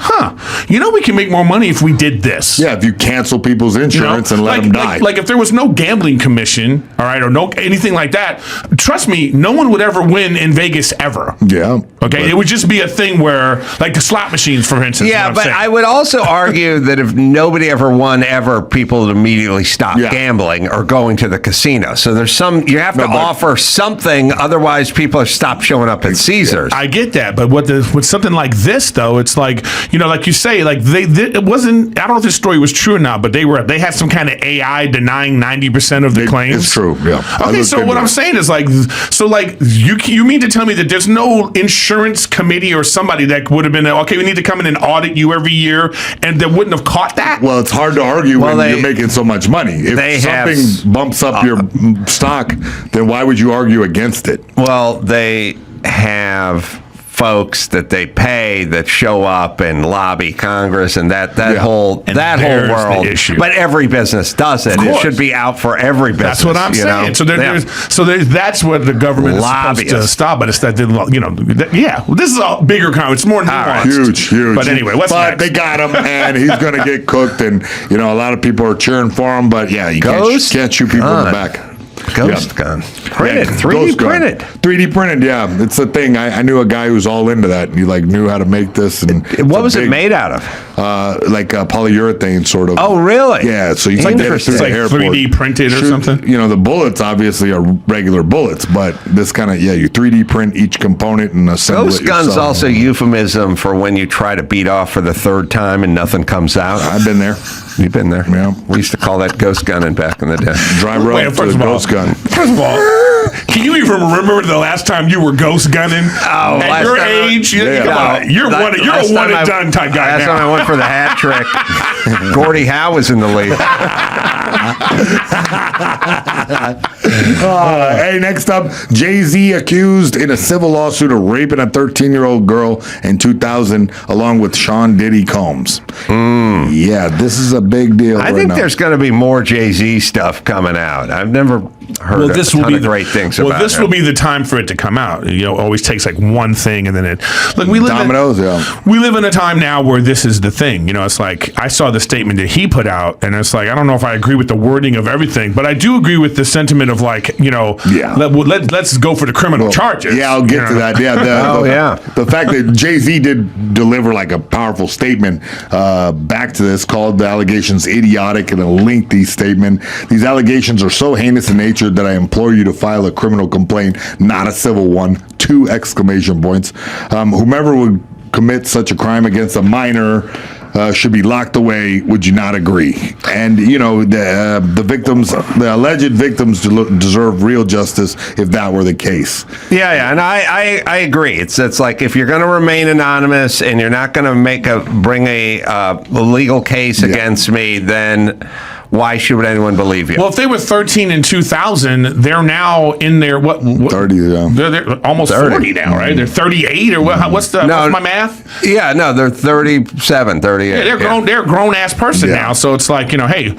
S14: we can make more money if we did this.
S16: Yeah, if you cancel people's insurance and let them die.
S14: Like if there was no gambling commission, all right, or no anything like that, trust me, no one would ever win in Vegas ever.
S16: Yeah.
S14: Okay, it would just be a thing where, like the slot machines, for instance.
S3: Yeah, but I would also argue that if nobody ever won ever, people would immediately stop gambling or going to the casino. So there's you have to offer something, otherwise people stop showing up at Caesars.
S14: I get that, but with something like this though, it's like, like you say, like it wasn't, I don't know if this story was true or not, but they had some kind of AI denying 90% of the claims.
S16: It's true, yeah.
S14: Okay, so what I'm saying is you mean to tell me that there's no insurance committee or somebody that would have been, okay, we need to come in and audit you every year, and that wouldn't have caught that?
S16: Well, it's hard to argue when you're making so much money. If something bumps up your stock, then why would you argue against it?
S3: Well, they have folks that they pay that show up and lobby Congress and that whole world. But every business does it. It should be out for every business.
S14: That's what I'm saying. So that's what the government is supposed to stop. But it's that this is a bigger comment. It's more nuanced.
S16: Huge.
S14: But anyway, what's next?
S16: They got him, and he's going to get cooked. And a lot of people are cheering for him. But yeah, you can't shoot people in the back.
S3: Ghost gun. Printed. 3D printed.
S16: 3D printed, yeah. It's a thing. I knew a guy who was all into that. He knew how to make this. And
S3: what was it made out of?
S16: Polyurethane, sort of.
S3: Oh, really?
S16: Yeah, so you can get it through the airport.
S14: 3D printed or something?
S16: The bullets obviously are regular bullets, but this kind of, you 3D print each component and assemble
S3: Ghost
S16: it
S3: gun's
S16: yourself.
S3: also euphemism for when you try to beat off for the third time and nothing comes out.
S16: I've been there.
S3: You've been there?
S16: Yeah.
S3: We used to call that ghost gunning back in the day.
S16: Dry rope to ghost gun.
S14: First of all, can you even remember the last time you were ghost gunning?
S3: Oh,
S14: at your age, come on, you're a one and done type guy.
S3: Last time I went for the hat trick, Gordie Howe was in the lead.
S16: Hey, next up, Jay-Z accused in a civil lawsuit of raping a 13-year-old girl in 2000, along with Sean Diddy Combs. Yeah, this is a big deal.
S3: I think there's going to be more Jay-Z stuff coming out. I've never heard a ton of great things about it.
S14: Well, this will be the time for it to come out. It always takes like one thing, and then it. Look, we live we live in a time now where this is the thing. It's like I saw the statement that he put out, and it's like I don't know if I agree with the wording of everything, but I do agree with the sentiment of like let's go for the criminal charges.
S16: Yeah, I'll get to that. Yeah, the fact that Jay-Z did deliver like a powerful statement back to this, called the allegations idiotic, and a lengthy statement. These allegations are so heinous in nature that I implore you to file a criminal complaint, not a civil one. 2 exclamation points. Whomever would commit such a crime against a minor should be locked away. Would you not agree? And the victims, the alleged victims, deserve real justice if that were the case.
S3: Yeah, and I agree. It's like if you're going to remain anonymous and you're not going to bring a legal case against me, then why should anyone believe you?
S14: Well, if they were 13 in 2000, they're now in their
S16: 30. Yeah.
S14: They're almost 40 now, right? They're 38 or what? What's my math?
S3: Yeah, no, they're 37, 38.
S14: Yeah, they're grown. They're a grown ass person now. So it's like hey.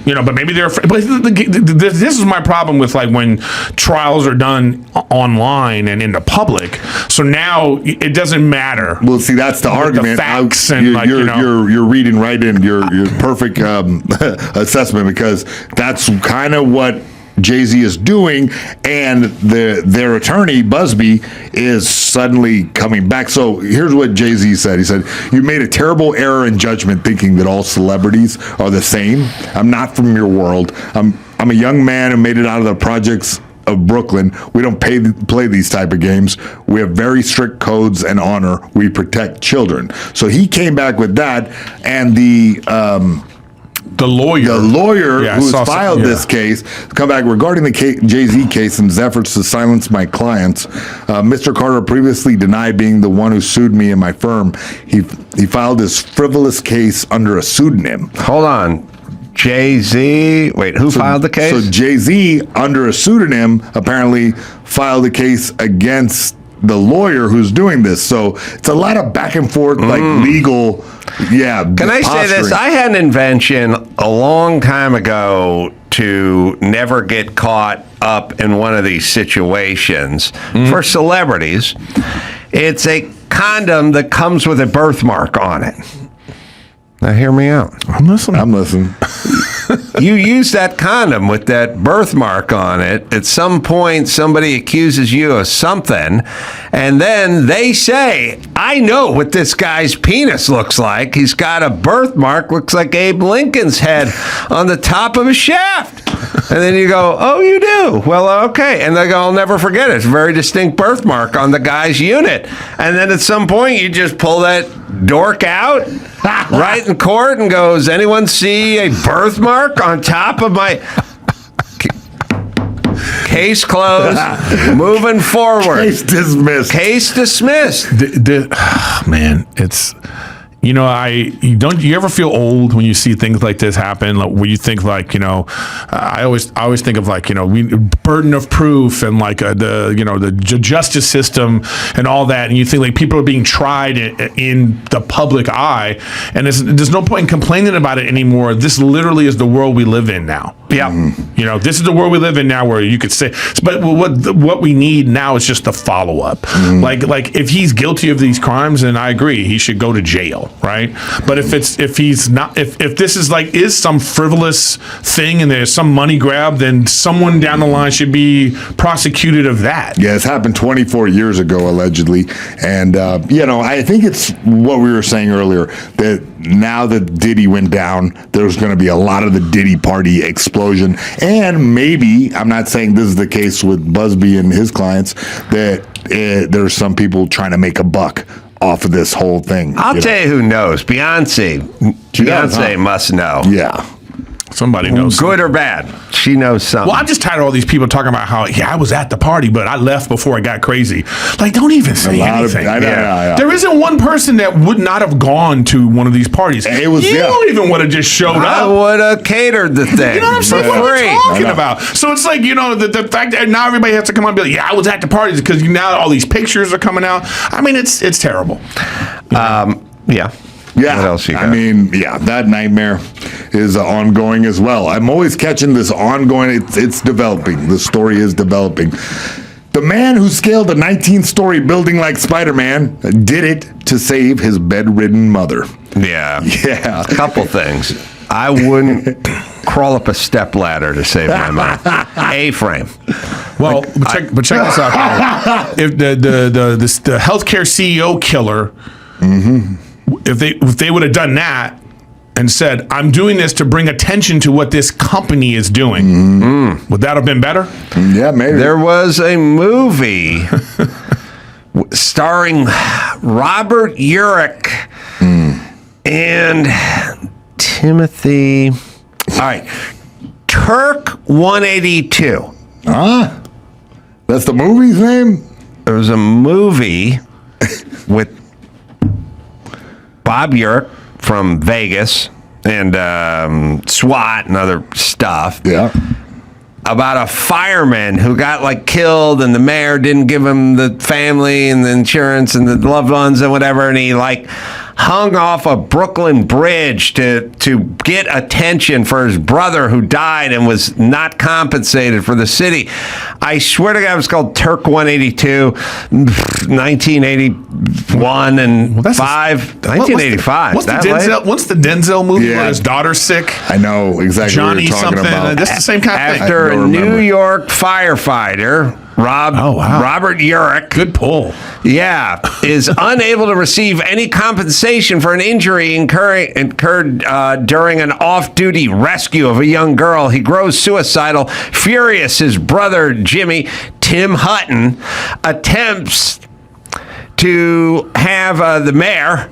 S14: But maybe they're afraid. But this is my problem with like when trials are done online and in the public. So now it doesn't matter.
S16: Well, see, that's the argument.
S14: The facts and
S16: you're reading right in your perfect assessment, because that's kind of what Jay-Z is doing, and their attorney Busby is suddenly coming back. So here's what Jay-Z said. He said, "You made a terrible error in judgment thinking that all celebrities are the same. I'm not from your world. I'm a young man who made it out of the projects of Brooklyn. We don't play these type of games. We have very strict codes and honor. We protect children." So he came back with that, and the lawyer who has filed this case come back regarding the Jay-Z case and his efforts to silence my clients. Mr. Carter previously denied being the one who sued me and my firm. He filed this frivolous case under a pseudonym.
S3: Hold on. Jay-Z, wait, who filed the case?
S16: So Jay-Z, under a pseudonym, apparently filed a case against the lawyer who's doing this. So it's a lot of back and forth, like legal. Yeah.
S3: Can I say this?
S16: posturing.
S3: I had an invention a long time ago to never get caught up in one of these situations for celebrities. It's a condom that comes with a birthmark on it. Now, hear me out.
S14: I'm listening.
S3: You use that condom with that birthmark on it. At some point, somebody accuses you of something, and then they say, I know what this guy's penis looks like. He's got a birthmark, looks like Abe Lincoln's head on the top of a shaft. And then you go, oh, you do? Well, okay. And they go, I'll never forget it. It's a very distinct birthmark on the guy's unit. And then at some point, you just pull that dork out right in court and goes, anyone see a birthmark on top of my... Case closed. Moving forward.
S16: Case dismissed.
S3: Case dismissed.
S14: Man, it's... You know, you ever feel old when you see things like this happen? Like, where you think like, I always think of like, burden of proof and like the justice system and all that, and you think like people are being tried in the public eye, and there's no point in complaining about it anymore. This literally is the world we live in now. Yeah, this is the world we live in now, where you could say, but what we need now is just the follow up. Like if he's guilty of these crimes, then I agree, he should go to jail. Right, but if he's not, if this is some frivolous thing and there's some money grab, then someone down the line should be prosecuted of that.
S16: Yeah, it's happened 24 years ago, allegedly. And, I think it's what we were saying earlier, that now that Diddy went down, there's going to be a lot of the Diddy party explosion. And maybe, I'm not saying this is the case with Busby and his clients, that there's some people trying to make a buck off of this whole thing.
S3: I'll tell you who knows. Beyonce must know.
S16: Yeah.
S14: Somebody knows.
S3: Good or bad. She knows something.
S14: Well, I'm just tired of all these people talking about how, I was at the party, but I left before it got crazy. Like, don't even say anything. There isn't one person that would not have gone to one of these parties. You don't even want to just showed up.
S3: I would have catered the thing.
S14: You know what I'm saying? What are we talking about? So it's like, the fact that now everybody has to come out and be like, I was at the parties, because now all these pictures are coming out. I mean, it's terrible.
S3: Yeah.
S16: Yeah,
S3: what else you got?
S16: I mean, that nightmare is ongoing as well. I'm always catching this ongoing. It's developing. The story is developing. The man who scaled a 19-story building like Spider-Man did it to save his bedridden mother.
S3: Yeah.
S16: Yeah.
S3: A couple things. I wouldn't crawl up a step ladder to save my mom. A-frame.
S14: Well, check this out. If the healthcare CEO killer. If they would have done that and said, I'm doing this to bring attention to what this company is doing, would that have been better?
S16: Yeah, maybe.
S3: There was a movie starring Robert Urich and Timothy. All right. Turk 182.
S16: That's the movie's name?
S3: There was a movie with Bob Urich from Vegas and SWAT and other stuff.
S16: Yeah.
S3: About a fireman who got killed, and the mayor didn't give him the family and the insurance and the loved ones and whatever, and he hung off a Brooklyn bridge to get attention for his brother who died and was not compensated for the city. I swear to God, it was called Turk 182, 1981 and 1985.
S14: What's the Denzel movie where his daughter's sick?
S16: I know exactly
S14: Johnny
S16: what you're talking
S14: something.
S16: about.
S14: That's the same kind of thing.
S3: After a New York firefighter, Robert Urich.
S14: Good pull.
S3: Yeah, is unable to receive any compensation for an injury incurred during an off-duty rescue of a young girl. He grows suicidal. Furious, his brother Jimmy, Tim Hutton, attempts to have the mayor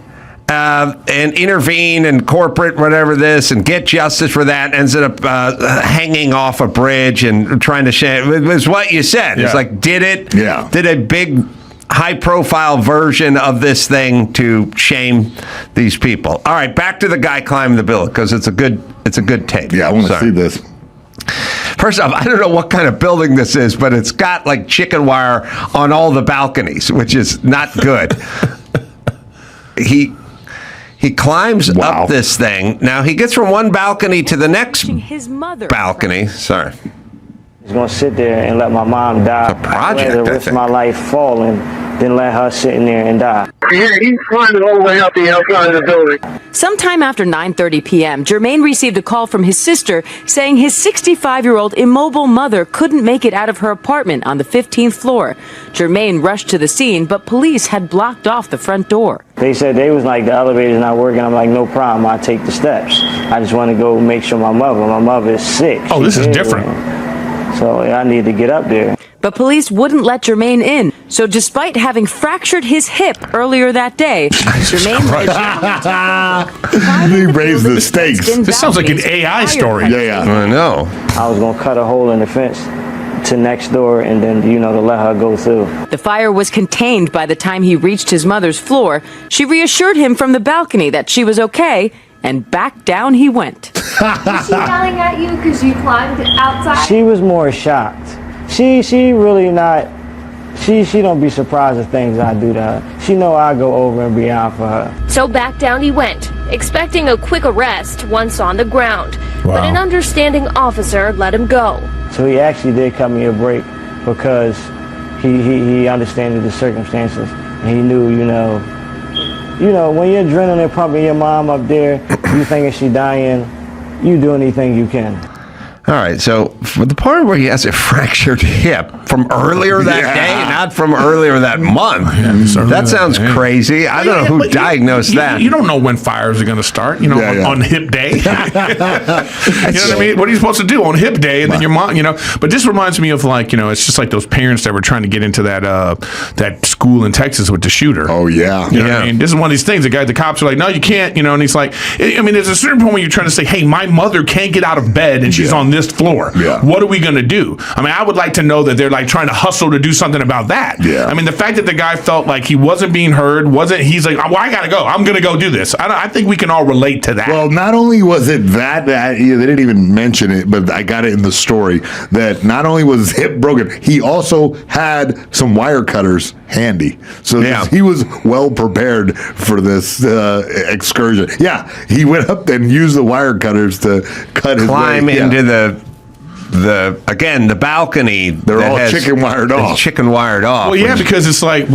S3: and intervene and corporate whatever this and get justice for that. Ends up hanging off a bridge and trying to shame. It was what you said.
S16: Yeah.
S3: It's did a big high-profile version of this thing to shame these people. All right, back to the guy climbing the building, because it's a good tape.
S16: Yeah, I want to see this.
S3: First off, I don't know what kind of building this is, but it's got like chicken wire on all the balconies, which is not good. He climbs up this thing. Now he gets from one balcony to the next balcony. Sorry.
S10: He's gonna sit there and let my mom die.
S3: It's a project,
S10: I'd rather risk my life falling than let her sit in there and die.
S18: Yeah, he's climbing all the way up the outside of the building.
S20: Sometime after 9:30 p.m., Jermaine received a call from his sister saying his 65-year-old immobile mother couldn't make it out of her apartment on the 15th floor. Jermaine rushed to the scene, but police had blocked off the front door.
S10: They said they was like, the elevator's not working. I'm like, no problem, I'll take the steps. I just want to go make sure my mother is sick.
S14: Oh, this is different.
S10: So I need to get up there.
S20: But police wouldn't let Jermaine in. So despite having fractured his hip earlier that day, Jermaine
S16: He raised the stakes.
S14: This sounds like an AI story.
S16: Yeah.
S3: I know.
S10: I was going to cut a hole in the fence to next door and then, to let her go through.
S20: The fire was contained by the time he reached his mother's floor. She reassured him from the balcony that she was okay, and back down he went.
S21: Was she yelling at you because you climbed outside?
S10: She was more shocked. She really not, she don't be surprised at things I do to her. She know I go over and beyond for her.
S21: So back down he went, expecting a quick arrest once on the ground. But an understanding officer let him go.
S10: So he actually did cut me a break because he understood the circumstances. And he knew, when your adrenaline pumping your mom up there, you thinking she dying, you do anything you can.
S3: All right, so for the part where he has a fractured hip from earlier that day, not from earlier that month, that sounds crazy. I don't know who diagnosed that.
S14: You don't know when fires are going to start, on hip day. You know what I mean? What are you supposed to do on hip day? And then your mom, But this reminds me of it's just like those parents that were trying to get into that school in Texas with the shooter.
S16: Oh, yeah.
S14: You know what I mean? This is one of these things. The cops are like, no, you can't, and he's like, there's a certain point when you're trying to say, hey, my mother can't get out of bed and she's on this floor.
S16: Yeah.
S14: What are we going to do? I would like to know that they're like trying to hustle to do something about that.
S16: Yeah.
S14: The fact that the guy felt like he wasn't being heard, he's like, well, I got to go. I'm going to go do this. I think we can all relate to that.
S16: Well, not only was it that they didn't even mention it, but I got it in the story that not only was his hip broken, he also had some wire cutters handy. So he was well prepared for this excursion. Yeah, he went up and used the wire cutters to cut his way
S3: into the balcony.
S16: They're all chicken wired off.
S3: Chicken wired off.
S14: Well, yeah, because it's like,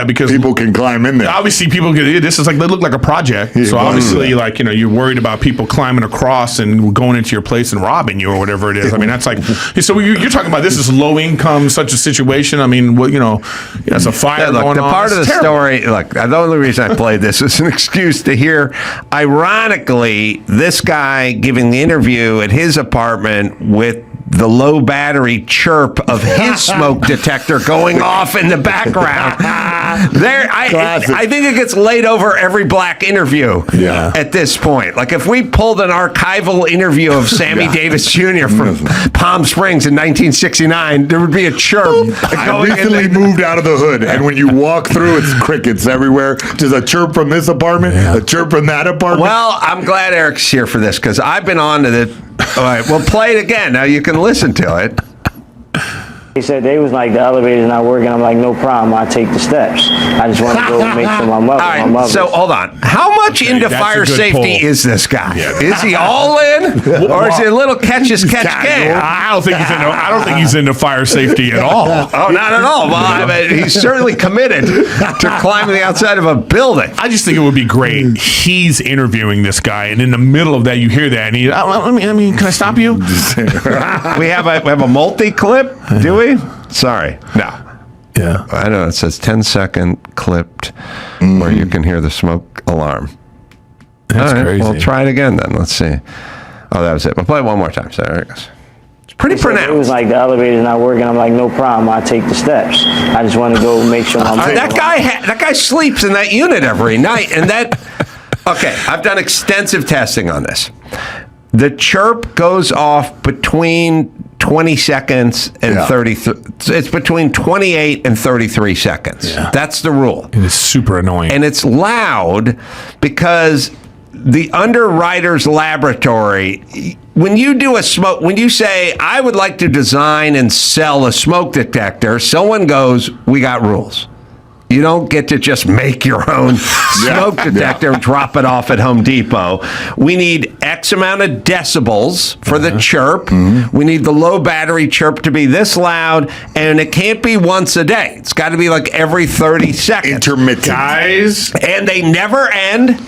S14: because
S16: people can climb in there.
S14: Obviously, people can. This is like, they look like a project. So obviously, you're worried about people climbing across and going into your place and robbing you or whatever it is. That's like, so you're talking about this is low income, such a situation. It's a fire going on.
S3: The part of the story, the only reason I played this is an excuse to hear, ironically, this guy giving the interview at his apartment with the low battery chirp of his smoke detector going off in the background. I think it gets laid over every black interview at this point. Like if we pulled an archival interview of Sammy Davis Jr. from Palm Springs in 1969, there would be a chirp.
S16: I recently moved out of the hood, and when you walk through, it's crickets everywhere. There's a chirp from this apartment, a chirp from that apartment.
S3: Well, I'm glad Eric's here for this because I've been on to the. All right, we'll play it again. Now you can listen to it.
S10: He said they was like, the elevator's not working. I'm like, no problem, I'll take the steps. I just want to go make sure my mother.
S3: All right, so hold on. How much into fire safety is this guy? Is he all in, or is he a little catch as catch can?
S14: I don't think he's into fire safety at all.
S3: Oh, not at all. Well, he's certainly committed to climbing the outside of a building.
S14: I just think it would be great. He's interviewing this guy, and in the middle of that, you hear that, and can I stop you?
S3: we have a multi clip. Do we? Sorry. No.
S14: Yeah.
S3: I know it says 10-second clipped where you can hear the smoke alarm.
S14: That's crazy.
S3: We'll try it again then. Let's see. Oh, that was it. We'll play it one more time. So there it goes. It's pretty pronounced.
S10: It was like, the elevator's not working. I'm like, no problem, I'll take the steps. I just want to go make sure my mother.
S3: That guy sleeps in that unit every night. And okay, I've done extensive testing on this. The chirp goes off between 20 seconds and 33. It's between 28 and 33 seconds. Yeah. That's the rule.
S14: It is super annoying.
S3: And it's loud because the Underwriters Laboratory, when you do when you say, I would like to design and sell a smoke detector, someone goes, we got rules. You don't get to just make your own smoke detector and drop it off at Home Depot. We need X amount of decibels for the chirp. We need the low battery chirp to be this loud, and it can't be once a day. It's got to be like every 30 seconds.
S16: Intermittent.
S14: Guys.
S3: And they never end.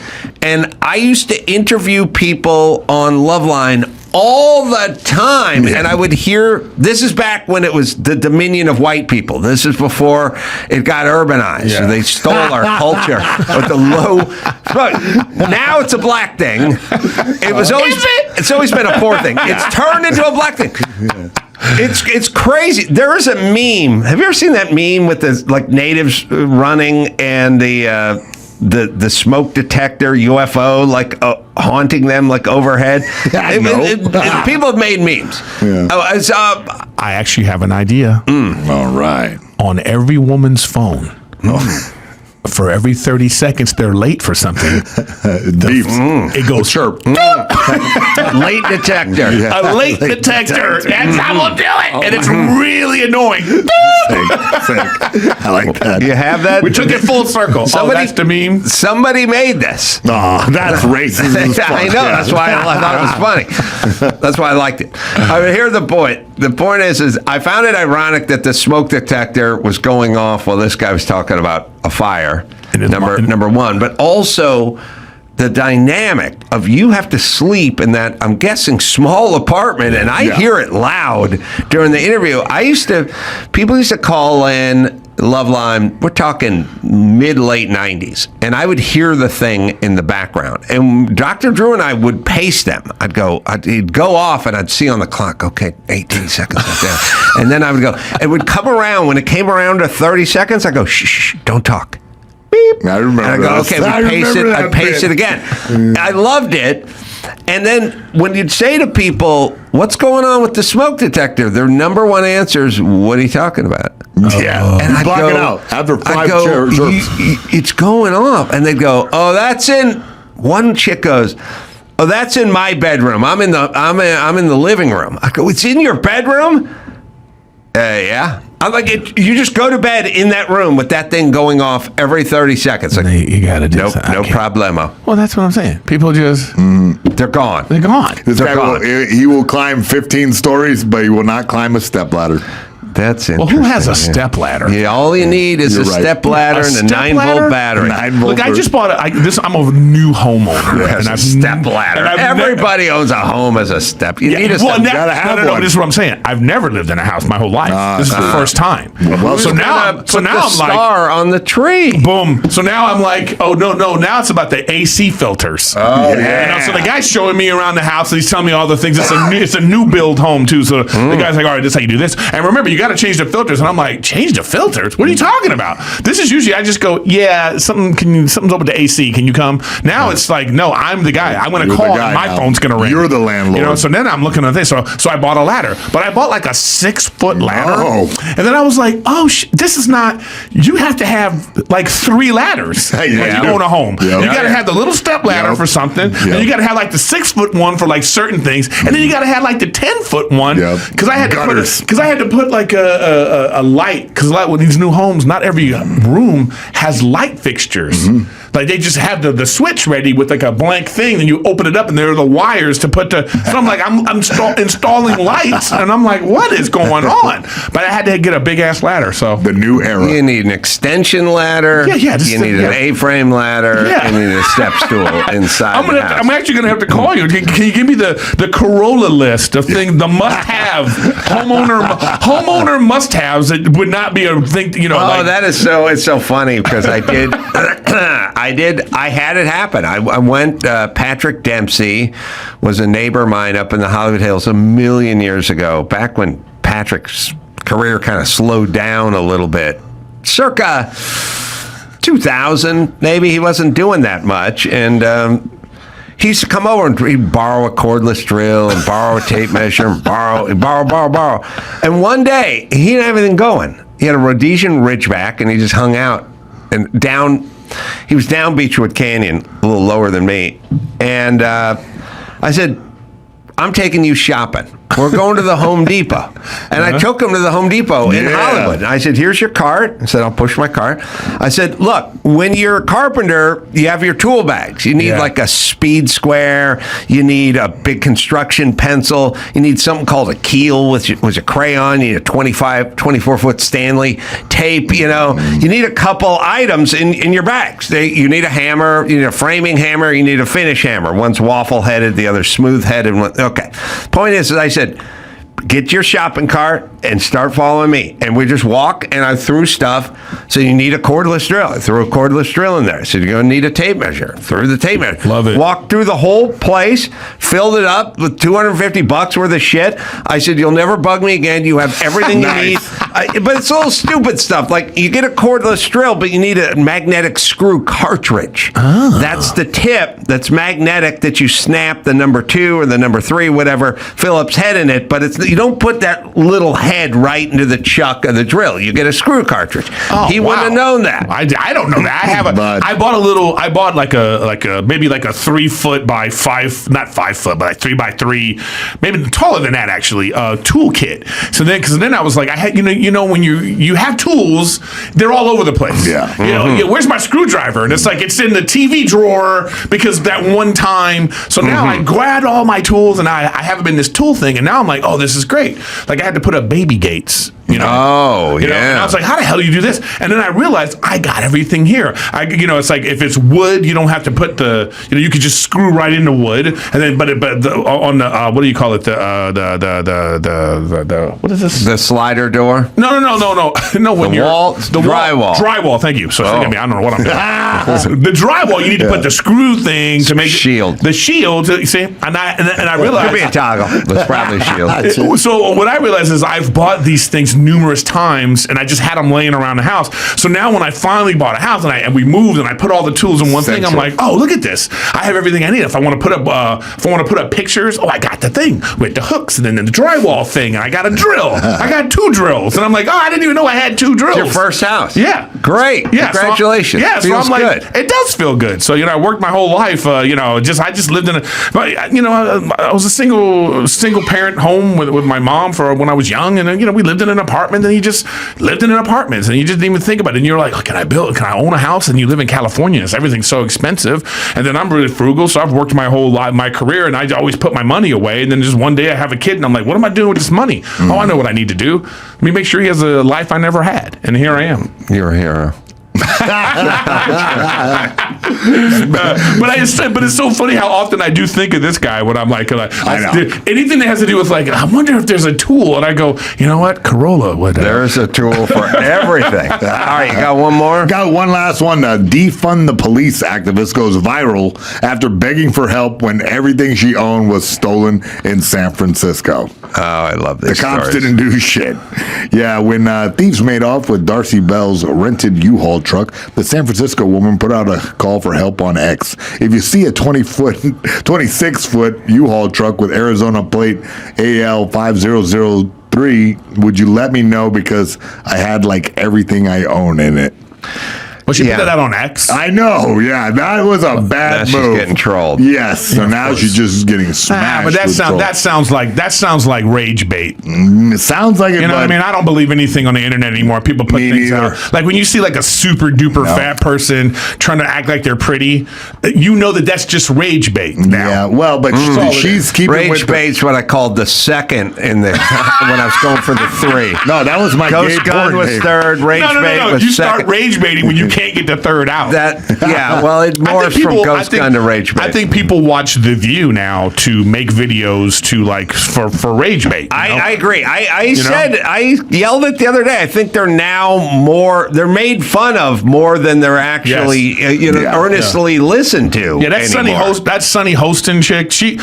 S3: And I used to interview people on Loveline all the time, and I would hear, this is back when it was the dominion of white people. This is before it got urbanized. So they stole our culture with the low. Now it's a black thing. It's always been a poor thing. It's turned into a black thing. It's crazy. There is a meme. Have you ever seen that meme with the natives running and the smoke detector UFO haunting them overhead? People have made memes.
S14: I actually have an idea.
S16: All right.
S14: On every woman's phone. For every 30 seconds they're late for something, it goes chirp.
S3: Late detector.
S14: A late detector. That's how we'll do it. And it's really annoying.
S16: I like that.
S3: You have that?
S14: We took it full circle. That's the meme.
S3: Somebody made this.
S16: Oh, that's racist.
S3: I know. That's why I thought it was funny. That's why I liked it. Here's the point. The point is I found it ironic that the smoke detector was going off while this guy was talking about a fire, number one, but also the dynamic of you have to sleep in that, I'm guessing, small apartment, and I hear it loud during the interview. People used to call in Loveline, we're talking mid-late 90s, and I would hear the thing in the background, and Dr. Drew and I would pace them. He'd go off, and I'd see on the clock, okay, 18 seconds like that, and then I would go, it would come around, when it came around to 30 seconds, I go, shh, don't talk. Beep.
S16: I remember
S3: and I go, okay, I pace it again. I loved it. And then when you'd say to people, what's going on with the smoke detector? Their number one answer is, what are you talking about?
S16: Yeah.
S3: And I'd
S16: block
S3: go,
S16: it out after 5
S3: it's going off. And they'd go, oh, that's in, one chick goes, oh, that's in my bedroom. I'm in the living room. I go, it's in your bedroom? Yeah. I'm like, you just go to bed in that room with that thing going off every 30 seconds. Like,
S14: you got to do
S3: no problemo.
S14: Well, that's what I'm saying. People just...
S3: They're gone.
S14: They're gone.
S16: This guy he will climb 15 stories, but he will not climb a stepladder.
S3: That's interesting.
S14: Well, who has a step ladder?
S3: Yeah, all you need is a step ladder and a 9-volt battery.
S14: Look, I just bought I'm a new homeowner.
S3: And a step ladder. Everybody owns a home as a step. You need a step.
S14: You gotta have one. This is what I'm saying. I've never lived in a house my whole life. This is the first time. So now I'm like,
S3: star on the tree.
S14: Boom. So now I'm like, oh no. Now it's about the AC filters.
S16: Oh yeah.
S14: So the guy's showing me around the house and he's telling me all the things. It's a new build home too. So the guy's like, all right, this is how you do this. And remember, you got to change the filters. And I'm like, change the filters? What are you talking about? This is usually I just go, yeah, something's up with the AC. Can you come? Now it's like, no, I'm the guy. I'm going to call and my phone's going to ring.
S16: You're the landlord.
S14: So then I'm looking at this. So I bought a ladder, but I bought like a 6-foot ladder. And then I was like, oh, this is not. You have to have like 3 ladders when you own a home. You got to have the little step ladder for something. And you got to have like the 6-foot one for like certain things, and then you got to have like the 10-foot one because I had to put like a light, because with these new homes, not every room has light fixtures. Like they just have the switch ready with like a blank thing, and you open it up, and there are the wires to put the. So I'm like, I'm installing lights, and I'm like, what is going on? But I had to get a big ass ladder. So
S16: the new era.
S3: You need an extension ladder. You need an A-frame ladder. You need a step stool inside.
S14: I'm actually gonna have to call you. Can you give me the Carolla list of things, the must-have homeowner must-haves that would not be a thing?
S3: That is so. It's so funny because I did. I had it happen. I went. Patrick Dempsey was a neighbor of mine up in the Hollywood Hills a million years ago, back when Patrick's career kind of slowed down a little bit, circa 2000. Maybe he wasn't doing that much, and he used to come over and he'd borrow a cordless drill and borrow a tape measure and borrow. And one day he didn't have anything going. He had a Rhodesian Ridgeback, and he just hung out and down He was down Beechwood Canyon, a little lower than me. And I said, I'm taking you shopping. We're going to the Home Depot. And I took him to the Home Depot in Hollywood. And I said, here's your cart. I said, I'll push my cart. I said, look, when you're a carpenter, you have your tool bags. You need like a speed square. You need a big construction pencil. You need something called a keel, which was a crayon. You need a 24-foot Stanley tape. You know, you need a couple items in your bags. You need a hammer. You need a framing hammer. You need a finish hammer. One's waffle-headed, the other's smooth-headed. Okay. Point is, I said, get your shopping cart and start following me. And we just walk, and I threw stuff. So you need a cordless drill. I threw a cordless drill in there. So you're going to need a tape measure. Threw the tape measure.
S14: Love it.
S3: Walked through the whole place, filled it up with $250 worth of shit. I said, you'll never bug me again. You have everything you need. But it's all stupid stuff. Like, you get a cordless drill, but you need a magnetic screw cartridge. Oh. That's the tip that's magnetic that you snap the number 2 or the number 3, whatever, Phillips head in it. But you don't put that little head right into the chuck of the drill. You get a screw cartridge.
S14: Oh,
S3: he wouldn't have known that.
S14: I don't know that. I bought like a maybe like a 3 foot by 5, not 5 foot, but like 3 by 3, maybe taller than that actually, tool kit. So then I was like, I had, you know, when you have tools, they're all over the place.
S16: Yeah.
S14: You know, where's my screwdriver? And it's like, it's in the TV drawer because that one time. So now I grabbed all my tools and I haven't been this tool thing. And now I'm like, oh, this is great. Like, I had to put up baby gates. You know?
S3: Oh,
S14: you know? And I was like, how the hell do you do this? And then I realized I got everything here. It's like, if it's wood, you don't have to put you could just screw right into wood. And then, what do you call it? What is this?
S3: The slider door?
S14: No. No, when
S3: drywall.
S14: Drywall, thank you. So I don't know what I'm doing. The drywall, you need to put the screw thing to make
S3: shield.
S14: The shield, you see? And I realized.
S3: Could be a toggle. That's probably shield.
S14: So what I realized is I've bought these things numerous times, and I just had them laying around the house. So now when I finally bought a house and we moved and I put all the tools in one thing, I'm like, oh, look at this! I have everything I need. If I want to put up pictures, I got the thing with the hooks, and then the drywall thing, and I got a drill. I got 2 drills, and I'm like, oh, I didn't even know I had 2 drills.
S3: It's your first house.
S14: Yeah,
S3: great.
S14: Yeah,
S3: Congratulations.
S14: So I'm like,
S3: good.
S14: It does feel good. So I worked my whole life. I just lived in I was a single parent home with my mom for when I was young, and we lived in an apartment, and you just lived in an apartment, and you just didn't even think about it. And you're like, oh, can I own a house? And you live in California, so everything's so expensive. And then I'm really frugal, so I've worked my career, and I always put my money away. And then just one day I have a kid, and I'm like, what am I doing with this money? Oh, I know what I need to do. Let me make sure he has a life I never had. And here I am.
S3: You're a hero.
S14: But it's so funny how often I do think of this guy when I'm like, anything that has to do with like, I wonder if there's a tool, and I go, you know what, Carolla would.
S3: There's a tool for everything. All right, you got one more?
S16: Got one last one. Defund the police activist goes viral after begging for help when everything she owned was stolen in San Francisco.
S3: Oh, I love this.
S16: The cops
S3: stories.
S16: didn't do shit. Yeah, when thieves made off with Darcy Bell's rented U-Haul truck, the San Francisco woman put out a call for help on X. If you see a 26-foot U-Haul truck with Arizona plate AL 5003, would you let me know because I had like everything I own in it?
S14: Well, she put that out on X.
S16: I know, yeah. That was a bad
S3: now
S16: move.
S3: She's getting trolled.
S16: Yes. So now she's just getting smashed.
S14: But that sounds like rage bait.
S16: It sounds like it.
S14: You know what I mean? I don't believe anything on the internet anymore. People put things out. Like when you see like a super duper fat person trying to act like they're pretty, you know that's just rage bait now.
S16: Yeah, well, but she's keeping
S3: rage bait's what I called the second in the when I was going for the 3.
S16: No, that was my
S3: Ghost Gun was third. Rage bait was
S14: you
S3: second.
S14: Start rage baiting when you can't get the third out.
S3: It morphs from Ghost Gun to rage bait.
S14: I think people watch The View now to make videos to like for rage bait.
S3: I agree. I yelled it the other day. I think they're now they're made fun of more than they're actually earnestly listened to.
S14: Yeah, that Sunny Hostin chick. She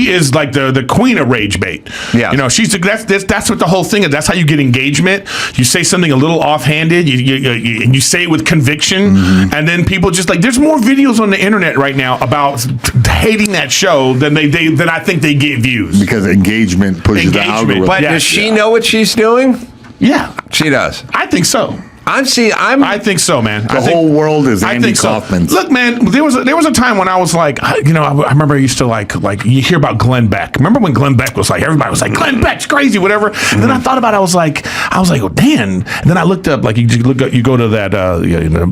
S14: is like the queen of rage bait.
S3: Yeah,
S14: that's what the whole thing is. That's how you get engagement. You say something a little offhanded. You say it with conviction. And then people just like, there's more videos on the internet right now about hating that show than I think they get views.
S16: Because engagement pushes the algorithm.
S3: But does she know what she's doing?
S14: Yeah.
S3: She does.
S14: I think so. I think so, man.
S16: The whole world is Andy Kaufman.
S14: Look, man, there was a time when I was like, I remember I used to like you hear about Glenn Beck. Remember when Glenn Beck was like, everybody was like, Glenn Beck's crazy, whatever. And then I thought about it. I was like, oh, Dan. And then I looked up, like, you go to that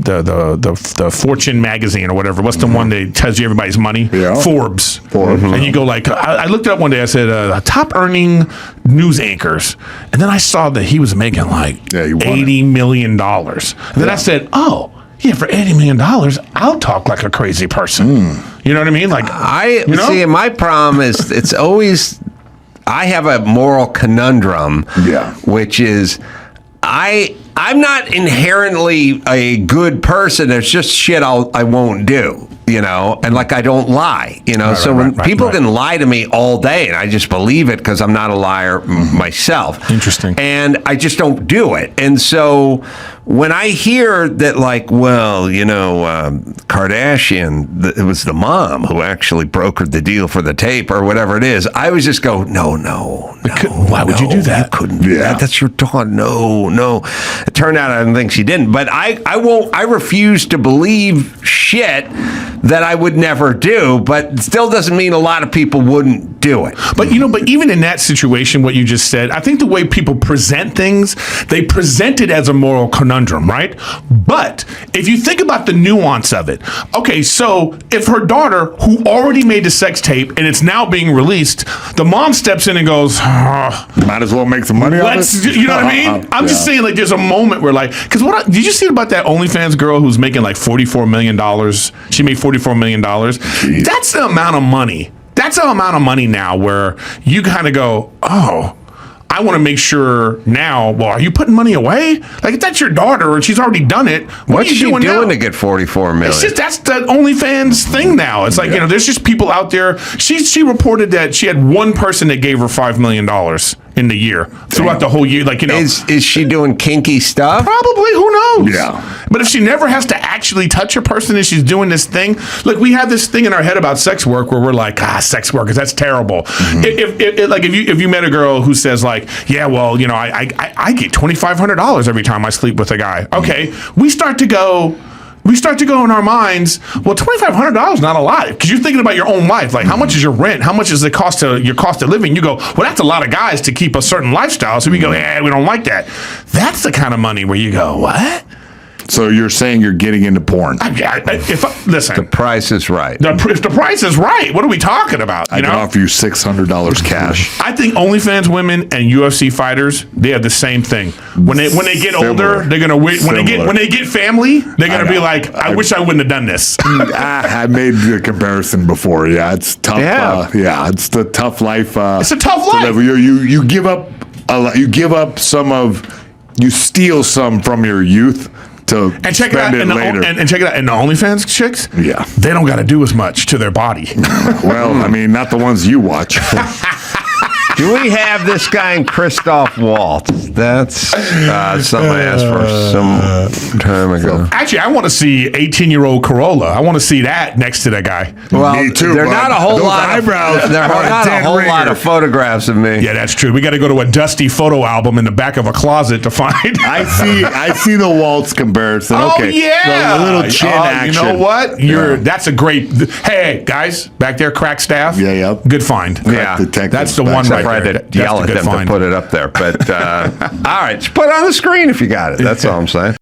S14: the Fortune magazine or whatever. What's the one that tells you everybody's money?
S16: Yeah.
S14: Forbes. And you go like, I looked it up one day. I said top earning news anchors, and then I saw that he was making like $80 million. And then I said, oh, yeah, for $80 million, I'll talk like a crazy person. You know what I mean? Like,
S3: see, my problem is it's always, I have a moral conundrum, which is I'm not inherently a good person. There's just shit I won't do, and like I don't lie, so when people can lie to me all day and I just believe it because I'm not a liar myself.
S14: Interesting.
S3: And I just don't do it. And so when I hear that, like, well, Kardashian, it was the mom who actually brokered the deal for the tape or whatever it is, I always just go, no.
S14: Why would you do that?
S3: You couldn't do that. That's your daughter. No. It turned out I don't think she didn't. But I refuse to believe shit that I would never do, but it still doesn't mean a lot of people wouldn't do it.
S14: But even in that situation, what you just said, I think the way people present things, they present it as a moral conundrum, right? But if you think about the nuance of it, okay, so if her daughter, who already made the sex tape and it's now being released, the mom steps in and goes,
S16: might as well make some money on it.
S14: You know what I mean? I'm just saying, like, there's a moment where, like, because did you see about that OnlyFans girl who's making like $44 million? She made $44 million. Jeez. That's the amount of money. That's the amount of money now where you kind of go, oh, I want to make sure now, well, are you putting money away? Like, if that's your daughter and she's already done it,
S3: what's she doing to get $44 million?
S14: It's just, that's the OnlyFans thing now. It's like, there's just people out there. She reported that she had one person that gave her $5 million in the year, throughout the whole year. Like,
S3: is she doing kinky stuff?
S14: Probably, who knows?
S16: Yeah.
S14: But if she never has to actually touch a person and she's doing this thing, look, we have this thing in our head about sex work where we're like, sex workers, that's terrible. If you met a girl who says like, yeah, well, I get $2,500 every time I sleep with a guy. Okay, we start to go in our minds, well, $2,500 is not a lot, because you're thinking about your own life. Like, how much is your rent? How much is the cost of your cost of living? You go, well, that's a lot of guys to keep a certain lifestyle. So we go, we don't like that. That's the kind of money where you go, what?
S16: So you're saying you're getting into porn?
S14: Listen,
S3: the price is right.
S14: If the price is right, what are we talking about?
S16: I can offer you $600 cash.
S14: I think OnlyFans women and UFC fighters, they have the same thing. When they get older, they're gonna when they get family, they're gonna be like, I wish I wouldn't have done this.
S16: I made the comparison before. Yeah, it's tough. It's the tough life.
S14: It's a tough life.
S16: You give up a lot. You give up you steal some from your youth.
S14: And check it out, and check it out. And the OnlyFans chicks, they don't got to do as much to their body.
S16: Well, I mean, not the ones you watch.
S3: Do we have this guy in Christoph Waltz? That's something I asked for some time ago.
S14: Actually, I want to see 18-year-old Carolla. I want to see that next to that guy.
S3: Well, me too, there are not a whole lot of photographs of me.
S14: Yeah, that's true. We got to go to a dusty photo album in the back of a closet to find.
S16: I see the Waltz comparison.
S14: Oh,
S16: okay.
S14: yeah.
S16: The little chin action.
S14: You know what? That's a great. Hey, guys, back there, crack staff.
S16: Yeah.
S14: Good find.
S3: Yeah,
S14: that's the one right.
S3: Tried to yell at them to put it up there, but all right, just put it on the screen if you got it. That's all I'm saying.